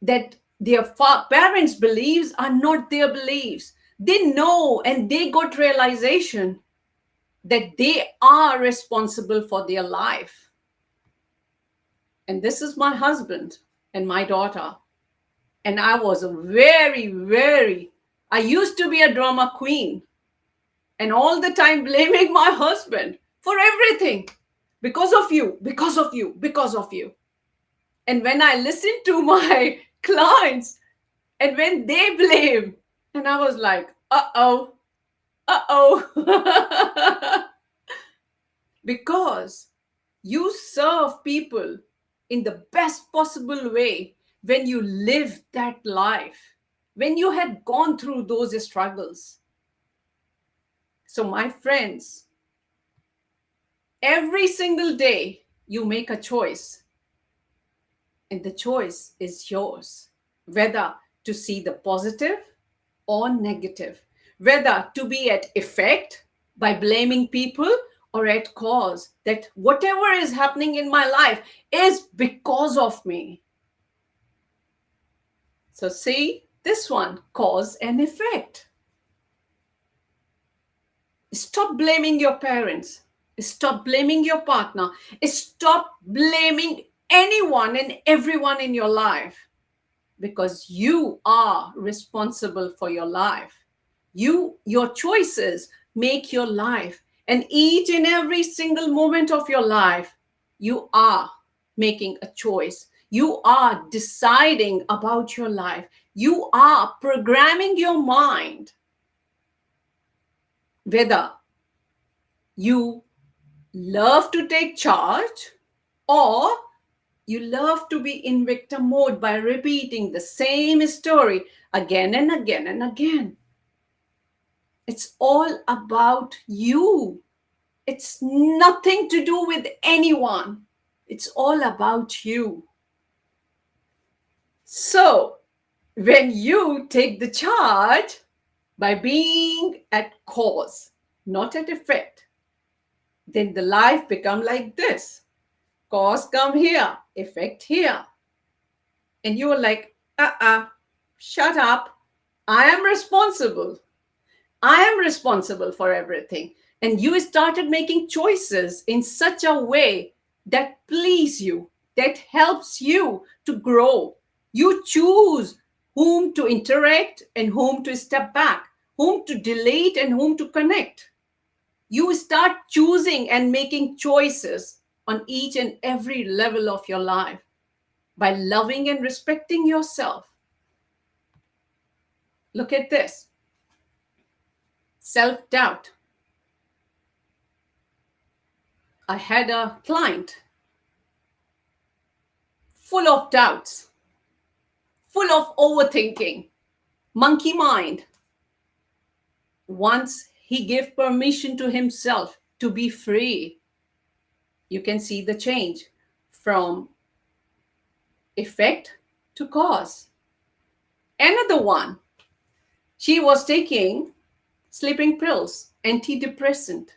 that their parents' beliefs are not their beliefs. They know, and they got realization that they are responsible for their life. And this is my husband and my daughter. And I was I used to be a drama queen and all the time blaming my husband for everything. Because of you, because of you, because of you. And when I listen to my clients and when they blame, and I was like, uh-oh. Because you serve people in the best possible way when you live that life, when you had gone through those struggles. So my friends, every single day you make a choice, and the choice is yours, whether to see the positive or negative, whether to be at effect by blaming people or at cause, that whatever is happening in my life is because of me. So see this one, cause and effect. Stop blaming your parents. Stop blaming your partner. Stop blaming anyone and everyone in your life, because you are responsible for your life. Your choices make your life, and each and every single moment of your life, you are making a choice. You are deciding about your life. You are programming your mind, whether you love to take charge or you love to be in victim mode by repeating the same story again and again and again. It's all about you. It's nothing to do with anyone. It's all about you. So when you take the charge by being at cause, not at effect, then the life become like this. Cause come here, effect here. And you are like, shut up. I am responsible. I am responsible for everything. And you started making choices in such a way that please you, that helps you to grow. You choose whom to interact and whom to step back, whom to delete and whom to connect. You start choosing and making choices on each and every level of your life by loving and respecting yourself. Look at this. Self-doubt. I had a client full of doubts, full of overthinking, monkey mind. Once he gave permission to himself to be free, you can see the change from effect to cause. Another one, she was taking sleeping pills, antidepressant.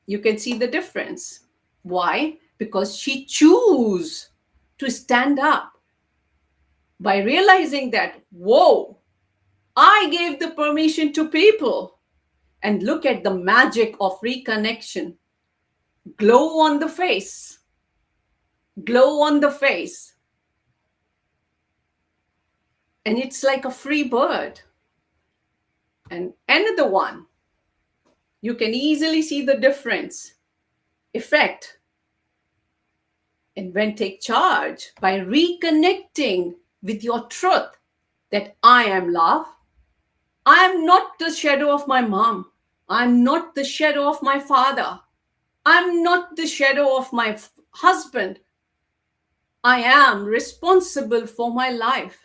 You can see the difference. Why? Because she chose to stand up by realizing that, whoa, I gave the permission to people. And look at the magic of reconnection. Glow on the face. Glow on the face. And it's like a free bird. And another one, you can easily see the difference, effect. And when take charge by reconnecting with your truth that I am love, I am not the shadow of my mom. I'm not the shadow of my father. I'm not the shadow of my husband. I am responsible for my life.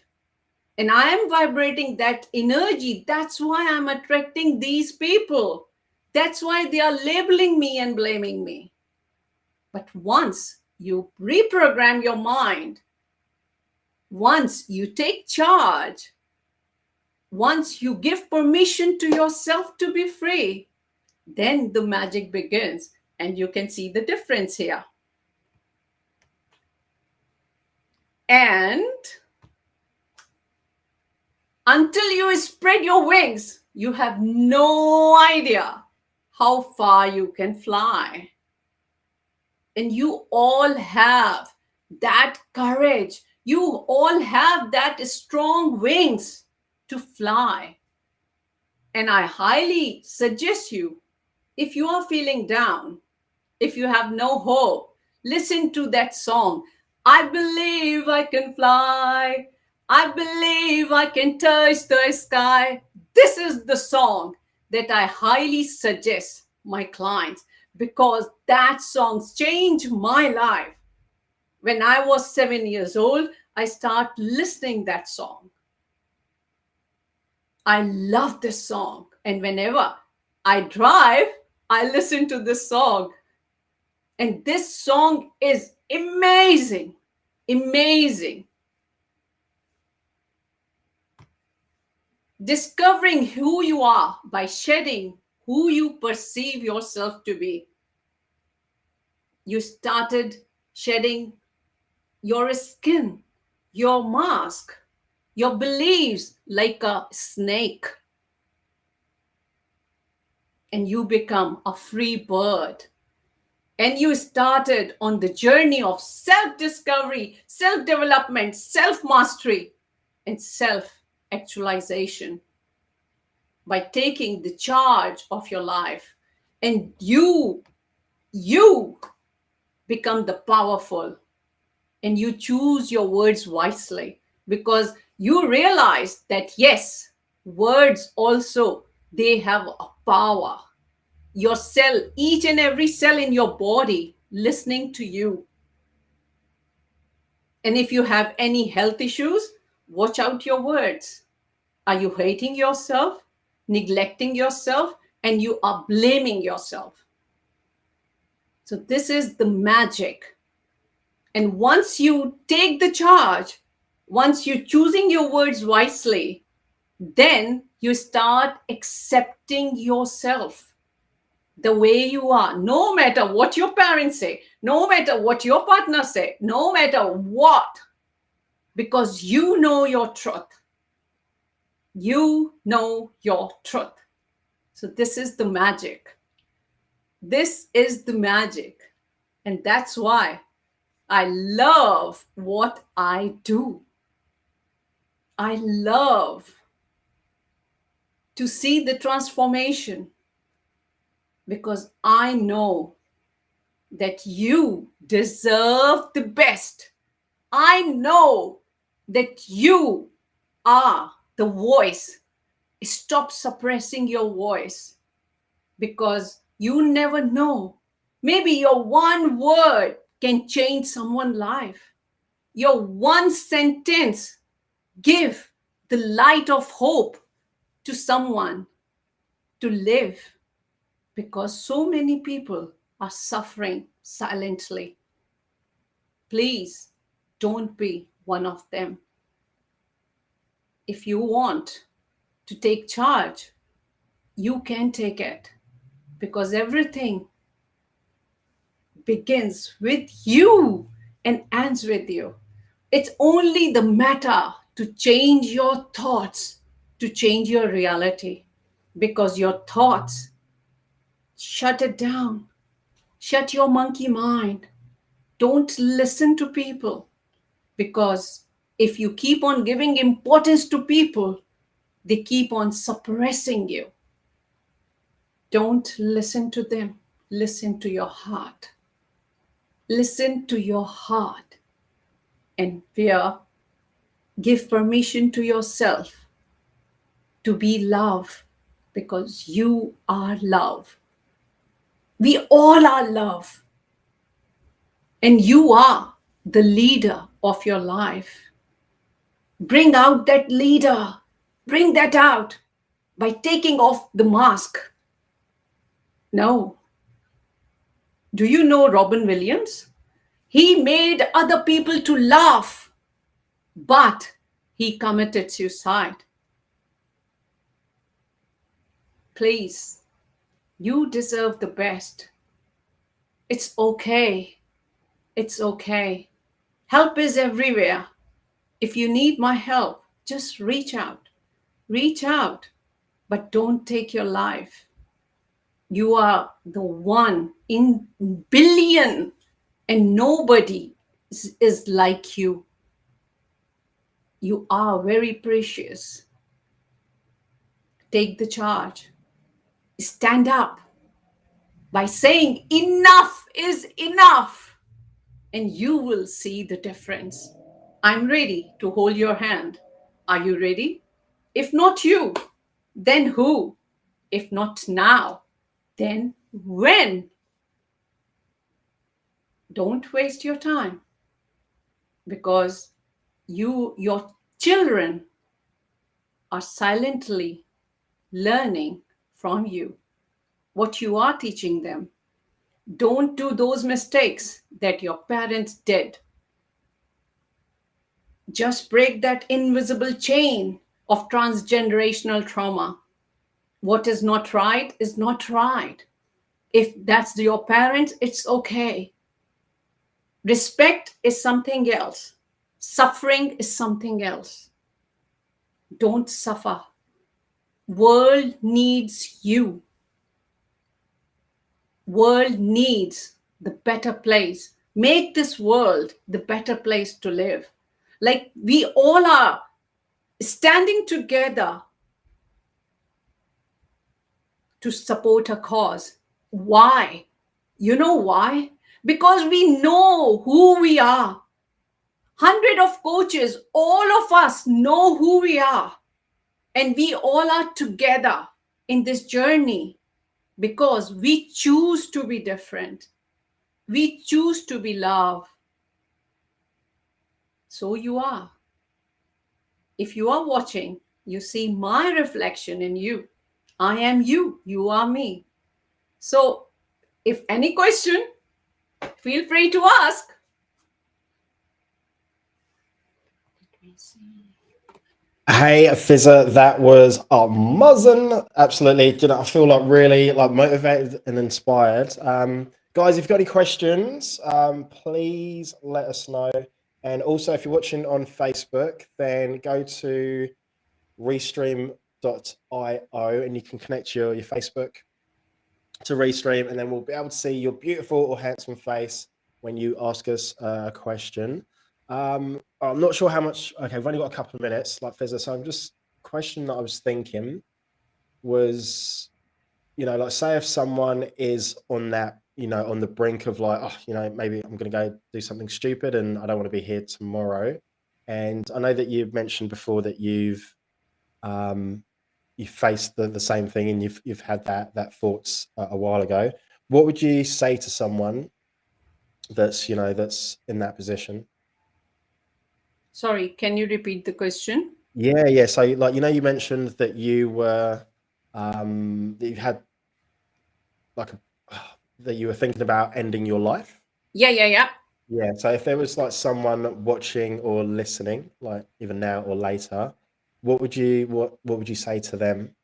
And I am vibrating that energy. That's why I'm attracting these people. That's why they are labeling me and blaming me. But once you reprogram your mind, once you take charge, once you give permission to yourself to be free, then the magic begins. And you can see the difference here. And until you spread your wings, you have no idea how far you can fly. And you all have that courage. You all have that strong wings to fly. And I highly suggest you, if you are feeling down, if you have no hope, listen to that song. I believe I can fly. I believe I can touch the sky. This is the song that I highly suggest my clients, because that song changed my life. When I was 7 years old, I started listening that song. I love this song. And whenever I drive, I listen to this song. And this song is amazing, amazing. Discovering who you are by shedding who you perceive yourself to be. You started shedding your skin, your mask, your beliefs like a snake. And you become a free bird. And you started on the journey of self-discovery, self-development, self-mastery, and self-actualization by taking the charge of your life. And you become the powerful, and you choose your words wisely, because you realize that, yes, words also, they have a power. Your cell, each and every cell in your body listening to you. And if you have any health issues, watch out your words. Are you hating yourself, neglecting yourself, and you are blaming yourself? So this is the magic. And once you take the charge, once you're choosing your words wisely, then you start accepting yourself the way you are, no matter what your parents say, no matter what your partner say, no matter what, because you know your truth. You know your truth. So this is the magic. This is the magic. And that's why I love what I do. I love to see the transformation, because I know that you deserve the best. I know that you are the voice. Stop suppressing your voice, because you never know. Maybe your one word can change someone's life. Your one sentence give the light of hope to someone to live, because so many people are suffering silently. Please don't be one of them. if you want to take charge, you can take it, because everything begins with you and ends with you. It's only the matter to change your thoughts, to change your reality, because your thoughts, shut it down. Shut your monkey mind. Don't listen to people, because if you keep on giving importance to people, they keep on suppressing you. Don't listen to them. Listen to your heart. Listen to your heart. And give permission to yourself to be love, because you are love. We all are love. And you are the leader of your life. Bring out that leader. Bring that out by taking off the mask. No. Do you know Robin Williams? He made other people to laugh, but he committed suicide. Please, you deserve the best. It's okay. It's okay. Help is everywhere. If you need my help, just reach out. Reach out, but don't take your life. You are the one in billion, and nobody is like you. You are very precious. Take the charge. Stand up by saying enough is enough, and you will see the difference. I'm ready to hold your hand. Are you ready? If not you, then who? If not now, then when? Don't waste your time, because your children are silently learning from you what you are teaching them. Don't do those mistakes that your parents did. Just break that invisible chain of transgenerational trauma. What is not right is not right. If that's your parents, it's okay. Respect is something else. Suffering is something else. Don't suffer. World needs you. World needs the better place. Make this world the better place to live. Like we all are standing together to support a cause. Why? You know why? Because we know who we are. 100 of coaches, all of us know who we are. And we all are together in this journey because we choose to be different. We choose to be love. So you are. If you are watching, you see my reflection in you. I am you. You are me. So if any question, feel free to ask. Let me see. Hey, FIZZA, that was amazing. Absolutely. You know, I feel like really like motivated and inspired. Guys, if you've got any questions, please let us know. And also, if you're watching on Facebook, then go to restream.io and you can connect your Facebook to Restream, and then we'll be able to see your beautiful or handsome face when you ask us a question. I'm not sure how much. Okay, I've only got a couple of minutes, like FIZZA. So I'm just question that I was thinking was, you know, like say if someone is on that, you know, on the brink of like, oh, you know, maybe I'm going to go do something stupid and I don't want to be here tomorrow. And I know that you've mentioned before that you faced the same thing and you've had that thoughts a while ago. What would you say to someone that's, you know, that's in that position? Sorry, can you repeat the question? Yeah. So like, you know, you mentioned that you were that you had like that you were thinking about ending your life. Yeah. Yeah. So if there was like someone watching or listening, like even now or later, what would you say to them?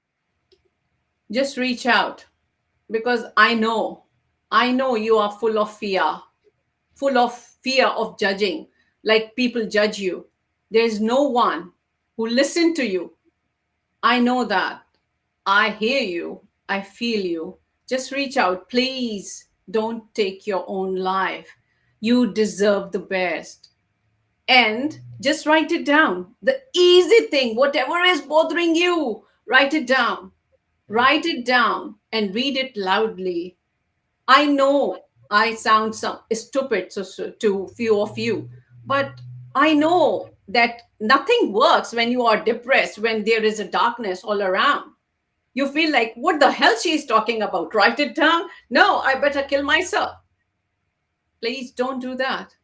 Just reach out, because I know you are full of fear of judging, like people judge you. There's no one who listen to you. I know that. I hear you. I feel you. Just reach out. Please don't take your own life. You deserve the best. And just write it down. The easy thing, whatever is bothering you, write it down. Write it down and read it loudly. I know I sound stupid to few of you, but I know that nothing works when you are depressed, when there is a darkness all around. You feel like, what the hell she is talking about? Write it down. No, I better kill myself. Please don't do that.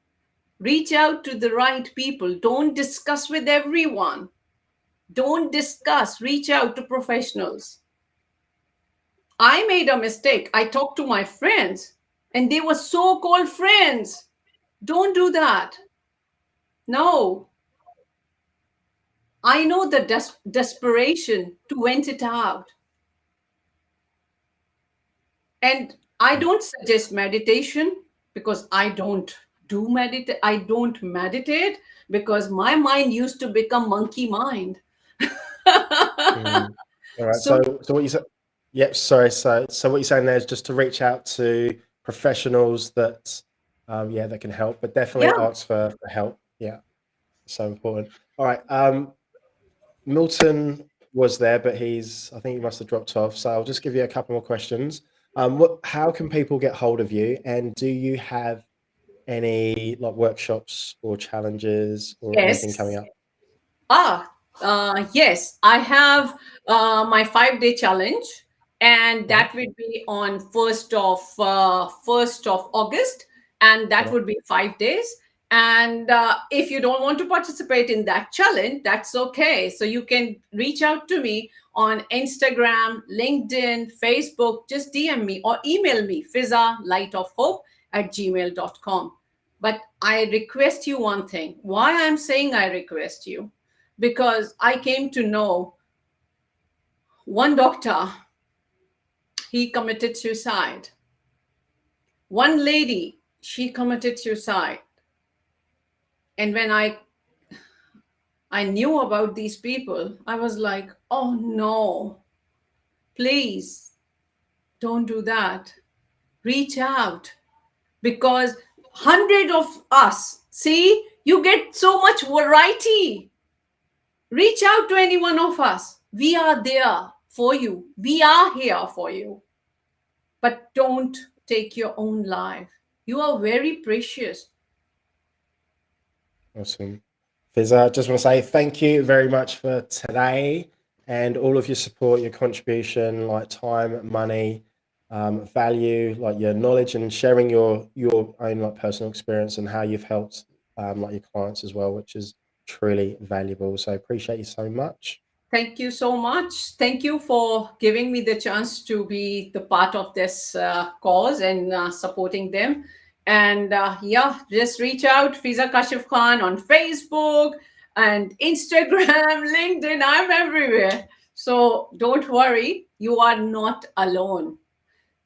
Reach out to the right people. Don't discuss with everyone. Don't discuss. Reach out to professionals. I made a mistake. I talked to my friends, and they were so-called friends. Don't do that. No. I know the desperation to vent it out. And I don't suggest meditation, because I don't meditate because my mind used to become monkey mind. All right. So what you said? Yep. Sorry. So what you're saying there is just to reach out to professionals that, that can help, but definitely ask for help. Yeah. So important. All right. Milton was there, but I think he must have dropped off. So I'll just give you a couple more questions. How can people get hold of you? And do you have any like workshops or challenges or anything coming up? Yes, I have my 5-day challenge, and that will be on 1st of August, and that would be 5 days. And if you don't want to participate in that challenge, that's okay. So you can reach out to me on Instagram, LinkedIn, Facebook. Just DM me or email me, fizzalightofhope@gmail.com. But I request you one thing. Why I'm saying I request you? Because I came to know one doctor, he committed suicide. One lady, she committed suicide. And when I knew about these people, I was like, oh no, please don't do that. Reach out, because 100 of us, see, you get so much variety. Reach out to any one of us. We are there for you. We are here for you. But don't take your own life. You are very precious. Awesome. Fizza, I just want to say thank you very much for today and all of your support, your contribution, like time, money, value, like your knowledge, and sharing your own like personal experience and how you've helped like your clients as well, which is truly valuable. So appreciate you so much. Thank you so much. Thank you for giving me the chance to be the part of this cause and supporting them. And just reach out, Fizza Kashif Khan on Facebook and Instagram, LinkedIn. I'm everywhere. So don't worry, you are not alone.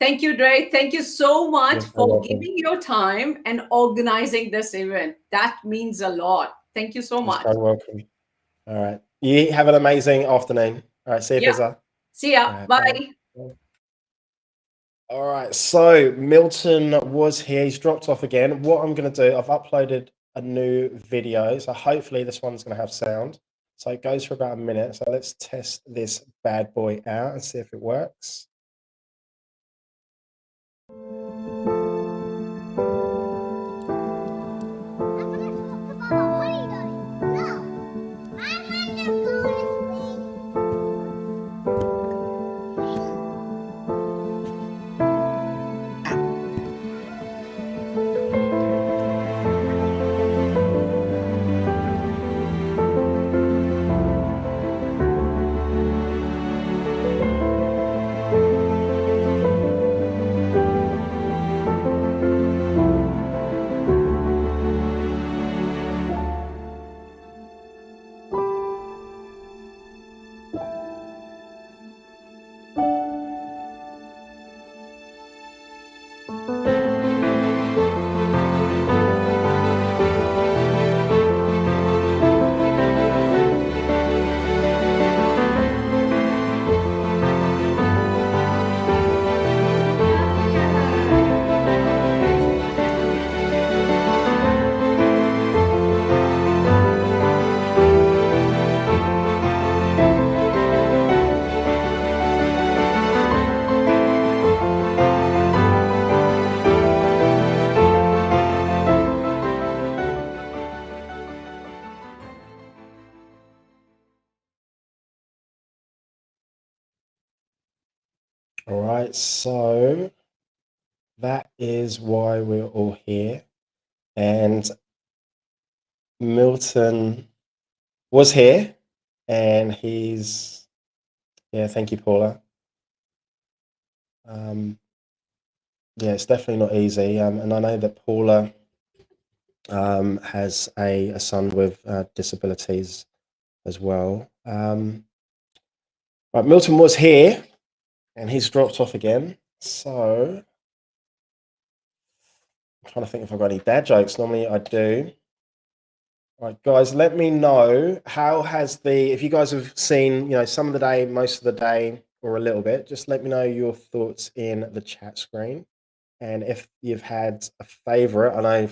Thank you, Dre. Thank you so much for giving your time and organizing this event. That means a lot. Thank you so much. You're welcome. All right. You have an amazing afternoon. All right. See you, Fizza. See ya. Bye. All right. So Milton was here. He's dropped off again. What I'm going to do, I've uploaded a new video. So hopefully this one's going to have sound. So it goes for about a minute. So let's test this bad boy out and see if it works. All right, so that is why we're all here. And Milton was here, and he's, yeah, thank you, Paula. Yeah, it's definitely not easy. And I know that Paula has a son with disabilities as well. Right, Milton was here, and he's dropped off again. So I'm trying to think if I've got any dad jokes. Normally I do. All right, guys, let me know how has if you guys have seen, some of the day, most of the day, or a little bit, just let me know your thoughts in the chat screen. And if you've had a favorite, I know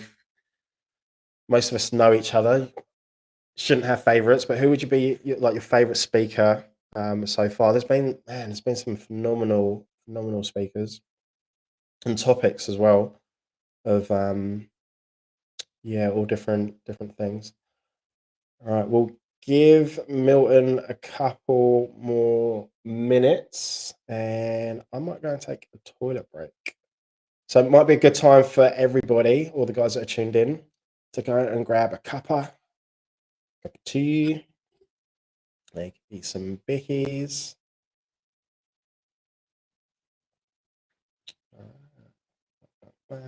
most of us know each other, shouldn't have favorites, but who would you be like your favorite speaker so far? There's been some phenomenal speakers and topics as well of all different things. All right, we'll give Milton a couple more minutes, and I might go and take a toilet break. So it might be a good time for everybody, all the guys that are tuned in, to go and grab a cup of tea, like eat some bickies. All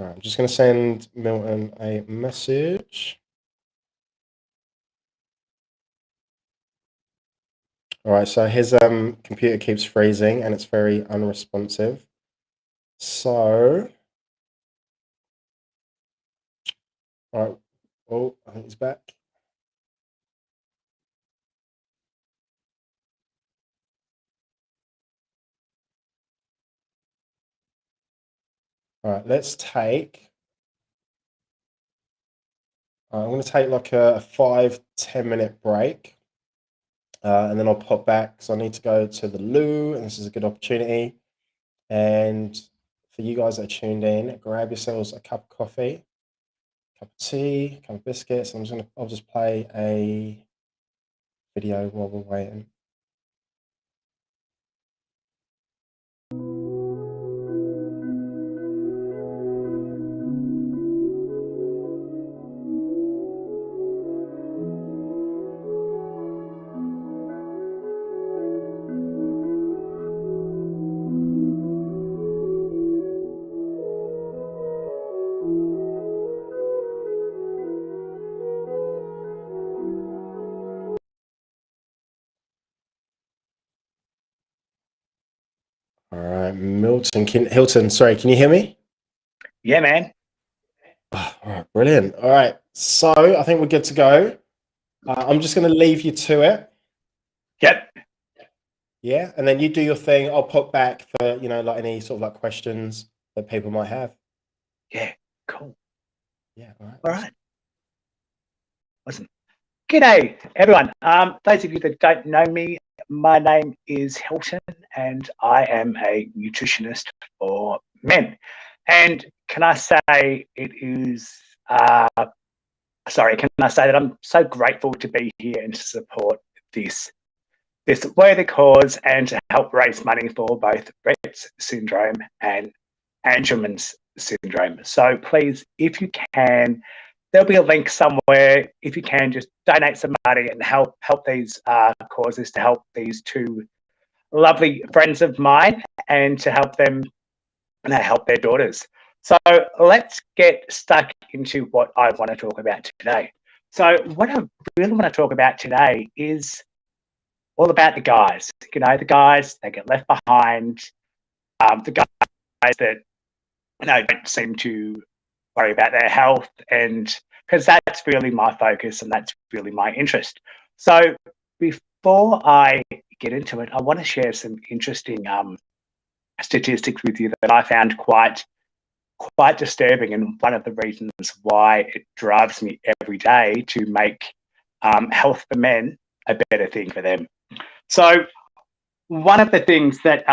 right, I'm just going to send Milton a message. All right, so his computer keeps freezing and it's very unresponsive. So, all right. Oh, I think he's back. All right, let's take. I'm going to take like a 5-10 minute break. And then I'll pop back because I need to go to the loo, and this is a good opportunity. And for you guys that are tuned in, grab yourselves a cup of coffee, a cup of tea, a cup of biscuits. I'll just play a video while we're waiting. All right, Hilton, sorry, can you hear me? Yeah, man. Oh, all right, brilliant. All right, so I think we're good to go. I'm just going to leave you to it. Yep. Yeah, and then you do your thing. I'll pop back for like any sort of like questions that people might have. Yeah, cool. Yeah, all right. All right. Listen. G'day, everyone. Those of you that don't know me, my name is Hilton, and I am a nutritionist for men. And can I say it is? Can I say that I'm so grateful to be here and to support this worthy cause and to help raise money for both Rett's syndrome and Angelman's syndrome. So please, if you can, there'll be a link somewhere. If you can, just donate some money and help these causes, to help these two lovely friends of mine, and to help them and help their daughters. So let's get stuck into what I want to talk about today. So what I really want to talk about today is all about the guys. The guys that get left behind, the guys that don't seem to worry about their health, and because that's really my focus and that's really my interest. So before I get into it, I want to share some interesting statistics with you that I found quite disturbing, and one of the reasons why it drives me every day to make health for men a better thing for them. So one of the things that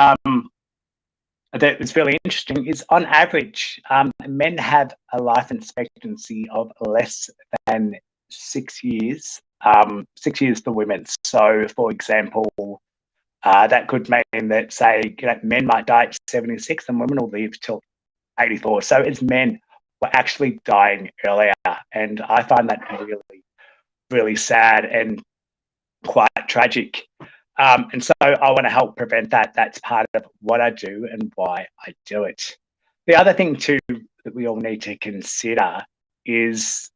that is really interesting is, on average, men have a life expectancy of less than 6 years. 6 years for women. So, for example, that could mean that, say, men might die at 76 and women will live till 84. So it's men were actually dying earlier. And I find that really, really sad and quite tragic. And so I want to help prevent that. That's part of what I do and why I do it. The other thing too that we all need to consider is,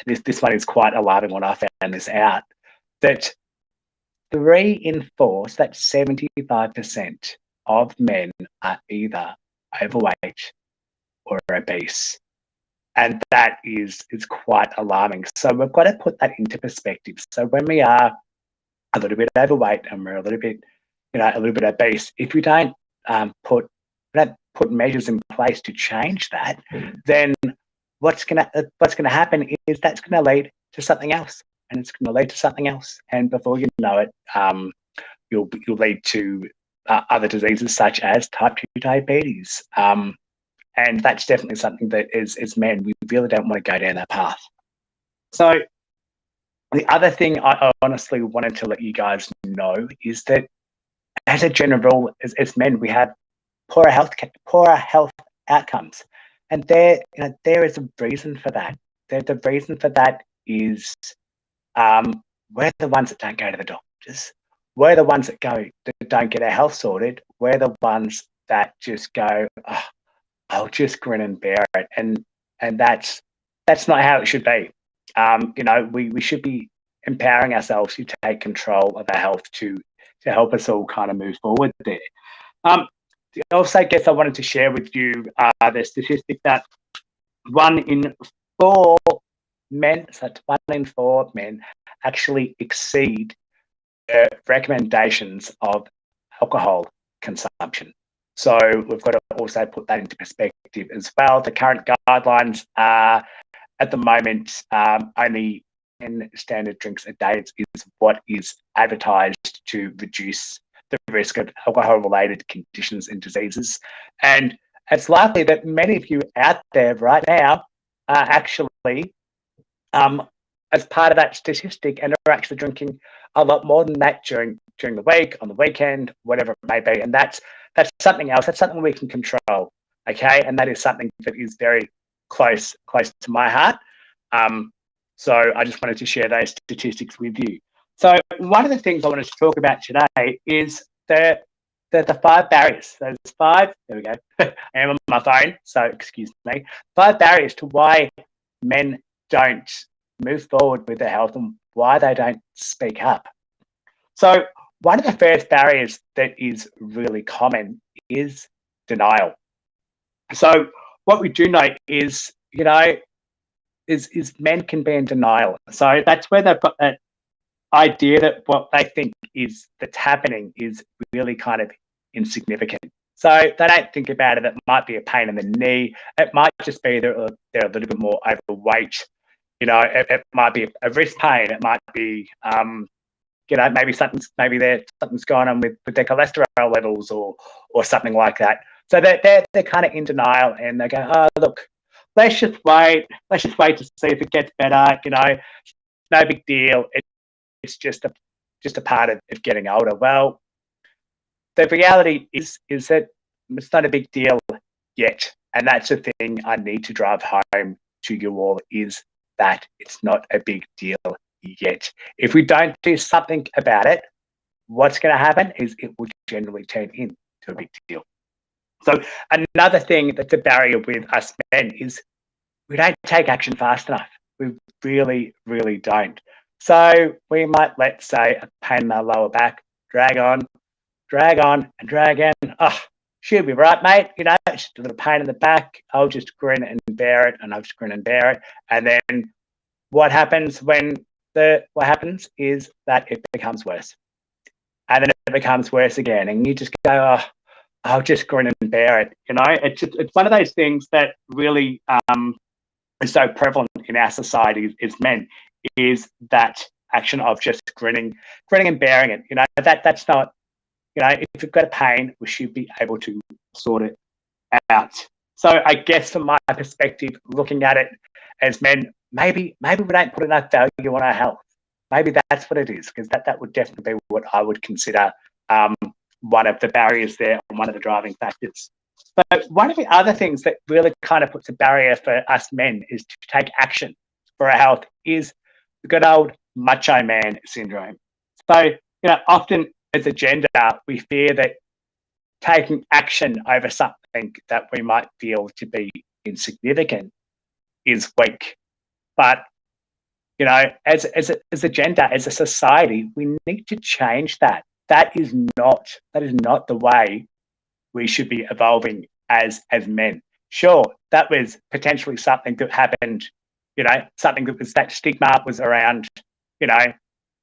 this one is quite alarming when I found this out, that 3 in 4, so that's 75% of men are either overweight or obese. And that is quite alarming. So we've got to put that into perspective. So when we are a little bit overweight and we're a little bit obese, if we don't put measures in place to change that, then what's gonna happen is that's gonna lead to something else, and it's gonna lead to something else, and before you know it, you'll lead to other diseases such as type 2 diabetes. And that's definitely something that as men, we really don't want to go down that path. So the other thing I honestly wanted to let you guys know is that as a general rule, as men, we have poorer health outcomes. And there is a reason for that. The reason for that is we're the ones that don't go to the doctors. We're the ones that don't get our health sorted. We're the ones that just go, oh, I'll just grin and bear it. And that's not how it should be. We should be empowering ourselves to take control of our health to help us all kind of move forward there. Also, I guess I wanted to share with you the statistic that 1 in 4 men, so that's 1 in 4 men, actually exceed the recommendations of alcohol consumption. So we've got to also put that into perspective as well. The current guidelines are, at the moment, only 10 standard drinks a day is what is advertised to reduce the risk of alcohol-related conditions and diseases. And it's likely that many of you out there right now are actually, as part of that statistic, and are actually drinking a lot more than that during the week, on the weekend, whatever it may be. And that's something else. That's something we can control, okay? And that is something that is very close to my heart. So I just wanted to share those statistics with you. So one of the things I wanted to talk about today is the 5 barriers. There's 5, there we go. I am on my phone, so excuse me. 5 barriers to why men don't move forward with their health and why they don't speak up. So one of the first barriers that is really common is denial. So what we do know is, is men can be in denial. So that's where they've got that idea that what they think is that's happening is really kind of insignificant. So they don't think about it. It might be a pain in the knee. It might just be they're a little bit more overweight. It might be a wrist pain. It might be, maybe something's going on with their cholesterol levels or something like that. So they're kind of in denial, and they go, oh, look, let's just wait to see if it gets better. No big deal. It's just a part of getting older. Well, the reality is that it's not a big deal yet, and that's the thing I need to drive home to you all, is that it's not a big deal yet. If we don't do something about it, what's going to happen is it will generally turn into a big deal. So another thing that's a barrier with us men is we don't take action fast enough. We really, really don't. So we might let, say, a pain in the lower back drag on, and drag in. Oh, she'll be right, mate. It's just a little pain in the back. I'll just grin and bear it, and I'll just grin and bear it. And then what happens is that it becomes worse. And then it becomes worse again. And you just go, oh, I'll just grin and bear it. It's one of those things that really is so prevalent in our society as men, is that action of just grinning and bearing it. That's not, if you've got a pain, we should be able to sort it out. So I guess from my perspective, looking at it as men, maybe we don't put enough value on our health. Maybe that's what it is, because that would definitely be what I would consider one of the barriers there and one of the driving factors. But one of the other things that really kind of puts a barrier for us men is to take action for our health is the good old macho man syndrome. So, often as a gender, we fear that taking action over something that we might feel to be insignificant is weak. But, as a gender, as a society, we need to change that. That is not the way we should be evolving as men. Sure, that was potentially something that happened, something that stigma was around,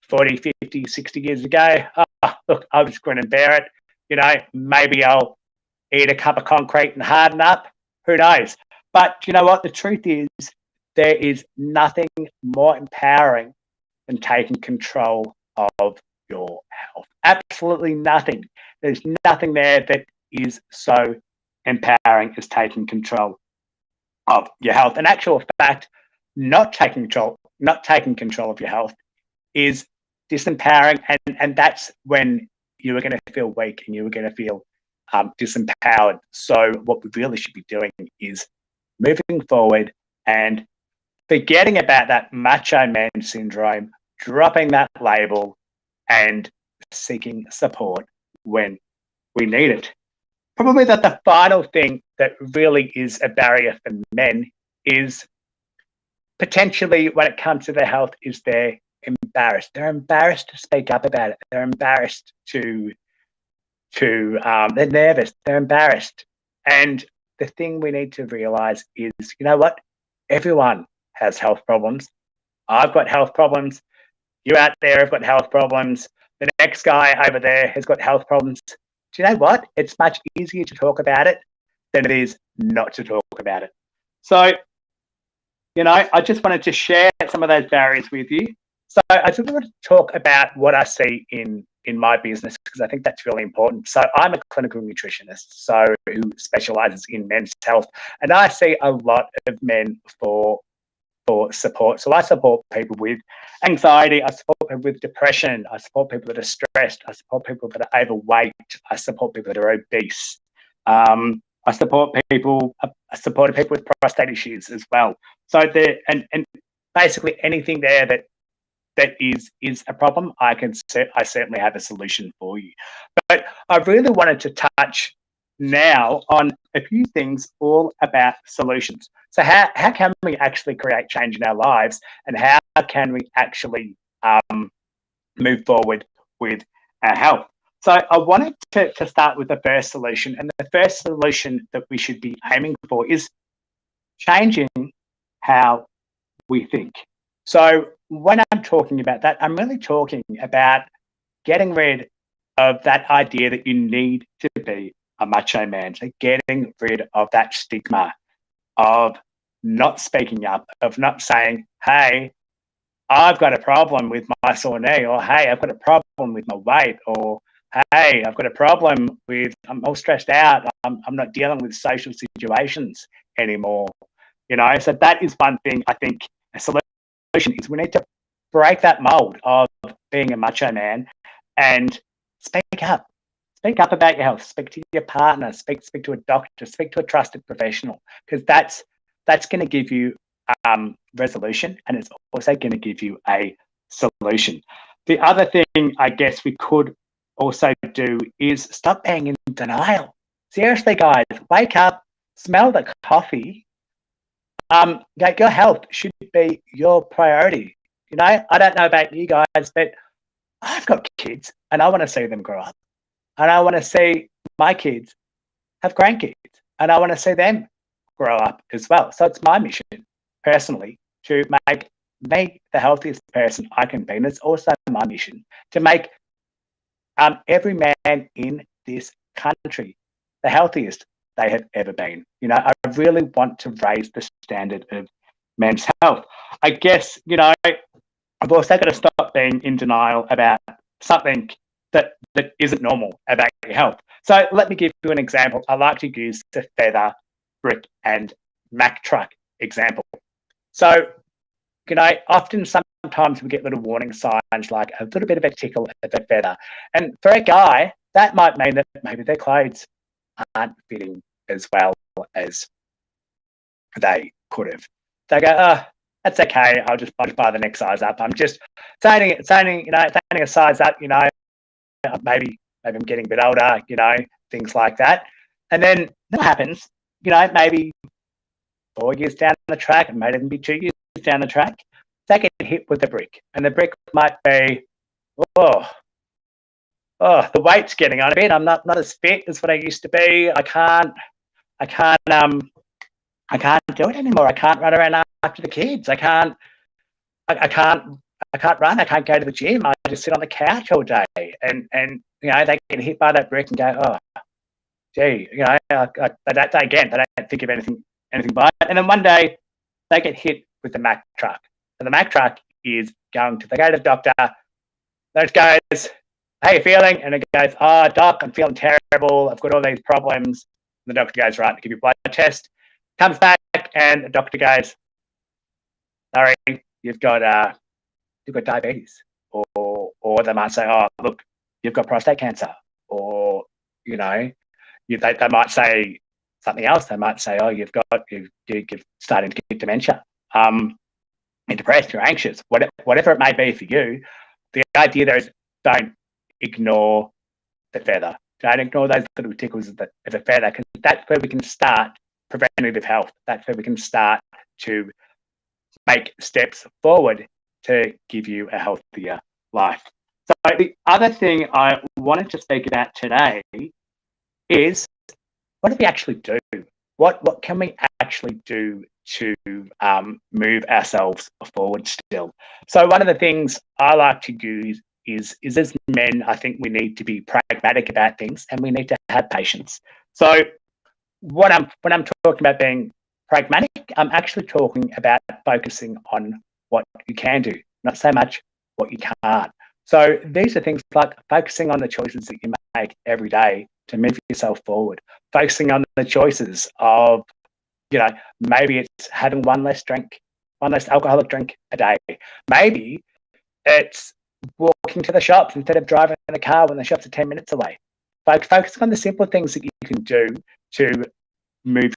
40, 50, 60 years ago. Oh, look, I'll just grin and bear it. Maybe I'll eat a cup of concrete and harden up. Who knows? But you know what? The truth is, there is nothing more empowering than taking control of your health. Absolutely nothing. There's nothing there that is so empowering as taking control of your health. In actual fact, not taking control of your health is disempowering, and that's when you are going to feel weak and you are going to feel disempowered. So what we really should be doing is moving forward and forgetting about that macho man syndrome, dropping that label, and seeking support when we need it. Probably the final thing that really is a barrier for men is potentially when it comes to their health is they're embarrassed. They're embarrassed to speak up about it. They're embarrassed they're nervous. They're embarrassed. And the thing we need to realize is, you know what? Everyone has health problems. I've got health problems. You out there have got health problems. The next guy over there has got health problems. Do you know what? It's much easier to talk about it than it is not to talk about it. So, I just wanted to share some of those barriers with you. So I just want to talk about what I see in my business, because I think that's really important. So I'm a clinical nutritionist, who specializes in men's health, and I see a lot of men for support. So I support people with anxiety, I support people with depression, I support people that are stressed, I support people that are overweight, I support people that are obese. I supported people with prostate issues as well. So and basically anything there that is a problem, I certainly have a solution for you. But I really wanted to touch now on a few things all about solutions. So how can we actually create change in our lives, and how can we actually move forward with our health? So I wanted to start with the first solution, and the first solution that we should be aiming for is changing how we think. So when I'm talking about that, I'm really talking about getting rid of that idea that you need to be a macho man. So getting rid of that stigma of not speaking up, of not saying, hey, I've got a problem with my sore knee, or hey, I've got a problem with my weight, or hey, I've got a problem with, I'm all stressed out, I'm not dealing with social situations anymore. So that is one thing I think a solution is. We need to break that mold of being a macho man and speak up. Speak up about your health. Speak to your partner. Speak to a doctor. Speak to a trusted professional, because that's going to give you resolution, and it's also going to give you a solution. The other thing I guess we could also do is stop being in denial. Seriously, guys, wake up, smell the coffee. Your health should be your priority. I don't know about you guys, but I've got kids and I want to see them grow up. And I want to see my kids have grandkids, and I want to see them grow up as well. So it's my mission personally to make me the healthiest person I can be. And it's also my mission to make every man in this country the healthiest they have ever been. I really want to raise the standard of men's health. I guess, I've also got to stop being in denial about something that isn't normal about your health. So let me give you an example. I like to use the feather, brick, and Mack truck example. So often sometimes we get little warning signs like a little bit of a tickle at the feather. And for a guy, that might mean that maybe their clothes aren't fitting as well as they could have. They go, oh, that's okay. I'll just buy the next size up. I'm just signing a size up, maybe I'm getting a bit older, things like that. And then what happens, maybe 4 years down the track, and maybe even be 2 years down the track, they get hit with a brick. And the brick might be, the weight's getting on a bit. I'm not as fit as what I used to be. I can't do it anymore. I can't run around after the kids. I can't run. I can't go to the gym. I just sit on the couch all day. And they get hit by that brick and go, oh, gee, they don't think of anything by it. And then one day they get hit with the Mack truck. And the Mack truck is they go to the doctor. Those guys, how you feeling? And it goes, oh, doc, I'm feeling terrible. I've got all these problems. And the doctor goes, right, I'll give you a blood test. Comes back and the doctor goes, sorry, you've got diabetes. Or they might say, oh, look, you've got prostate cancer. Or, they might say something else. They might say, oh, you're starting to get dementia. You're depressed, you're anxious, whatever it may be for you. The idea there is don't ignore the feather. Don't ignore those little tickles of the feather, because that's where we can start preventative health. That's where we can start to make steps forward to give you a healthier life. So the other thing I wanted to speak about today is, what do we actually do? What can we actually do to move ourselves forward still? So one of the things I like to do is as men, I think we need to be pragmatic about things, and we need to have patience. So when I'm talking about being pragmatic, I'm actually talking about focusing on what you can do, not so much what you can't. So these are things like focusing on the choices that you make every day to move yourself forward, focusing on the choices of, maybe it's having one less alcoholic drink a day. Maybe it's walking to the shops instead of driving in the car when the shops are 10 minutes away. Focusing on the simple things that you can do to move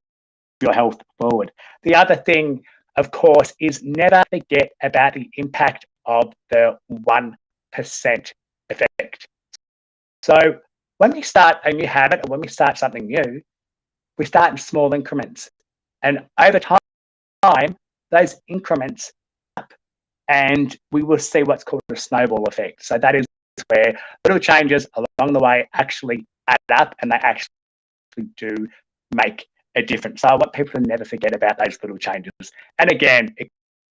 your health forward. The other thing, of course, is never forget about the impact of the 1% effect. So when we start a new habit, or when we start something new, we start in small increments. And over time, those increments up, and we will see what's called a snowball effect. So that is where little changes along the way actually add up, and they actually do make a difference. So I want people to never forget about those little changes. And again, it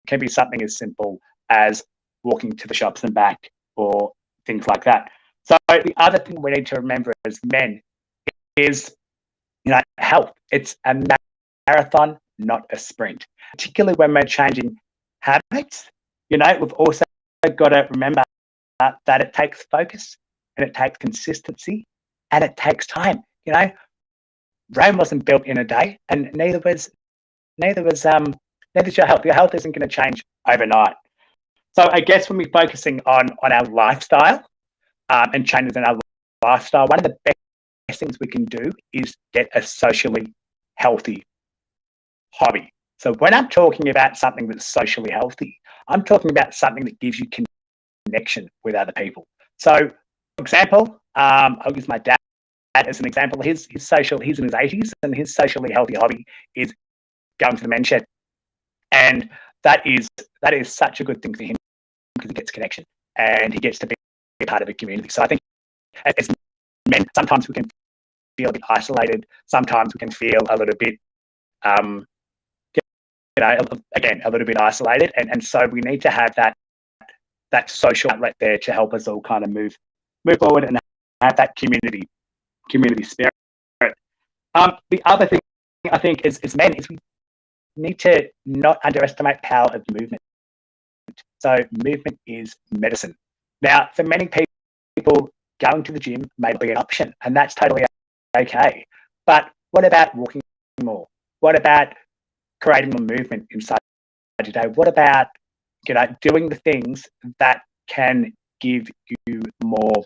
can be something as simple as walking to the shops and back, or things like that. So the other thing we need to remember as men is, health. It's a marathon, not a sprint. Particularly when we're changing habits, we've also got to remember that it takes focus, and it takes consistency, and it takes time. Rome wasn't built in a day, and neither was your health. Your health isn't going to change overnight. So I guess when we're focusing on our lifestyle and changes in our lifestyle, one of the best things we can do is get a socially healthy hobby. So when I'm talking about something that's socially healthy, I'm talking about something that gives you connection with other people. So, for example, I'll use my dad as an example. He's in his 80s, and his socially healthy hobby is going to the men's shed. And that is such a good thing for him, because he gets connection and he gets to be a part of a community. So I think as men, sometimes we can feel a bit isolated. Sometimes we can feel a little bit, again, a little bit isolated. And so we need to have that social outlet there to help us all kind of move forward and have that community spirit. The other thing I think as men is we need to not underestimate the power of movement. So movement is medicine. Now, for many people, going to the gym may be an option, and that's totally okay. But what about walking more? What about creating more movement inside your day? What about doing the things that can give you more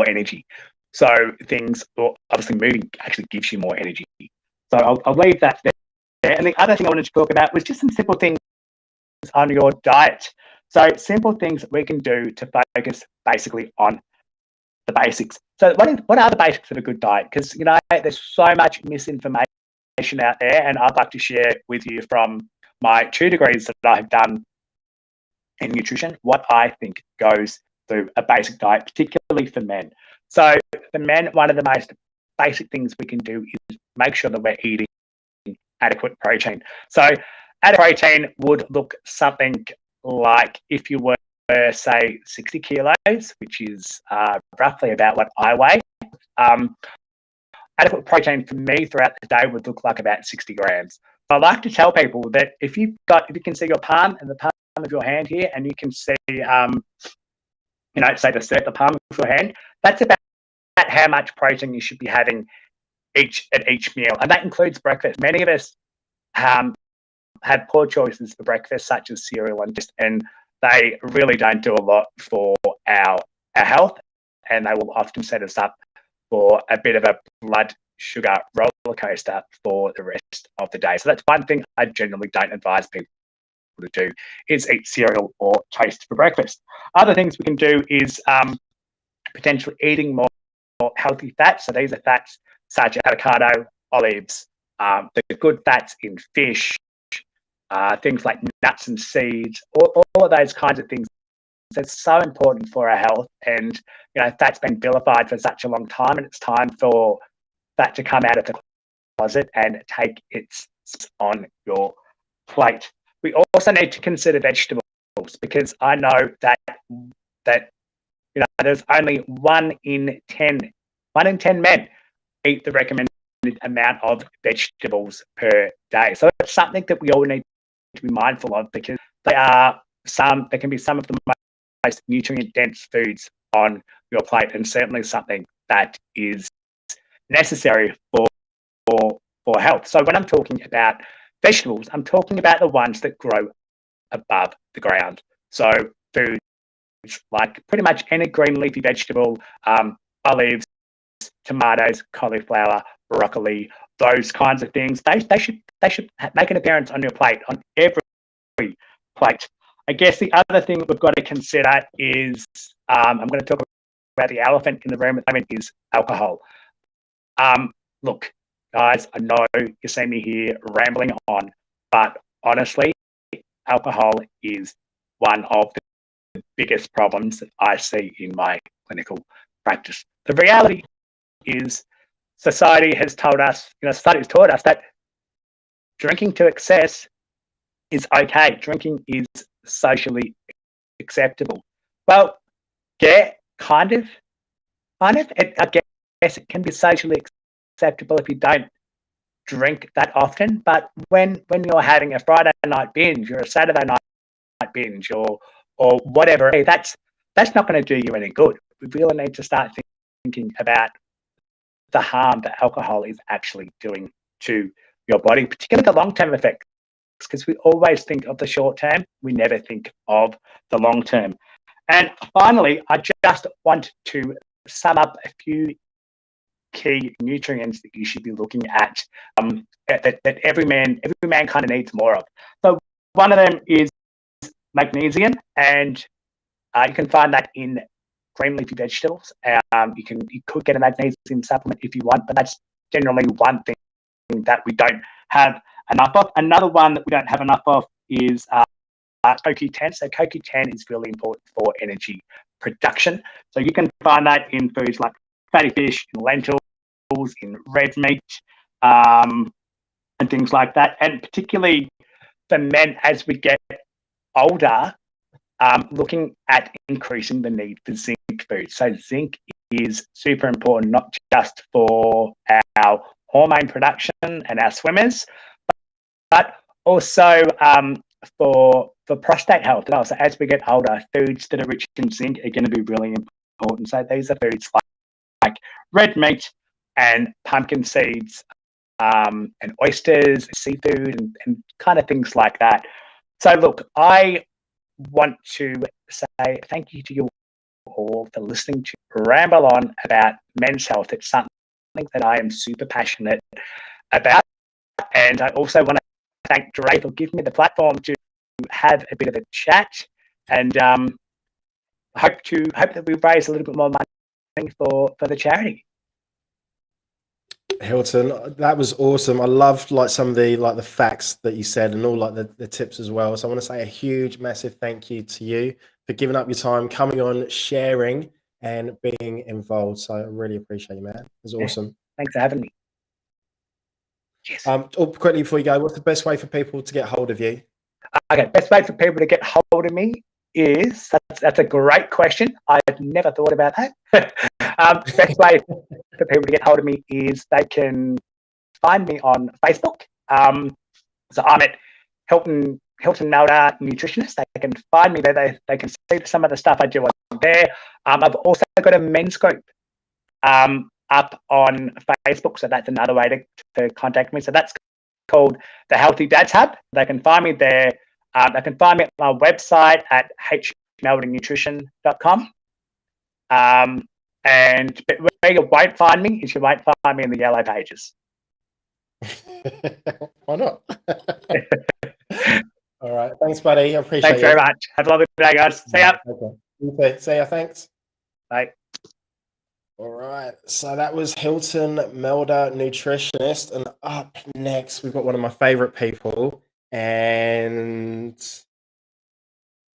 energy. So things, well, obviously moving actually gives you more energy. So I'll leave that there. And the other thing I wanted to talk about was just some simple things on your diet. So simple things that we can do to focus basically on the basics. So what are the basics of a good diet? Because, there's so much misinformation out there, and I'd like to share with you from my 2 degrees that I've done in nutrition, what I think goes through a basic diet, particularly for men. So for men, one of the most basic things we can do is make sure that we're eating adequate protein. So adequate protein would look something like, if you were, say, 60 kilos, which is roughly about what I weigh, adequate protein for me throughout the day would look like about 60 grams. I like to tell people that if you can see your palm and the palm of your hand here, and you can see, say the palm of your hand, that's about how much protein you should be having at each meal, and that includes breakfast. Many of us have poor choices for breakfast, such as cereal, and they really don't do a lot for our health, and they will often set us up for a bit of a blood sugar roller coaster for the rest of the day. So that's one thing I generally don't advise people to do, is eat cereal or toast for breakfast. Other things we can do is potentially eating more healthy fats. So these are fats such as avocado, olives, the good fats in fish, things like nuts and seeds, all of those kinds of things. That's so important for our health, and fat's been vilified for such a long time, and it's time for that to come out of the closet and take its on your plate. We also need to consider vegetables, because I know that there's only 1 in 10 men eat the recommended amount of vegetables per day. So it's something that we all need to be mindful of, because they can be some of the most nutrient dense foods on your plate, and certainly something that is necessary for health. So when I'm talking about vegetables, I'm talking about the ones that grow above the ground. So foods like pretty much any green leafy vegetable, olives, tomatoes, cauliflower, broccoli, those kinds of things. They should make an appearance on your plate, on every plate. I guess the other thing we've got to consider is, I'm going to talk about the elephant in the room at the moment, is alcohol. Look, guys, I know you see me here rambling on, but honestly, alcohol is one of the biggest problems that I see in my clinical practice. The reality is, society has taught us that drinking to excess is okay. Drinking is socially acceptable. Well, yeah, kind of. I guess it can be socially acceptable if you don't drink that often. But when you're having a Friday night binge or a Saturday night binge or whatever, that's not going to do you any good. We really need to start thinking about the harm that alcohol is actually doing to your body, particularly the long-term effects, because we always think of the short term, we never think of the long term. And finally, I just want to sum up a few key nutrients that you should be looking at, that every man kind of needs more of. So one of them is magnesium, and you can find that in green leafy vegetables. You could get a magnesium supplement if you want, but that's generally one thing that we don't have enough of. Another one that we don't have enough of is CoQ10. So CoQ10 is really important for energy production. So you can find that in foods like fatty fish, in lentils, in red meat, and things like that. And particularly for men, as we get older, looking at increasing the need for zinc food. So zinc is super important, not just for our hormone production and our swimmers, but also for prostate health. And also, as we get older, foods that are rich in zinc are going to be really important. So these are foods like red meat and pumpkin seeds, and oysters, seafood, and kind of things like that. So look, I want to say thank you to you all for listening to ramble on about men's health. It's something that I am super passionate about. And I also want to thank Dre for giving me the platform to have a bit of a chat, and hope that we raise a little bit more money for the charity. Hilton, that was awesome. I loved like some of the facts that you said and all like the tips as well. So I want to say a huge, massive thank you to you for giving up your time, coming on, sharing, and being involved. So I really appreciate you, man. It was awesome. Thanks for having me. Yes. Quickly before you go, what's the best way for people to get hold of you? Okay, best way for people to get hold of me is, that's a great question. I've never thought about that. Best way for people to get hold of me is they can find me on Facebook. So I'm at Hilton Melder Nutritionist. They can find me there. They can see some of the stuff I do on there. I've also got a men's group up on Facebook, so that's another way to contact me. So that's called the Healthy Dads Hub. They can find me there. They can find me at my website at hmeldernutrition.com. And but where you won't find me is you won't find me in the yellow pages. Why not? All right. Thanks, buddy. I appreciate it. Thanks very much. Have a lovely day, guys. See ya. Okay. You too. See ya. Thanks. Bye. All right. So that was Hilton Melder, nutritionist. And up next, we've got one of my favorite people. And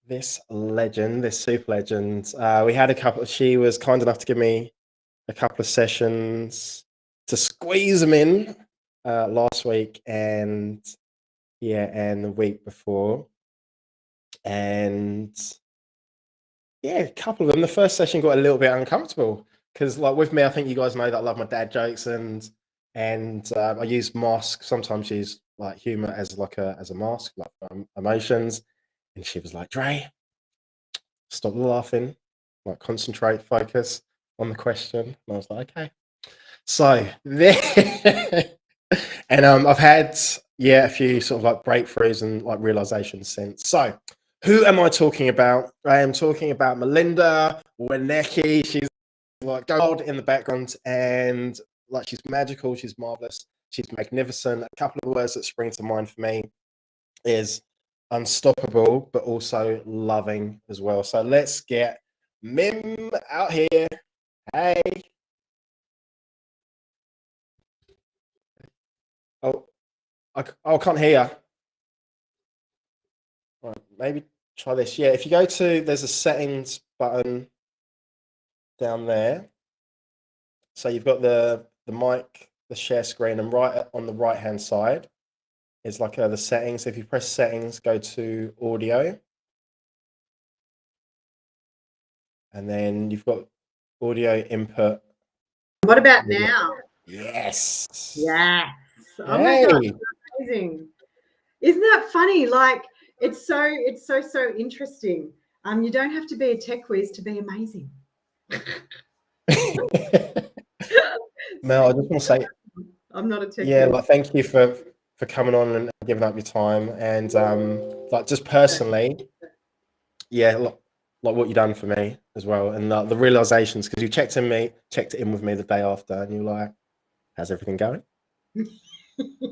this legend, this super legend, we had a couple. She was kind enough to give me a couple of sessions to squeeze them in last week and the week before. And yeah, a couple of them. The first session got a little bit uncomfortable because, like, with me, I think you guys know that I love my dad jokes and I use masks. Sometimes use like humor as a mask, like emotions. And she was like, "Dre, stop laughing, like concentrate, focus on the question." And I was like, "Okay." So there, and I've had a few sort of like breakthroughs and like realizations since. So who am I talking about? I am talking about Melinda WARNECKE. She's like gold in the background and like she's magical, she's marvelous, she's magnificent. A couple of words that spring to mind for me is unstoppable, but also loving as well. So let's get Mim out here. Hey. Oh, I can't hear you. Right, maybe try this. Yeah, if you go to, there's a settings button down there. So you've got the mic, the share screen, and right on the right hand side is like the settings. If you press settings, go to audio, and then you've got audio input. What about now? Yes. Yes. Oh my God, amazing. Isn't that funny? Like it's so interesting. You don't have to be a tech whiz to be amazing. Mel, I just want to say I'm not a tech whiz. whiz. Like thank you for coming on and giving up your time, and like just personally, like what you've done for me as well, and the realizations, because you checked in with me the day after, and you're like, "How's everything going?"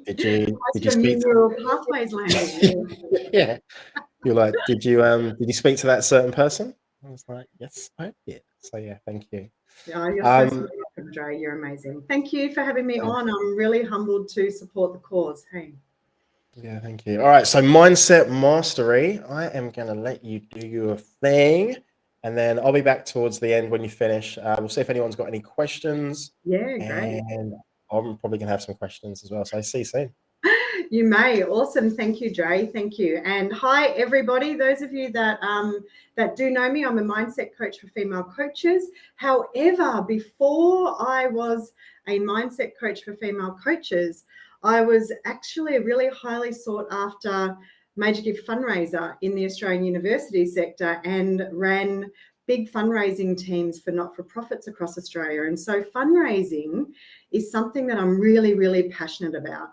Did you speak neural pathways language? yeah, you're like, did you speak to that certain person? I was like, yes, I did. So yeah, thank you. Yeah, you're so welcome, Dre. You're amazing. Thank you for having me on. I'm really humbled to support the cause. Hey. Yeah, thank you. All right, so mindset mastery. I am going to let you do your thing, and then I'll be back towards the end when you finish. We'll see if anyone's got any questions. Yeah, great. And I'm probably going to have some questions as well. So see you soon. You may. Awesome. Thank you, Dre. Thank you. And hi, everybody. Those of you that do know me, I'm a mindset coach for female coaches. However, before I was a mindset coach for female coaches, I was actually a really highly sought after major gift fundraiser in the Australian university sector and ran big fundraising teams for not-for-profits across Australia. And so fundraising is something that I'm really, really passionate about.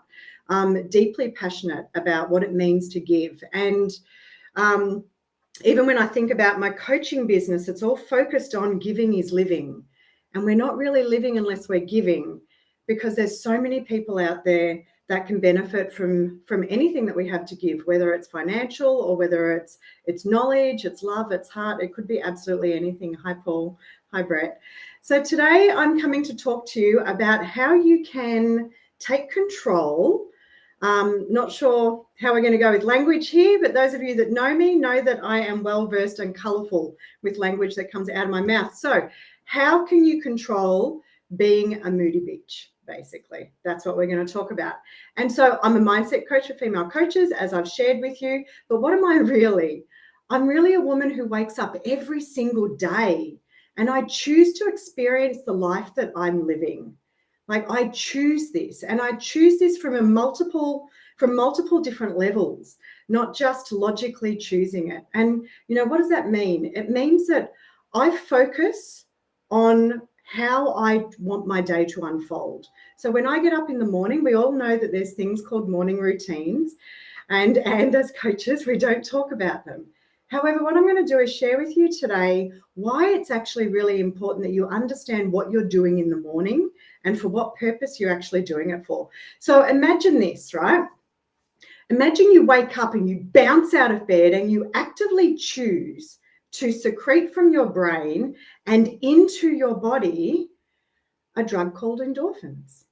deeply passionate about what it means to give. And even when I think about my coaching business, it's all focused on giving is living. And we're not really living unless we're giving, because there's so many people out there that can benefit from anything that we have to give, whether it's financial or whether it's knowledge, it's love, it's heart. It could be absolutely anything. Hi, Paul. Hi, Brett. So today I'm coming to talk to you about how you can take control. Not sure how we're going to go with language here, but those of you that know me know that I am well versed and colourful with language that comes out of my mouth. So how can you control being a moody bitch? Basically, that's what we're going to talk about. And so I'm a mindset coach for female coaches, as I've shared with you. But what am I really? I'm really a woman who wakes up every single day and I choose to experience the life that I'm living. Like, I choose this, and I choose this from multiple different levels, not just logically choosing it. And, you know, what does that mean? It means that I focus on how I want my day to unfold. So when I get up in the morning, we all know that there's things called morning routines, and as coaches, we don't talk about them. However, what I'm going to do is share with you today why it's actually really important that you understand what you're doing in the morning and for what purpose you're actually doing it for. So imagine this, right? Imagine you wake up and you bounce out of bed and you actively choose to secrete from your brain and into your body a drug called endorphins.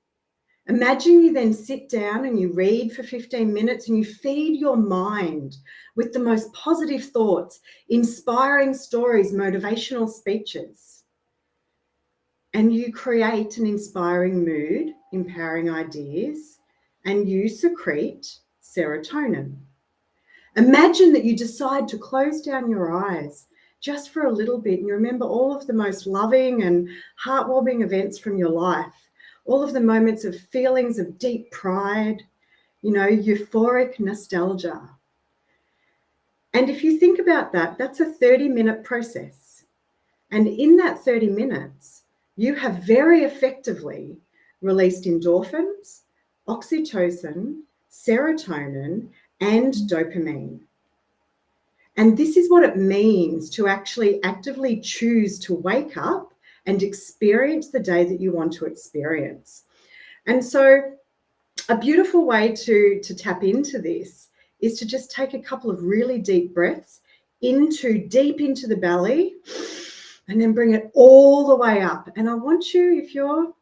Imagine you then sit down and you read for 15 minutes and you feed your mind with the most positive thoughts, inspiring stories, motivational speeches. And you create an inspiring mood, empowering ideas, and you secrete serotonin. Imagine that you decide to close down your eyes just for a little bit and you remember all of the most loving and heartwarming events from your life, all of the moments of feelings of deep pride, you know, euphoric nostalgia. And if you think about that, that's a 30-minute process. And in that 30 minutes, you have very effectively released endorphins, oxytocin, serotonin, and dopamine. And this is what it means to actually actively choose to wake up and experience the day that you want to experience. And so a beautiful way to tap into this is to just take a couple of really deep breaths deep into the belly and then bring it all the way up. And I want you, if you're,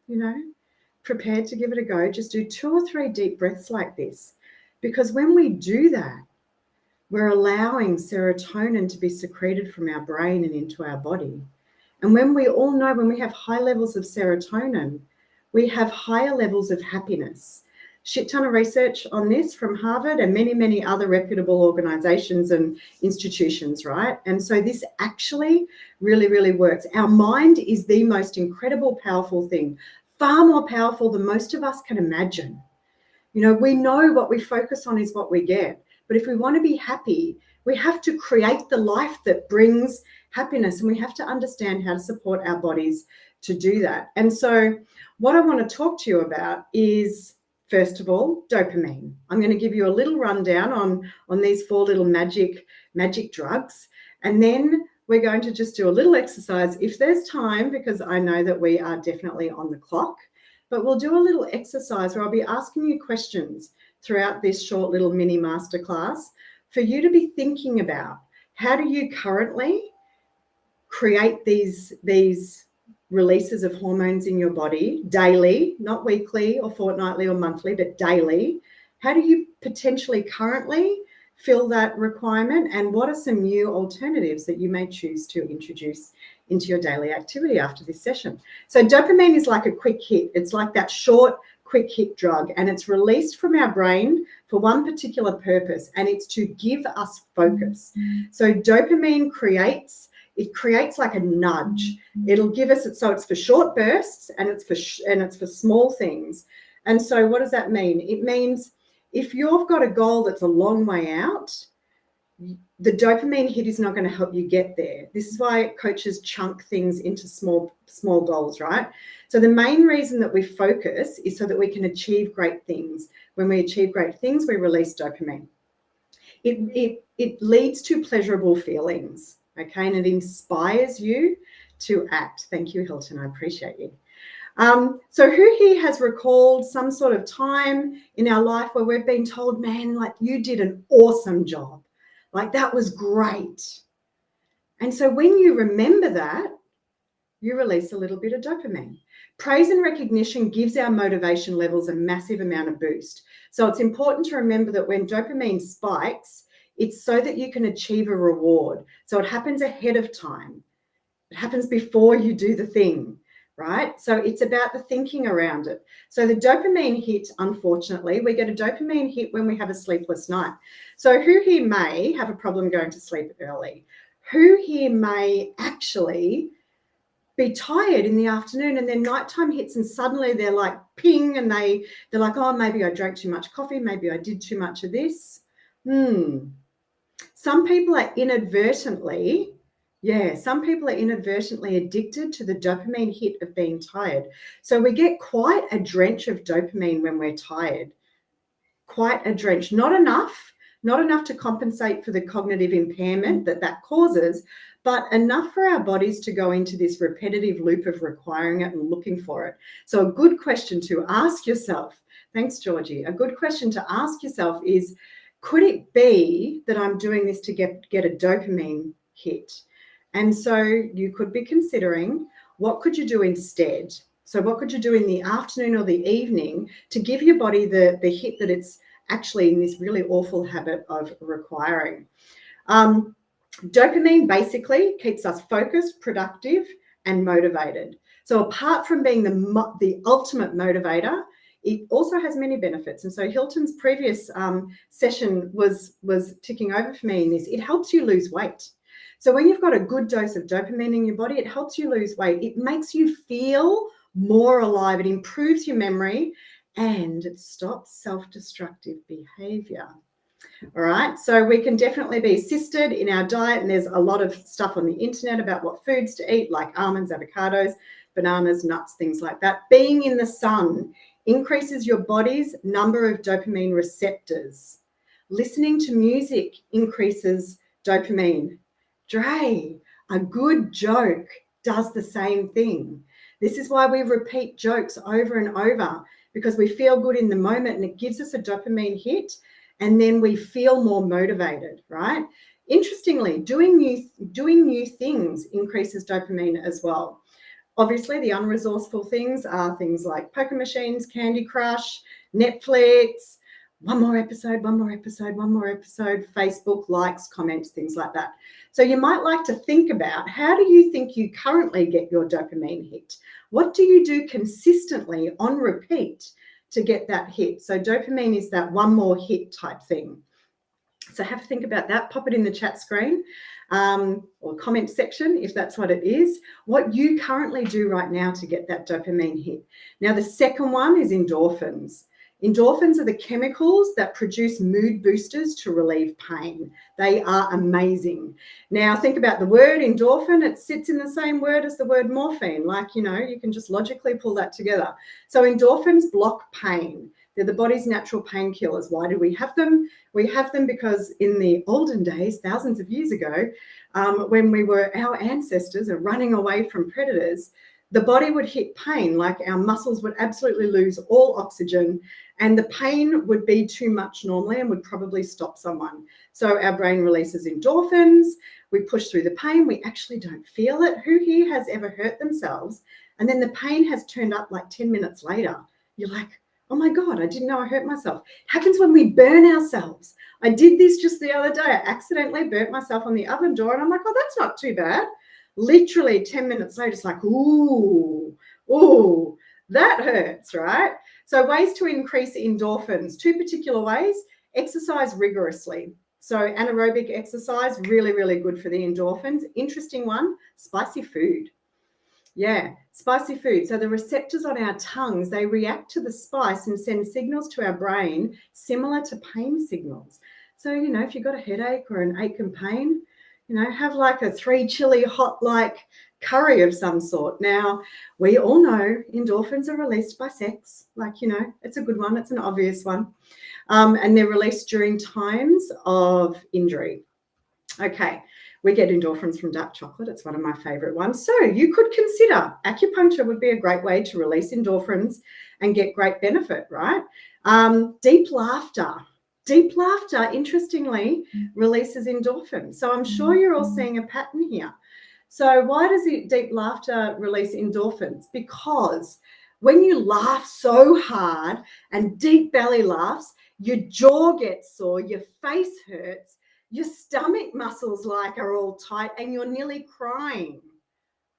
prepared to give it a go, just do 2 or 3 deep breaths like this. Because when we do that, we're allowing serotonin to be secreted from our brain and into our body. And when we all know, when we have high levels of serotonin, we have higher levels of happiness. Shit ton of research on this from Harvard and many, many other reputable organizations and institutions, right? And so this actually really, really works. Our mind is the most incredible, powerful thing, far more powerful than most of us can imagine. We know what we focus on is what we get. But if we want to be happy, we have to create the life that brings happiness, and we have to understand how to support our bodies to do that. And so what I want to talk to you about is, first of all, dopamine. I'm going to give you a little rundown on these 4 little magic drugs, and then we're going to just do a little exercise if there's time, because I know that we are definitely on the clock, but we'll do a little exercise where I'll be asking you questions throughout this short little mini masterclass for you to be thinking about how do you currently create these releases of hormones in your body daily, not weekly or fortnightly or monthly, but daily. How do you potentially currently fill that requirement, and what are some new alternatives that you may choose to introduce into your daily activity after this session? So dopamine is like a quick hit. It's like that short, quick hit drug, and it's released from our brain for one particular purpose, and it's to give us focus. So dopamine creates like a nudge. It'll give us it, so it's for short bursts, and it's for small things. And so what does that mean? It means if you've got a goal that's a long way out, the dopamine hit is not going to help you get there. This is why coaches chunk things into small goals, right? So the main reason that we focus is so that we can achieve great things. When we achieve great things, we release dopamine. It leads to pleasurable feelings, okay? And it inspires you to act. Thank you, Hilton. I appreciate you. So who here has recalled some sort of time in our life where we've been told, man, like you did an awesome job. Like that was great. And so when you remember that, you release a little bit of dopamine. Praise and recognition gives our motivation levels a massive amount of boost. So it's important to remember that when dopamine spikes, it's so that you can achieve a reward. So it happens ahead of time. It happens before you do the thing, right? So it's about the thinking around it. So the dopamine hit, unfortunately, we get a dopamine hit when we have a sleepless night. So who here may have a problem going to sleep early? Who here may actually be tired in the afternoon and then nighttime hits and suddenly they're like ping and they're like, oh, maybe I drank too much coffee. Maybe I did too much of this. Some people are inadvertently addicted to the dopamine hit of being tired. So we get quite a drench of dopamine when we're tired. Quite a drench. Not enough to compensate for the cognitive impairment that causes, but enough for our bodies to go into this repetitive loop of requiring it and looking for it. So a good question to ask yourself, thanks, Georgie, a good question to ask yourself is, could it be that I'm doing this to get a dopamine hit? And so you could be considering, what could you do instead? So what could you do in the afternoon or the evening to give your body the hit that it's actually in this really awful habit of requiring? Dopamine basically keeps us focused, productive, and motivated. So apart from being the ultimate motivator, it also has many benefits. And so Hilton's previous session was ticking over for me in this. It helps you lose weight. So when you've got a good dose of dopamine in your body, it helps you lose weight. It makes you feel more alive. It improves your memory and it stops self-destructive behavior. All right, so we can definitely be assisted in our diet, and there's a lot of stuff on the internet about what foods to eat, like almonds, avocados, bananas, nuts, things like that. Being in the sun increases your body's number of dopamine receptors. Listening to music increases dopamine. Dre, a good joke does the same thing. This is why we repeat jokes over and over, because we feel good in the moment and it gives us a dopamine hit, and then we feel more motivated, right? Interestingly, doing new things increases dopamine as well. Obviously, the unresourceful things are things like poker machines, Candy Crush, Netflix, one more episode, Facebook, likes, comments, things like that. So you might like to think about, how do you think you currently get your dopamine hit? What do you do consistently on repeat to get that hit? So dopamine is that one more hit type thing. So have a think about that. Pop it in the chat screen or comment section if that's what it is. What you currently do right now to get that dopamine hit. Now, the second one is endorphins. Endorphins are the chemicals that produce mood boosters to relieve pain. They are amazing. Now, think about the word endorphin. It sits in the same word as the word morphine. Like, you know, you can just logically pull that together. So endorphins block pain. They're the body's natural painkillers. Why do we have them? We have them because in the olden days, thousands of years ago, when our ancestors are running away from predators, the body would hit pain, like our muscles would absolutely lose all oxygen, and the pain would be too much normally and would probably stop someone. So our brain releases endorphins, we push through the pain, we actually don't feel it. Who here has ever hurt themselves and then the pain has turned up like 10 minutes later? You're like, oh my God, I didn't know I hurt myself. It happens when we burn ourselves. I did this just the other day. I accidentally burnt myself on the oven door and I'm like, oh, that's not too bad. Literally 10 minutes later, it's like, ooh, that hurts, right? So ways to increase endorphins, 2 particular ways: exercise rigorously. So anaerobic exercise, really, really good for the endorphins. Interesting one, spicy food. Yeah, spicy food. So the receptors on our tongues, they react to the spice and send signals to our brain similar to pain signals. So, you know, if you've got a headache or an ache and pain, you know, have like a 3 chili hot like curry of some sort. Now, we all know endorphins are released by sex. Like, you know, it's a good one. It's an obvious one. And they're released during times of injury. Okay, we get endorphins from dark chocolate. It's one of my favorite ones. So you could consider acupuncture would be a great way to release endorphins and get great benefit, right? Deep laughter. Deep laughter, interestingly, releases endorphins. So I'm sure you're all seeing a pattern here. So why does deep laughter release endorphins? Because when you laugh so hard and deep belly laughs, your jaw gets sore, your face hurts, your stomach muscles like are all tight and you're nearly crying.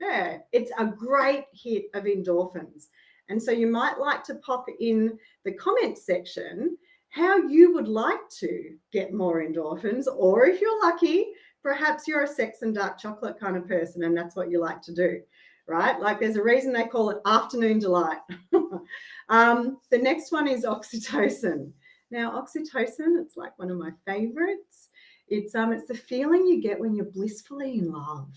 Yeah, it's a great hit of endorphins. And so you might like to pop in the comment section how you would like to get more endorphins, or if you're lucky, perhaps you're a sex and dark chocolate kind of person and that's what you like to do, right? Like there's a reason they call it afternoon delight. The next one is oxytocin. Now, oxytocin, it's like one of my favorites. It's the feeling you get when you're blissfully in love,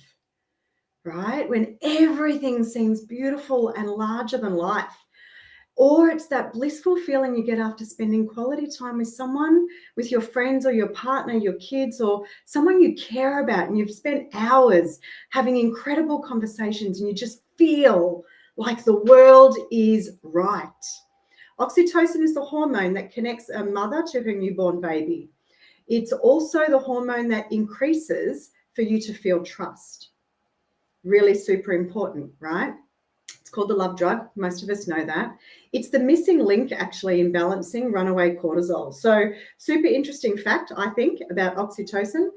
right? When everything seems beautiful and larger than life. Or it's that blissful feeling you get after spending quality time with someone, with your friends or your partner, your kids, or someone you care about, and you've spent hours having incredible conversations and you just feel like the world is right. Oxytocin is the hormone that connects a mother to her newborn baby. It's also the hormone that increases for you to feel trust. Really super important, right? It's called the love drug. Most of us know that. It's the missing link actually in balancing runaway cortisol. So super interesting fact, I think, about oxytocin.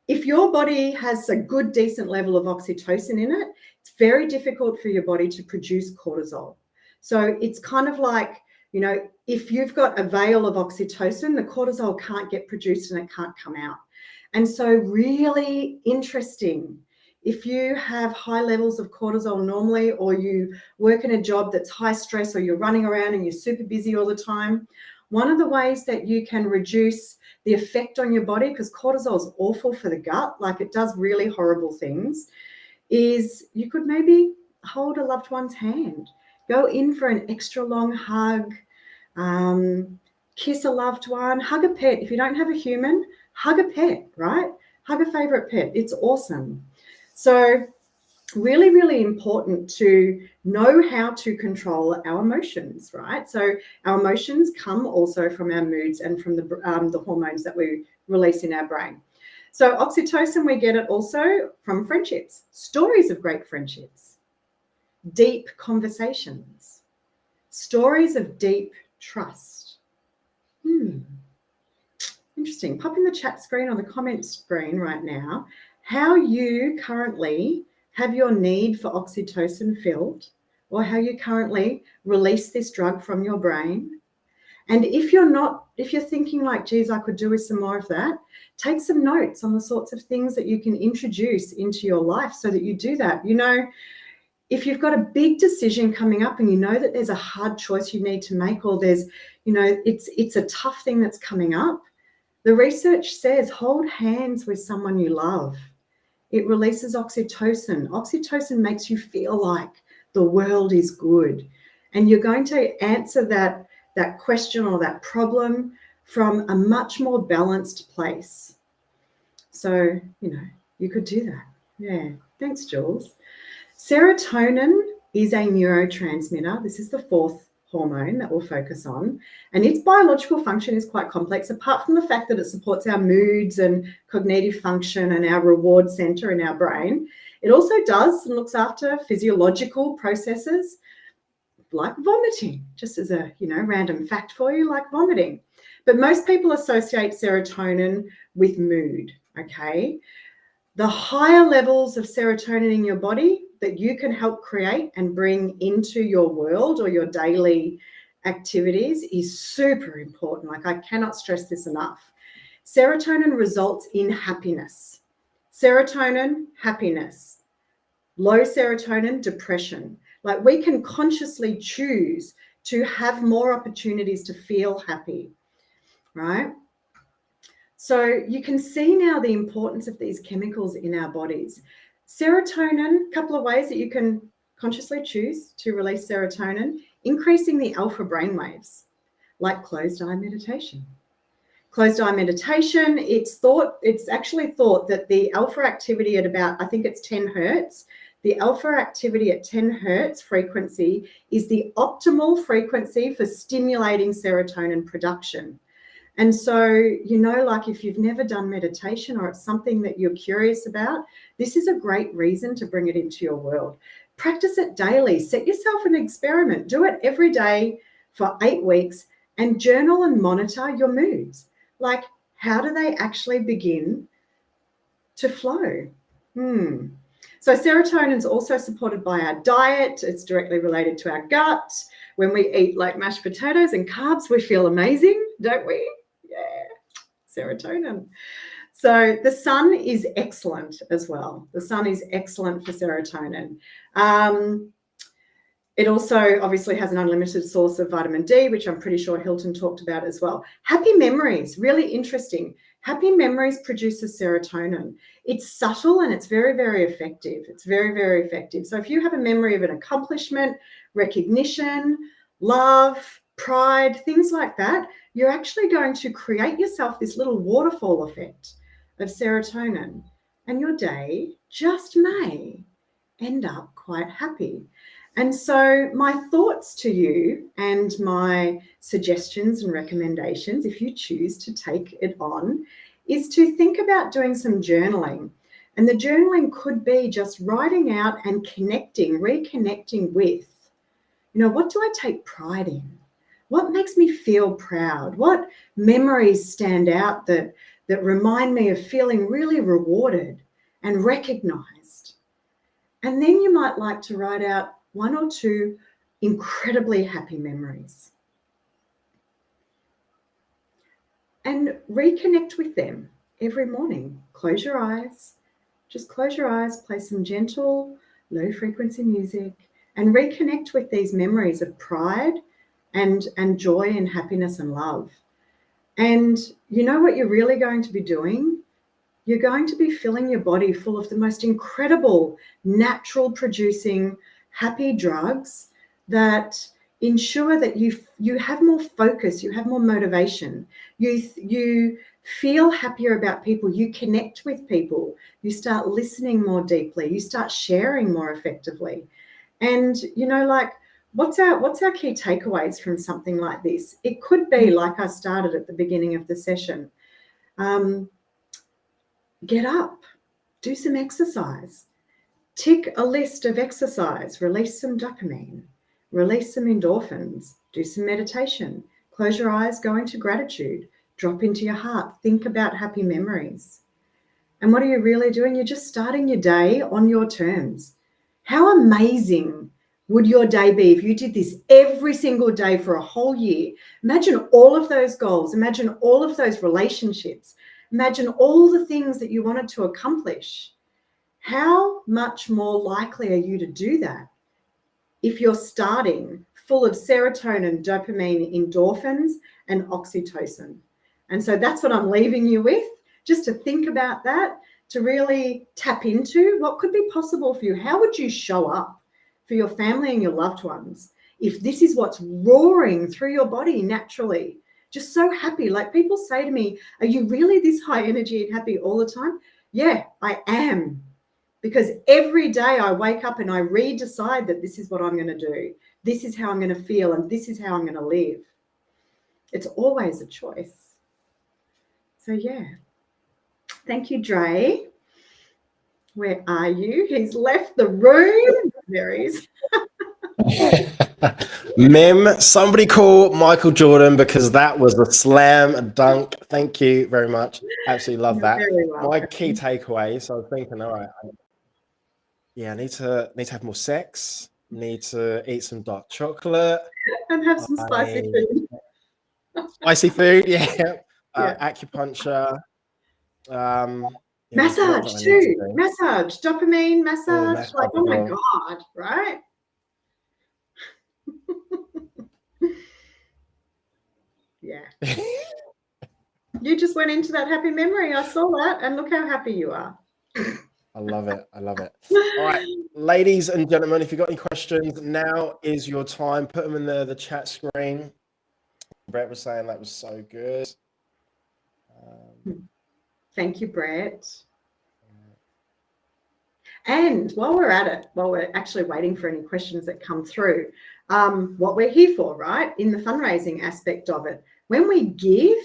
If your body has a good, decent level of oxytocin in it, it's very difficult for your body to produce cortisol. So it's kind of like, you know, if you've got a veil of oxytocin, the cortisol can't get produced and it can't come out. And so really interesting. If you have high levels of cortisol normally, or you work in a job that's high stress, or you're running around and you're super busy all the time, one of the ways that you can reduce the effect on your body, because cortisol is awful for the gut, like it does really horrible things, is you could maybe hold a loved one's hand, go in for an extra long hug, kiss a loved one, hug a pet. If you don't have a human, hug a pet, right? Hug a favorite pet. It's awesome. So really, really important to know how to control our emotions, right? So our emotions come also from our moods and from the hormones that we release in our brain. So oxytocin, we get it also from friendships, stories of great friendships, deep conversations, stories of deep trust. Interesting. Pop in the chat screen or the comment screen right now how you currently have your need for oxytocin filled, or how you currently release this drug from your brain. And if you're thinking like, geez, I could do with some more of that, take some notes on the sorts of things that you can introduce into your life so that you do that. You know, if you've got a big decision coming up and you know that there's a hard choice you need to make, or there's, you know, it's a tough thing that's coming up, the research says hold hands with someone you love. It releases oxytocin. Oxytocin makes you feel like the world is good. And you're going to answer that question or that problem from a much more balanced place. So, you know, you could do that. Yeah. Thanks, Jules. Serotonin is a neurotransmitter. This is the fourth hormone that we'll focus on, and its biological function is quite complex. Apart from the fact that it supports our moods and cognitive function and our reward center in our brain, it also does and looks after physiological processes like vomiting, just as a, you know, random fact for you, like vomiting. But most people associate serotonin with mood, okay? The higher levels of serotonin in your body that you can help create and bring into your world or your daily activities is super important. Like, I cannot stress this enough. Serotonin results in happiness. Serotonin, happiness. Low serotonin, depression. Like, we can consciously choose to have more opportunities to feel happy, right? So you can see now the importance of these chemicals in our bodies. Serotonin, a couple of ways that you can consciously choose to release serotonin, increasing the alpha brainwaves, like closed eye meditation. Closed eye meditation, it's actually thought that the alpha activity at about, I think it's 10 hertz, the alpha activity at 10 hertz frequency is the optimal frequency for stimulating serotonin production. And so, you know, like if you've never done meditation or it's something that you're curious about, this is a great reason to bring it into your world. Practice it daily. Set yourself an experiment. Do it every day for 8 weeks and journal and monitor your moods. Like, how do they actually begin to flow? So serotonin is also supported by our diet. It's directly related to our gut. When we eat like mashed potatoes and carbs, we feel amazing, don't we? Yeah, serotonin. So the sun is excellent as well. The sun is excellent for serotonin. It also obviously has an unlimited source of vitamin D, which I'm pretty sure Hilton talked about as well. Happy memories, really interesting. Happy memories produces serotonin. It's subtle and it's very, very effective. It's very, very effective. So if you have a memory of an accomplishment, recognition, love, pride, things like that, you're actually going to create yourself this little waterfall effect of serotonin, and your day just may end up quite happy. And so my thoughts to you and my suggestions and recommendations, if you choose to take it on, is to think about doing some journaling. And the journaling could be just writing out and reconnecting with, you know, what do I take pride in? What makes me feel proud? What memories stand out that remind me of feeling really rewarded and recognized? And then you might like to write out 1 or 2 incredibly happy memories and reconnect with them every morning. Close your eyes, just close your eyes, play some gentle, low frequency music and reconnect with these memories of pride and joy and happiness and love. And you know what you're really going to be doing? You're going to be filling your body full of the most incredible natural producing happy drugs that ensure that you have more focus, you have more motivation, you feel happier about people, you connect with people, you start listening more deeply, you start sharing more effectively. And you know, like, what's our key takeaways from something like this? It could be like I started at the beginning of the session. Get up, do some exercise. Tick a list of exercise, release some dopamine, release some endorphins, do some meditation, close your eyes, go into gratitude, drop into your heart, think about happy memories. And what are you really doing? You're just starting your day on your terms. How amazing would your day be if you did this every single day for a whole year? Imagine all of those goals, imagine all of those relationships, imagine all the things that you wanted to accomplish. How much more likely are you to do that if you're starting full of serotonin, dopamine, endorphins, and oxytocin? And so that's what I'm leaving you with, just to think about that, to really tap into what could be possible for you. How would you show up for your family and your loved ones if this is what's roaring through your body naturally? Just so happy. Like, people say to me, are you really this high energy and happy all the time? Yeah, I am. Because every day I wake up and I decide that this is what I'm going to do. This is how I'm going to feel and this is how I'm going to live. It's always a choice. So yeah. Thank you, Dre. Where are you? He's left the room. There he is. Mim, somebody call Michael Jordan, because that was a slam dunk. Thank you very much. Absolutely love that. My key takeaway. So I was thinking, all right, I need to have more sex. Need to eat some dark chocolate And have some spicy food. Spicy food, yeah. Acupuncture. Massage too. Massage, dopamine massage. Like, oh my God, right? Yeah. You just went into that happy memory. I saw that, and look how happy you are. I love it. I love it. All right, ladies and gentlemen, if you've got any questions, now is your time. Put them in the chat screen. Brett was saying that was so good. Thank you, Brett. And while we're at it, while we're actually waiting for any questions that come through, what we're here for, right, in the fundraising aspect of it, when we give,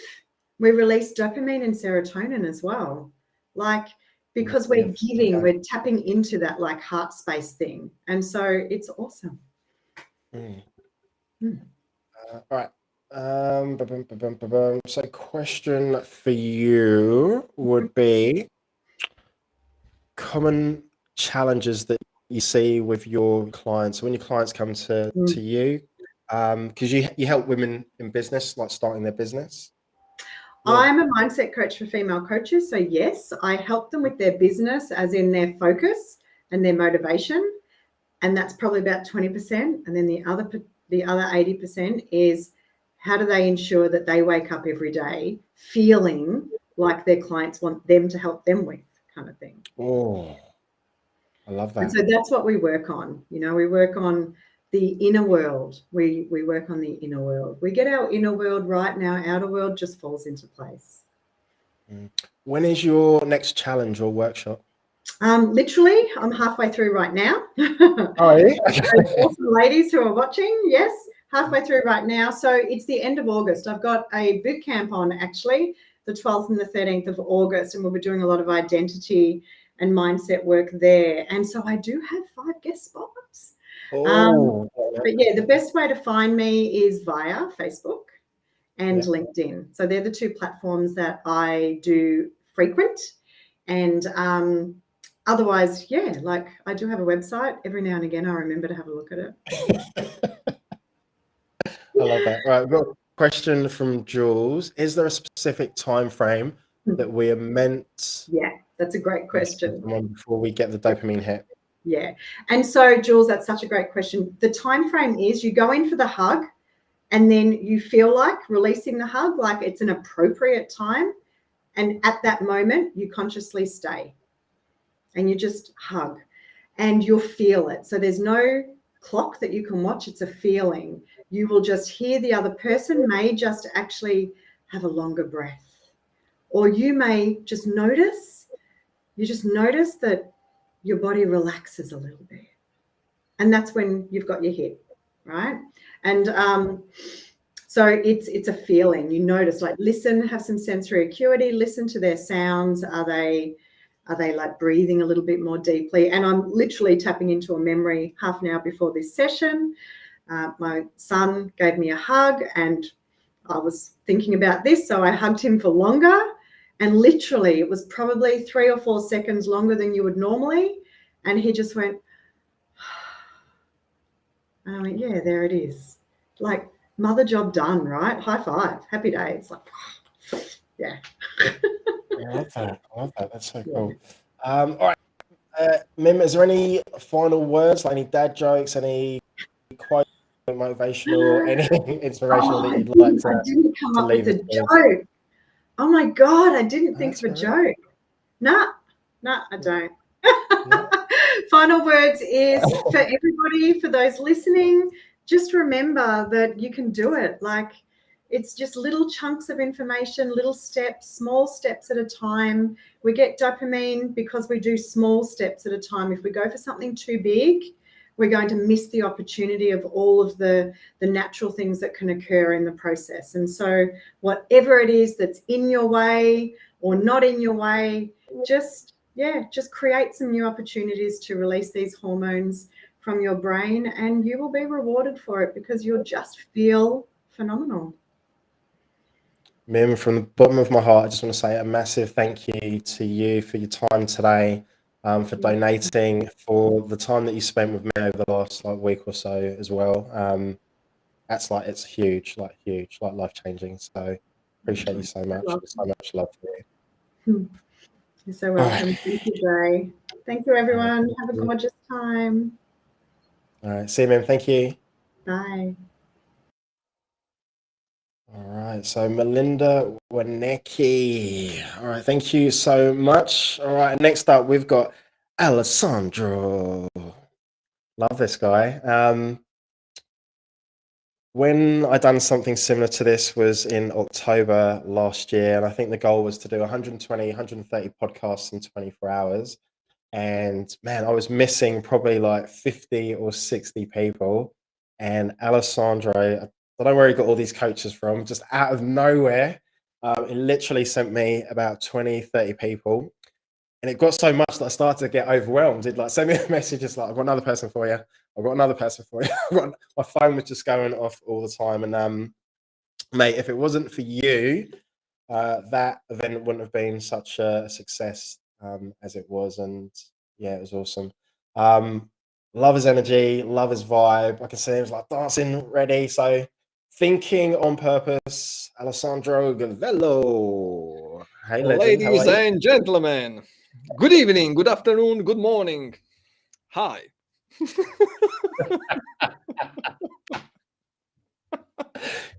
we release dopamine and serotonin as well. Like, because we're giving, we're tapping into that like heart space thing. And so it's awesome. All right. So question for you would be common challenges that you see with your clients when your clients come to you, because you help women in business, like starting their business. I'm a mindset coach for female coaches. So yes, I help them with their business, as in their focus and their motivation. And that's probably about 20%. And then the other 80% is how do they ensure that they wake up every day feeling like their clients want them to help them with, kind of thing. Oh, I love that. And so that's what we work on. You know, we work on the inner world. We work on the inner world. We get our inner world right, and our outer world just falls into place. When is your next challenge or workshop? Literally, I'm halfway through right now. Oh, yeah? Awesome ladies who are watching, yes, halfway through right now. So it's the end of August. I've got a boot camp on, actually, the 12th and the 13th of August, and we'll be doing a lot of identity and mindset work there. And so I do have 5 guest spots. But yeah, the best way to find me is via Facebook and LinkedIn. So they're the 2 platforms that I do frequent. And otherwise, yeah, like I do have a website. Every now and again, I remember to have a look at it. I love that. Right, we've got a question from Jules. Is there a specific time frame that we are meant? Yeah, that's a great question. Before we get the dopamine hit. Yeah. And so, Jules, that's such a great question. The time frame is you go in for the hug and then you feel like releasing the hug, like it's an appropriate time. And at that moment, you consciously stay and you just hug and you'll feel it. So there's no clock that you can watch. It's a feeling. You will just hear the other person may just actually have a longer breath, or you may just notice, that your body relaxes a little bit. And that's when you've got your hit, right? And so it's a feeling. You notice, like, listen, have some sensory acuity, listen to their sounds. Are they like breathing a little bit more deeply? And I'm literally tapping into a memory half an hour before this session. My son gave me a hug and I was thinking about this, so I hugged him for longer. And literally, it was probably 3 or 4 seconds longer than you would normally. And he just went, and I went, yeah, there it is. Like, mother job done, right? High five, happy days. Like, yeah. I love that. I love that. That's so cool. All right. Mim, is there any final words, like any dad jokes, any quote, motivational, anything inspirational that you'd like to? I didn't come up with a joke. Oh my God, I didn't think of a joke. No, I don't. Final words is for everybody, for those listening, just remember that you can do it. Like, it's just little chunks of information, little steps, small steps at a time. We get dopamine because we do small steps at a time. If we go for something too big, we're going to miss the opportunity of all of the natural things that can occur in the process. And so whatever it is that's in your way or not in your way, just create some new opportunities to release these hormones from your brain, and you will be rewarded for it because you'll just feel phenomenal. Mim, from the bottom of my heart, I just want to say a massive thank you to you for your time today, for donating, for the time that you spent with me over the last week or so as well. That's it's huge, life-changing. So appreciate you so much. So much love for you. You're so welcome. Right. Thank you, Jay. Thank you, everyone. Have a gorgeous time. All right. See you, Mim. Thank you. Bye. All right, so Melinda Warnecke. All right, thank you so much. All right, next up we've got Alessandro. Love this guy. When I done something similar to this was in October last year, and I think the goal was to do 120, 130 podcasts in 24 hours. And man, I was missing probably like 50 or 60 people. And Alessandro, I don't know where he got all these coaches from, just out of nowhere. It literally sent me about 20, 30 people. And it got so much that I started to get overwhelmed. He'd like send me a message, just like, I've got another person for you. I've got another person for you. My phone was just going off all the time. And mate, if it wasn't for you, that event wouldn't have been such a success as it was. And yeah, it was awesome. Love his energy, love his vibe. I can see he was like dancing ready. So thinking on purpose, Alessandro Gavello. Hey, legend. How Ladies are you? and gentlemen, good evening, good afternoon, good morning. Hi.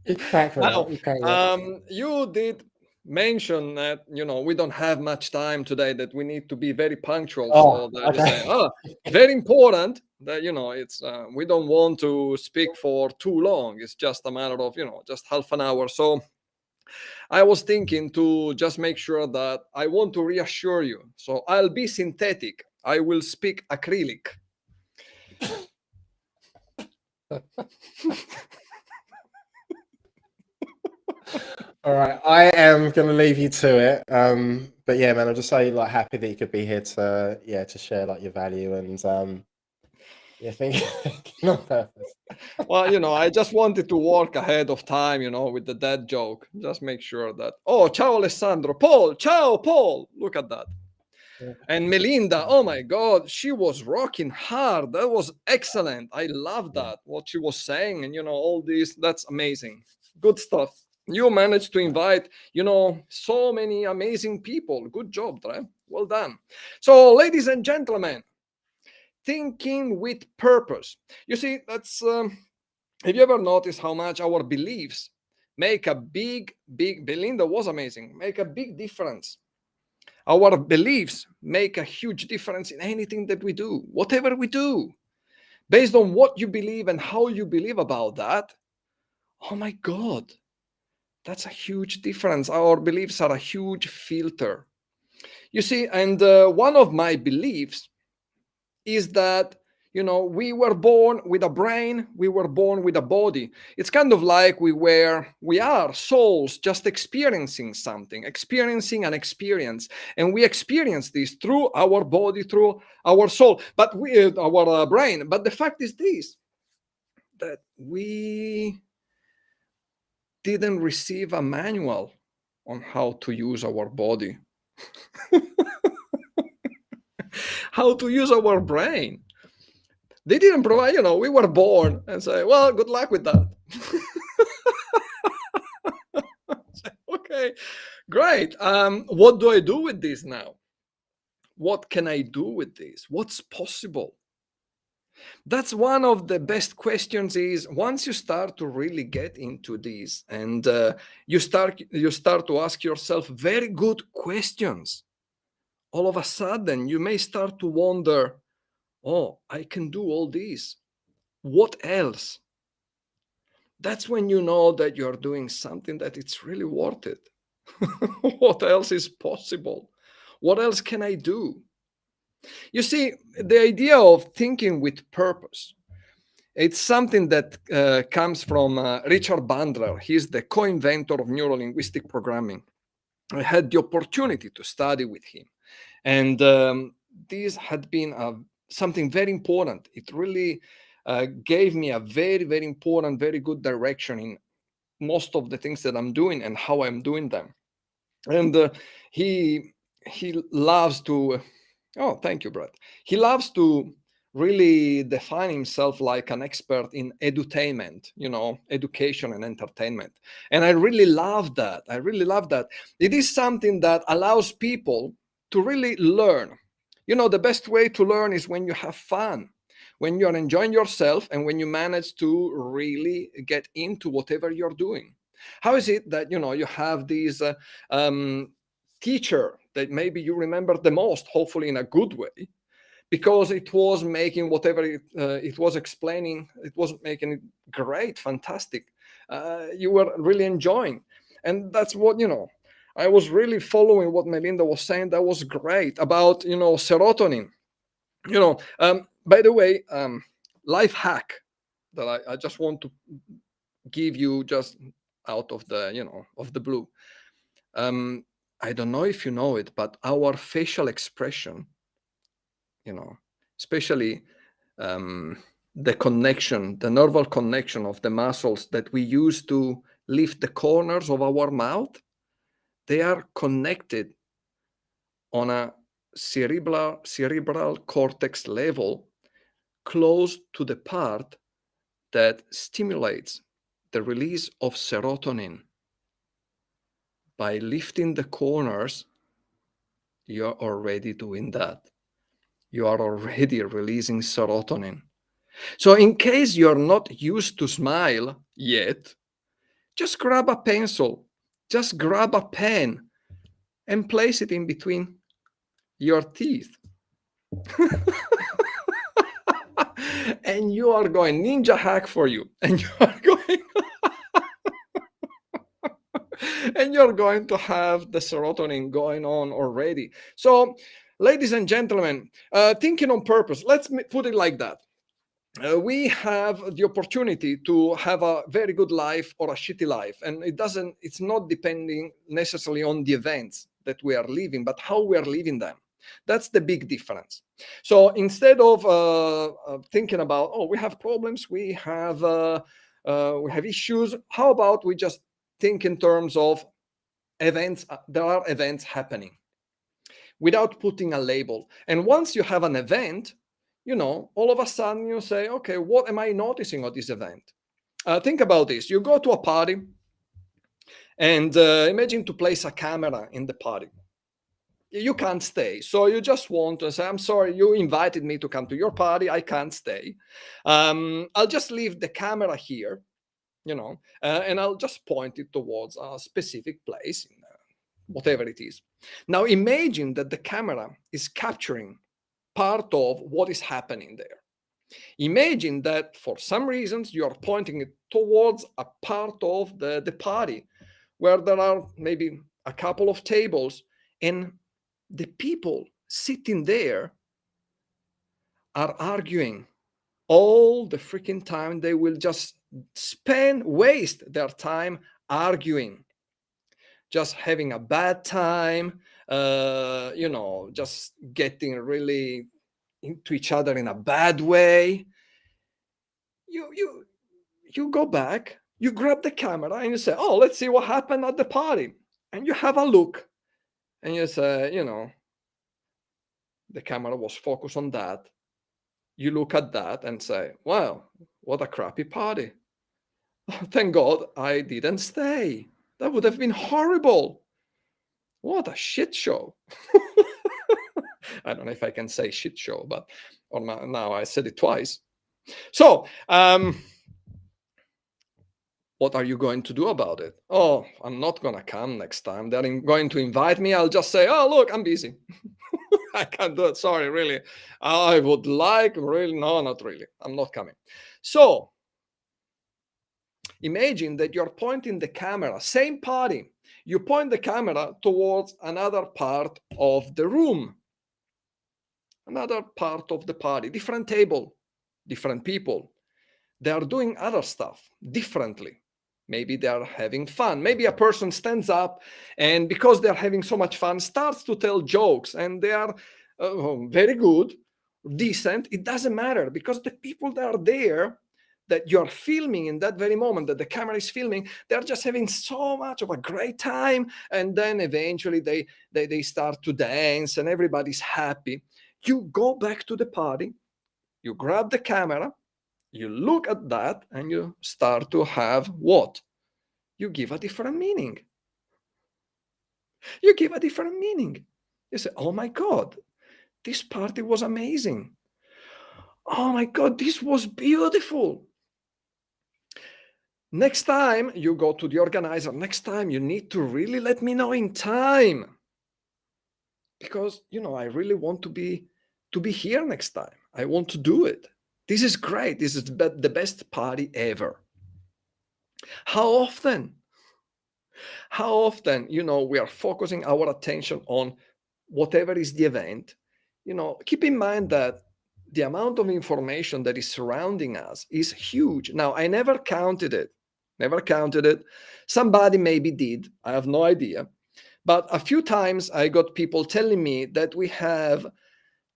You crack me Now, up, you crack me up. you did mention that we don't have much time today, that we need to be very punctual. Oh, So that okay. very important that it's we don't want to speak for too long. It's just a matter of just half an hour. So I was thinking to just make sure that I want to reassure you. So I'll be synthetic. I will speak acrylic. All right, I am going to leave you to it. But yeah, man, I'm just so like happy that you could be here to share like your value and thinking on purpose. Well, I just wanted to work ahead of time, with the dad joke. Just make sure that. Oh, ciao Alessandro, Paul, ciao Paul. Look at that. Yeah. And Melinda, oh my God, she was rocking hard. That was excellent. I love that, what she was saying, and all this. That's amazing. Good stuff. You managed to invite, so many amazing people. Good job, right? Well done. So, ladies and gentlemen, thinking with purpose. You see, that's. Have you ever noticed how much our beliefs make a big? Melinda was amazing. Make a big difference. Our beliefs make a huge difference in anything that we do, whatever we do. Based on what you believe and how you believe about that, oh my God, that's a huge difference. Our beliefs are a huge filter. You see, and one of my beliefs is that we were born with a brain, we were born with a body. It's kind of like we are souls just experiencing something, experiencing an experience. And we experience this through our body, through our soul, but our brain. But the fact is this, that we didn't receive a manual on how to use our body, how to use our brain. They didn't provide, we were born and say, well, good luck with that. Okay, great. What do I do with this now? What can I do with this? What's possible? That's one of the best questions. Is once you start to really get into this and you start to ask yourself very good questions, all of a sudden you may start to wonder, oh, I can do all this. What else? That's when you know that you're doing something that it's really worth it. What else is possible? What else can I do? You see, the idea of thinking with purpose, it's something that comes from Richard Bandler. He's the co-inventor of neuro-linguistic programming. I had the opportunity to study with him. And this had been something very important. It really gave me a very, very important, very good direction in most of the things that I'm doing and how I'm doing them. And he loves to, oh, thank you, Brett. He loves to really define himself like an expert in edutainment, education and entertainment. And I really love that. I really love that. It is something that allows people to really learn. The best way to learn is when you have fun, when you're enjoying yourself, and when you manage to really get into whatever you're doing. How is it that, you know, you have this teacher that maybe you remember the most, hopefully in a good way, because it was making whatever it was explaining, it wasn't making it great, fantastic. You were really enjoying. And that's what, you know, I was really following what Melinda was saying. That was great about, you know, serotonin. You know, by the way, life hack that I just want to give you just out of the, you know, of the blue. I don't know if you know it, but our facial expression, you know, especially the connection, the nerval connection of the muscles that we use to lift the corners of our mouth, they are connected on a cerebral cortex level, close to the part that stimulates the release of serotonin. By lifting the corners, you're already doing that. You are already releasing serotonin. So in case you're not used to smile yet, just grab a pencil, just grab a pen and place it in between your teeth. And you are going, ninja hack for you. And you are going, and you're going to have the serotonin going on already. So, ladies and gentlemen, thinking on purpose, let's put it like that. We have the opportunity to have a very good life or a shitty life, and it's not depending necessarily on the events that we are living, but how we are living them. That's the big difference. So instead of thinking about, oh, we have problems, we have issues, how about we just think in terms of events? There are events happening without putting a label. And once you have an event, you know, all of a sudden you say, okay, what am I noticing at this event? Think about this. You go to a party and imagine to place a camera in the party. You can't stay. So you just want to say, I'm sorry, you invited me to come to your party. I can't stay. I'll just leave the camera here, you know, and I'll just point it towards a specific place, whatever it is. Now imagine that the camera is capturing part of what is happening there. Imagine that for some reasons you are pointing it towards a part of the party where there are maybe a couple of tables, and the people sitting there are arguing all the freaking time. They will just waste their time arguing, just having a bad time, you know, just getting really into each other in a bad way. You go back, you grab the camera and you say, oh, let's see what happened at the party. And you have a look and you say, you know, the camera was focused on that. You look at that and say, wow, what a crappy party. Thank God I didn't stay. That would have been horrible. What a shit show. I don't know if I can say shit show, but now I said it twice. So, what are you going to do about it? Oh, I'm not going to come next time. They're going to invite me. I'll just say, oh, look, I'm busy. I can't do it. Sorry, really. I would like, really, no, not really. I'm not coming. So, imagine that you're pointing the camera, same party. You point the camera towards another part of the room, another part of the party, different table, different people. They are doing other stuff differently. Maybe they are having fun. Maybe a person stands up and because they're having so much fun, starts to tell jokes, and they are very good, decent. It doesn't matter, because the people that are there that you're filming in that very moment, that the camera is filming, they're just having so much of a great time. And then eventually they start to dance and everybody's happy. You go back to the party, you grab the camera, you look at that, and you start to have what? You give a different meaning. You give a different meaning. You say, oh my God, this party was amazing. Oh my God, this was beautiful. Next time you go to the organizer, next time you need to really let me know in time, because I really want to be here next time. I want to do it. This is great. This is the best party ever. How often we are focusing our attention on whatever is the event. Keep in mind that the amount of information that is surrounding us is huge. Now, I never counted it. Somebody maybe did. I have no idea. But a few times I got people telling me that we have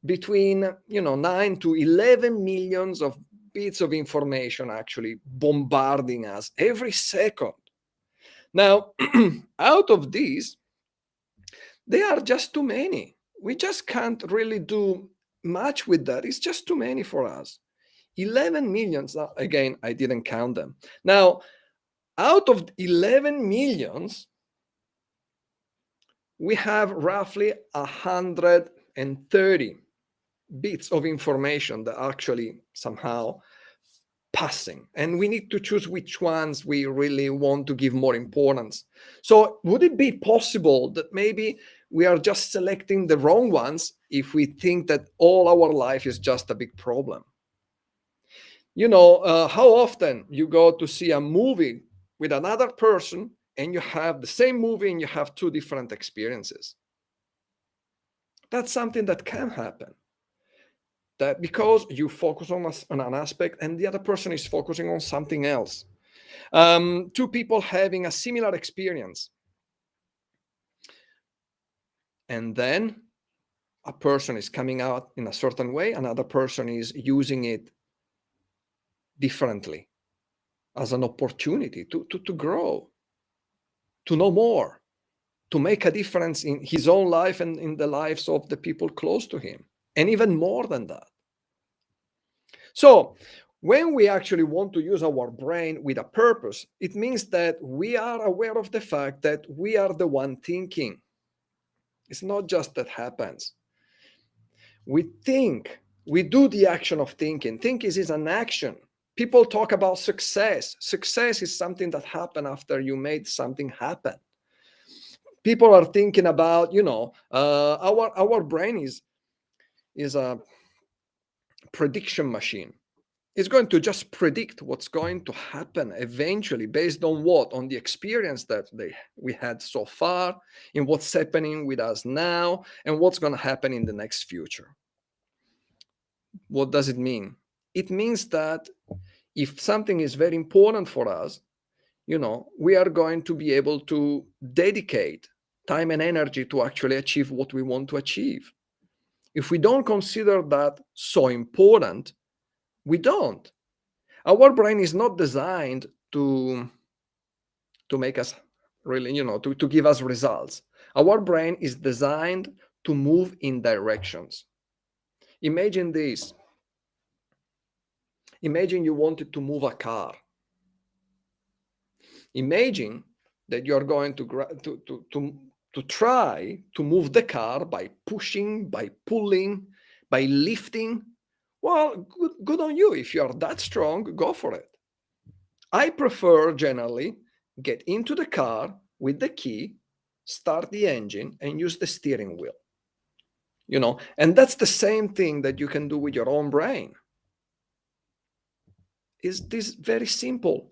between 9 to 11 millions of bits of information actually bombarding us every second. Now, out of these, they are just too many. We just can't really do much with that. It's just too many for us. 11 millions. Again, I didn't count them. Now, out of 11 millions, we have roughly 130 bits of information that are actually somehow passing, and we need to choose which ones we really want to give more importance. So would it be possible that maybe we are just selecting the wrong ones if we think that all our life is just a big problem? How often you go to see a movie with another person and you have the same movie and you have two different experiences? That's something that can happen. That because you focus on an aspect and the other person is focusing on something else. Two people having a similar experience. And then a person is coming out in a certain way, another person is using it differently as an opportunity to grow, to know more, to make a difference in his own life and in the lives of the people close to him, and even more than that. So when we actually want to use our brain with a purpose, it means that we are aware of the fact that we are the one thinking. It's not just that happens. We think, we do the action of thinking. Thinking is an action. People talk about success. Success is something that happened after you made something happen. People are thinking about, our brain is a prediction machine. It's going to just predict what's going to happen eventually based on what? On the experience that we had so far, in what's happening with us now, and what's going to happen in the next future. What does it mean? It means that if something is very important for us, we are going to be able to dedicate time and energy to actually achieve what we want to achieve. If we don't consider that so important, we don't. Our brain is not designed to make us really, to give us results. Our brain is designed to move in directions. Imagine this. Imagine you wanted to move a car. Imagine that you are going to try to move the car by pushing, by pulling, by lifting. Well, good on you. If you are that strong, go for it. I prefer generally get into the car with the key, start the engine, and use the steering wheel. And that's the same thing that you can do with your own brain. Is this very simple?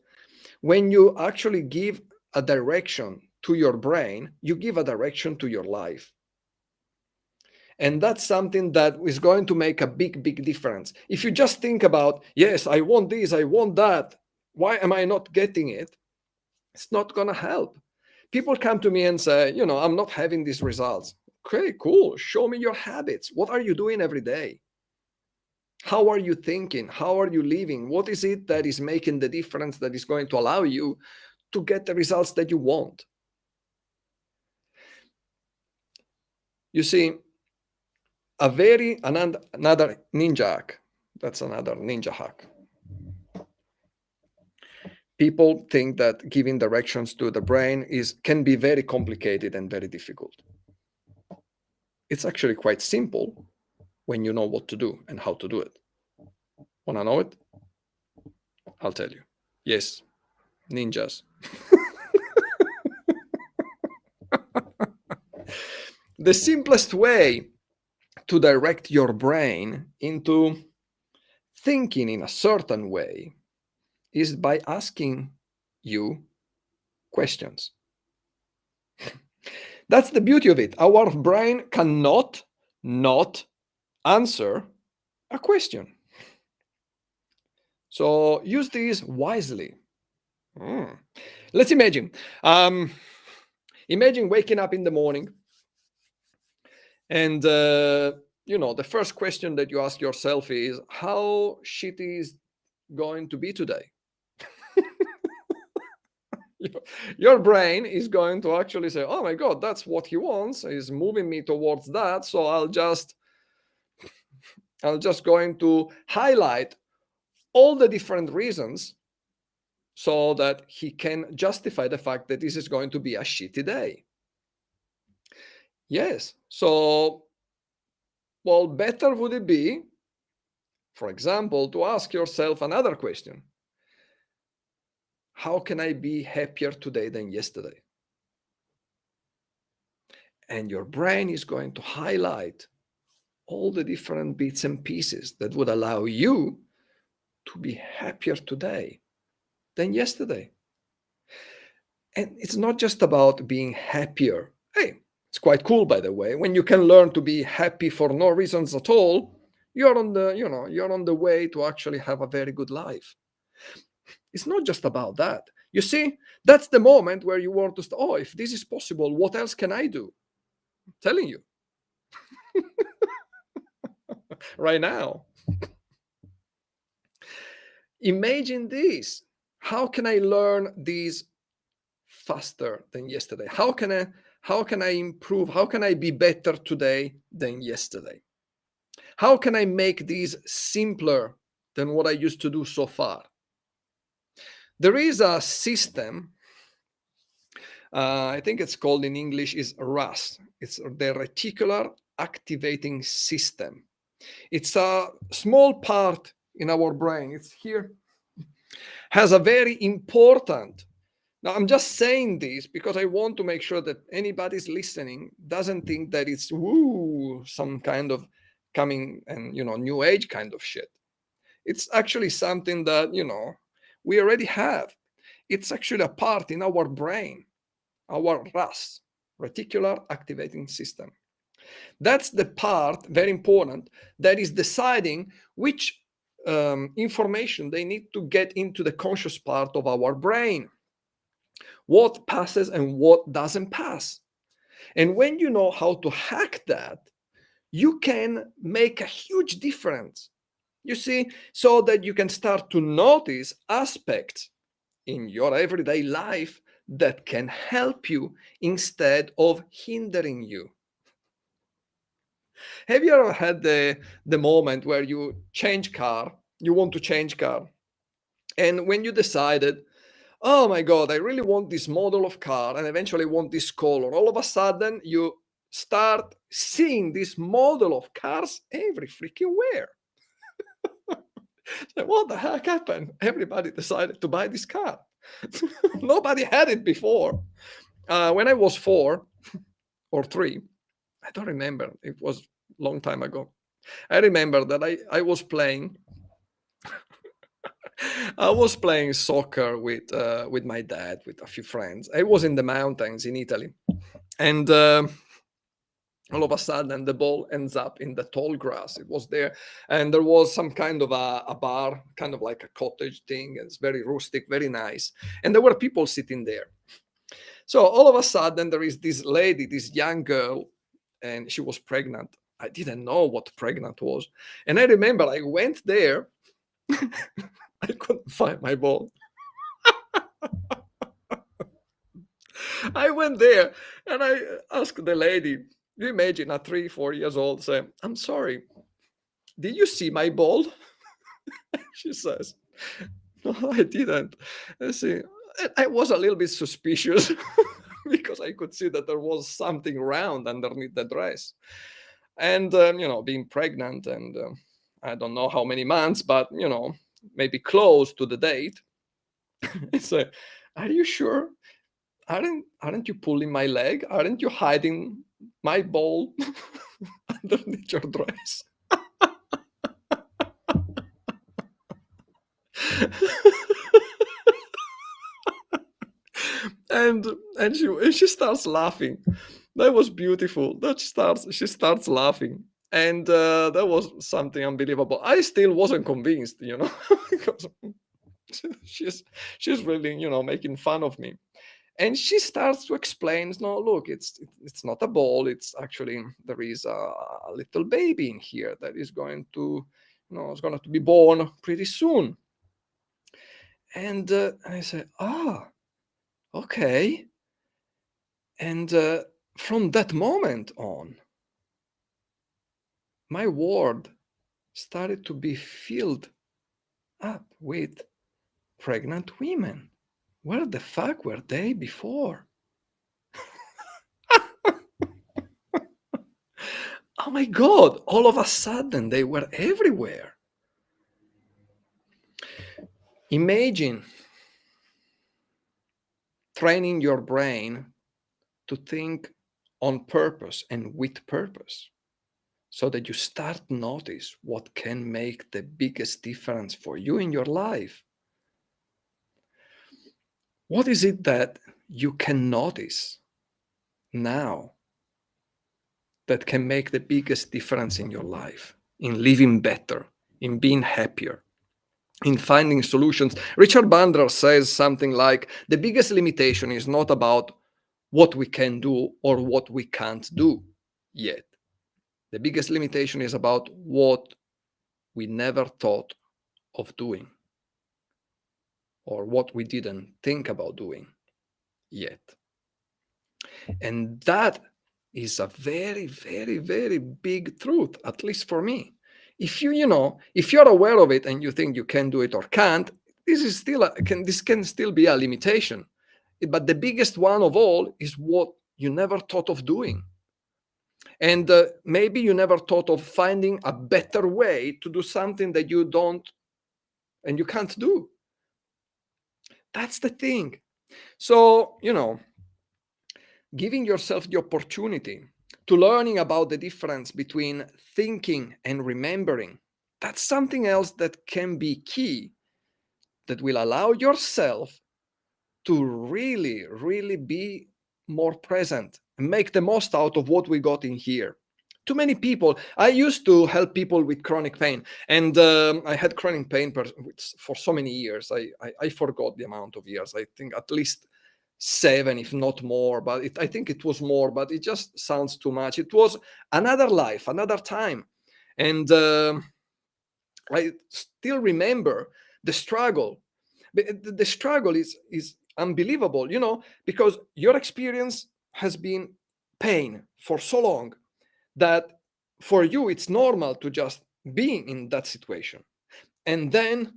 When you actually give a direction to your brain, you give a direction to your life. And that's something that is going to make a big, big difference. If you just think about, yes, I want this, I want that, why am I not getting it? It's not going to help. People come to me and say, I'm not having these results. Okay, cool. Show me your habits. What are you doing every day? How are you thinking? How are you living? What is it that is making the difference that is going to allow you to get the results that you want? You see, another ninja hack. That's another ninja hack. People think that giving directions to the brain can be very complicated and very difficult. It's actually quite simple when you know what to do and how to do it. Want to know it? I'll tell you. Yes, ninjas. The simplest way to direct your brain into thinking in a certain way is by asking you questions. That's the beauty of it. Our brain cannot not answer a question. So use these wisely. Let's imagine. Imagine waking up in the morning and the first question that you ask yourself is, how shitty is going to be today? Your brain is going to actually say, oh my God, that's what he wants. He's moving me towards that. So I'll just going to highlight all the different reasons so that he can justify the fact that this is going to be a shitty day. Yes. So, well, better would it be, for example, to ask yourself another question. How can I be happier today than yesterday? And your brain is going to highlight all the different bits and pieces that would allow you to be happier today than yesterday. And it's not just about being happier. Hey, it's quite cool, by the way. When you can learn to be happy for no reasons at all, you're on the way to actually have a very good life. It's not just about that. You see, that's the moment where you want to oh, if this is possible, what else can I do? I'm telling you. Right now. Imagine this. How can I learn these faster than yesterday? How can I improve? How can I be better today than yesterday? How can I make these simpler than what I used to do so far? There is a system, I think it's called in English is RAS. It's the reticular activating system. It's a small part in our brain. It's here. Has a very important. Now, I'm just saying this because I want to make sure that anybody's listening doesn't think that it's some kind of coming and new age kind of shit. It's actually something that we already have. It's actually a part in our brain, our RAS, reticular activating system. That's the part, very important, that is deciding which information they need to get into the conscious part of our brain. What passes and what doesn't pass. And when you know how to hack that, you can make a huge difference. You see, so that you can start to notice aspects in your everyday life that can help you instead of hindering you. Have you ever had the moment where you want to change car, and when you decided, oh my God, I really want this model of car and eventually want this color, all of a sudden you start seeing this model of cars every freaking where. So what the heck happened? Everybody decided to buy this car. Nobody had it before. When I was 4 or 3, I don't remember. It was a long time ago. I remember that I was playing. I was playing soccer with my dad, with a few friends. I was in the mountains in Italy, and all of a sudden the ball ends up in the tall grass. It was there, and there was some kind of a bar, kind of like a cottage thing. It's very rustic, very nice, and there were people sitting there. So all of a sudden there is this lady, this young girl, and she was pregnant. I didn't know what pregnant was, and I remember I went there. I couldn't find my ball. I went there and I asked the lady, you imagine a 3-4 years old say, I'm sorry, did you see my ball? She says, no, I didn't. I see. I was a little bit suspicious because I could see that there was something round underneath the dress. And, being pregnant and I don't know how many months, but, maybe close to the date. So Are you sure? Aren't you pulling my leg? Aren't you hiding my ball underneath your dress? and she starts laughing. That was beautiful. She starts laughing, and that was something unbelievable. I still wasn't convinced, because she's really, making fun of me. And she starts to explain, no, look, it's not a ball. It's actually, there is a little baby in here that is going to, is going to be born pretty soon. And I said, okay. And from that moment on, my world started to be filled up with pregnant women. Where the fuck were they before? Oh my God, all of a sudden they were everywhere. Imagine training your brain to think on purpose and with purpose, so that you start to notice what can make the biggest difference for you in your life. What is it that you can notice now that can make the biggest difference in your life, in living better, in being happier, in finding solutions? Richard Bandler says something like, the biggest limitation is not about what we can do or what we can't do yet. The biggest limitation is about what we never thought of doing, or what we didn't think about doing yet. And that is a very, very, very big truth, at least for me. If if you're aware of it and you think you can do it or can't, this can still be a limitation. But the biggest one of all is what you never thought of doing. And maybe you never thought of finding a better way to do something that you don't and you can't do. That's the thing. So, giving yourself the opportunity to learning about the difference between thinking and remembering, that's something else that can be key, that will allow yourself to really, really be more present and make the most out of what we got in here. Too many people. I used to help people with chronic pain, and I had chronic pain for so many years. I forgot the amount of years. I think at least 7, if not more, but I think it was more, but it just sounds too much. It was another life, another time. And I still remember the struggle. The struggle is unbelievable, because your experience has been pain for so long that for you it's normal to just be in that situation. And then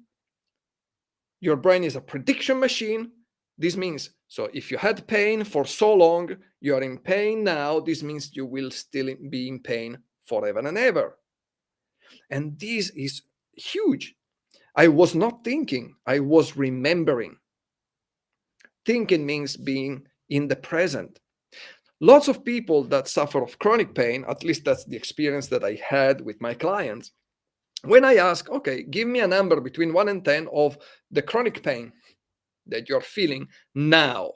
your brain is a prediction machine. This means, so if you had pain for so long, you're in pain now, this means you will still be in pain forever and ever. And this is huge. I was not thinking, I was remembering. Thinking means being in the present. Lots of people that suffer of chronic pain, at least that's the experience that I had with my clients. When I ask, okay, give me a number between 1 and 10 of the chronic pain that you're feeling now,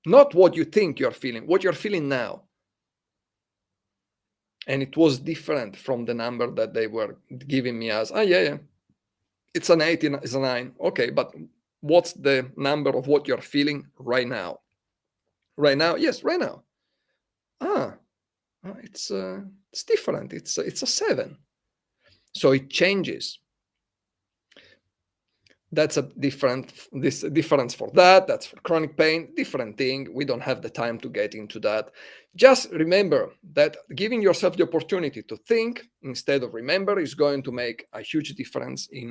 not what you think you're feeling, what you're feeling now. And it was different from the number that they were giving me as, yeah, it's an 8, it's a 9. Okay, but what's the number of what you're feeling right now? Right now? Yes, right now. It's different. It's a 7. So it changes. That's a difference for that. That's for chronic pain, different thing. We don't have the time to get into that. Just remember that giving yourself the opportunity to think instead of remember is going to make a huge difference in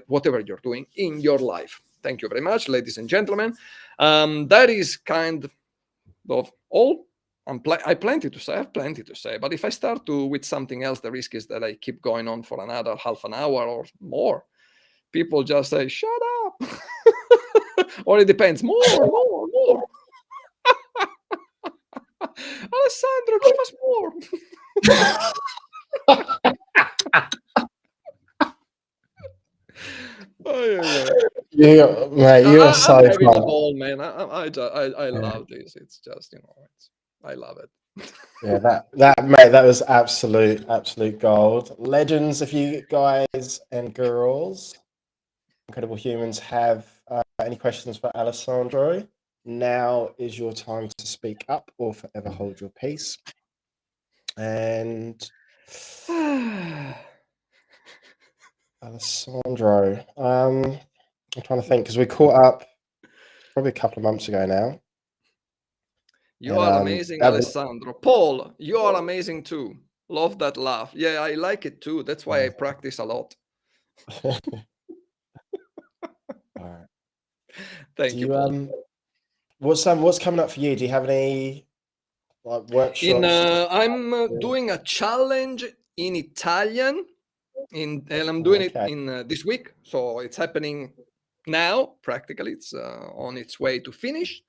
whatever you're doing in your life. Thank you very much, ladies and gentlemen. That is kind of all. I have plenty to say, but if I start with something else, the risk is that I keep going on for another half an hour or more. People just say, shut up. Or it depends. More. Alessandro, give us more. Yeah, mate, you are so I'm having a fun. ball, man. I love this. It's just, I love it. Yeah, that was absolute gold. Legends, if you guys and girls, incredible humans, have any questions for Alessandro, now is your time to speak up or forever hold your peace. And Alessandro, I'm trying to think because we caught up probably a couple of months ago now. You are amazing, Alessandro. Paul, you are amazing too. Love that laugh. Yeah, I like it too. That's why I practice a lot. All right. Thank you, Paul. What's coming up for you? Do you have any like workshops? I'm doing a challenge in Italian, and I'm doing it in this week. So it's happening now. Practically, it's on its way to finish.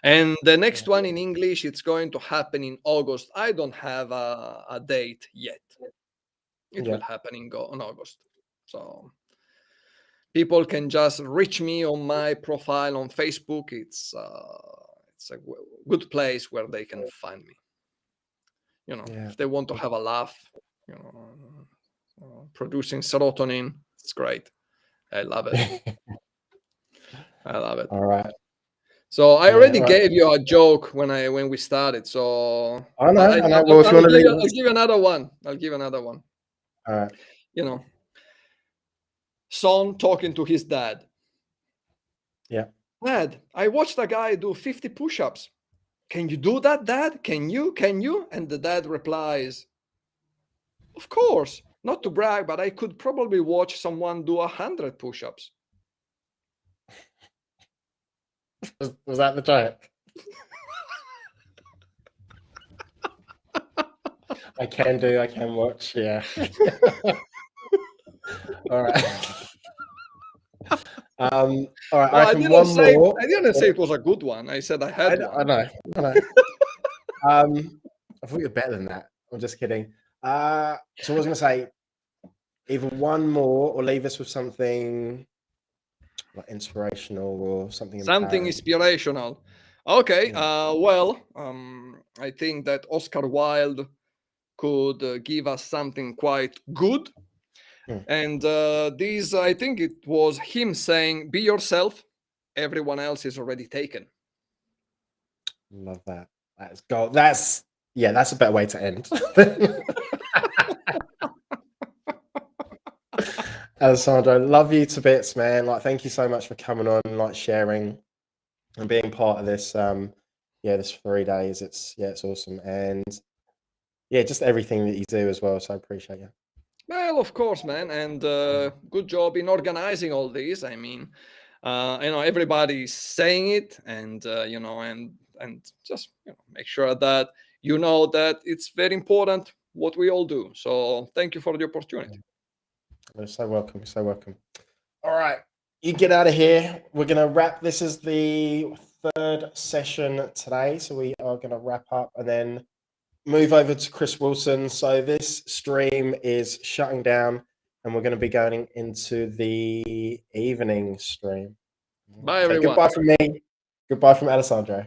And the next one in English, it's going to happen in August. I don't have a date yet. It will happen in August. So people can just reach me on my profile on Facebook. It's a good place where they can find me. If they want to have a laugh, producing serotonin, it's great. I love it. I love it. All right. So I already gave you a joke when we started. So I know. Well, I'll give you another one. All right. Son talking to his dad. Yeah. Dad, I watched a guy do 50 push-ups. Can you do that, Dad? Can you? And the dad replies, of course, not to brag, but I could probably watch someone do 100 push-ups. Was that the joke? I can watch, yeah. All right. All right. I didn't say it was a good one. I said I had one. I know. I thought you were better than that. I'm just kidding. So I was going to say either one more or leave us with something like inspirational or something. Something inspirational. Okay. I think that Oscar Wilde could give us something quite good. And this, I think it was him saying, be yourself. Everyone else is already taken. Love that. That's gold. That's a better way to end. Alessandro, love you to bits, man. Like, thank you so much for coming on, like sharing and being part of this. This 3 days. It's awesome. And just everything that you do as well. So I appreciate you. Well, of course, man. And good job in organizing all this. I mean, everybody's saying it, and and just make sure that that it's very important what we all do. So thank you for the opportunity. You're so welcome. You're so welcome. All right, you get out of here. We're gonna wrap. This is the third session today, so we are gonna wrap up and then move over to Chris Wilson. So this stream is shutting down, and we're going to be going into the evening stream. Bye, everyone. Goodbye from me. Goodbye from Alessandro.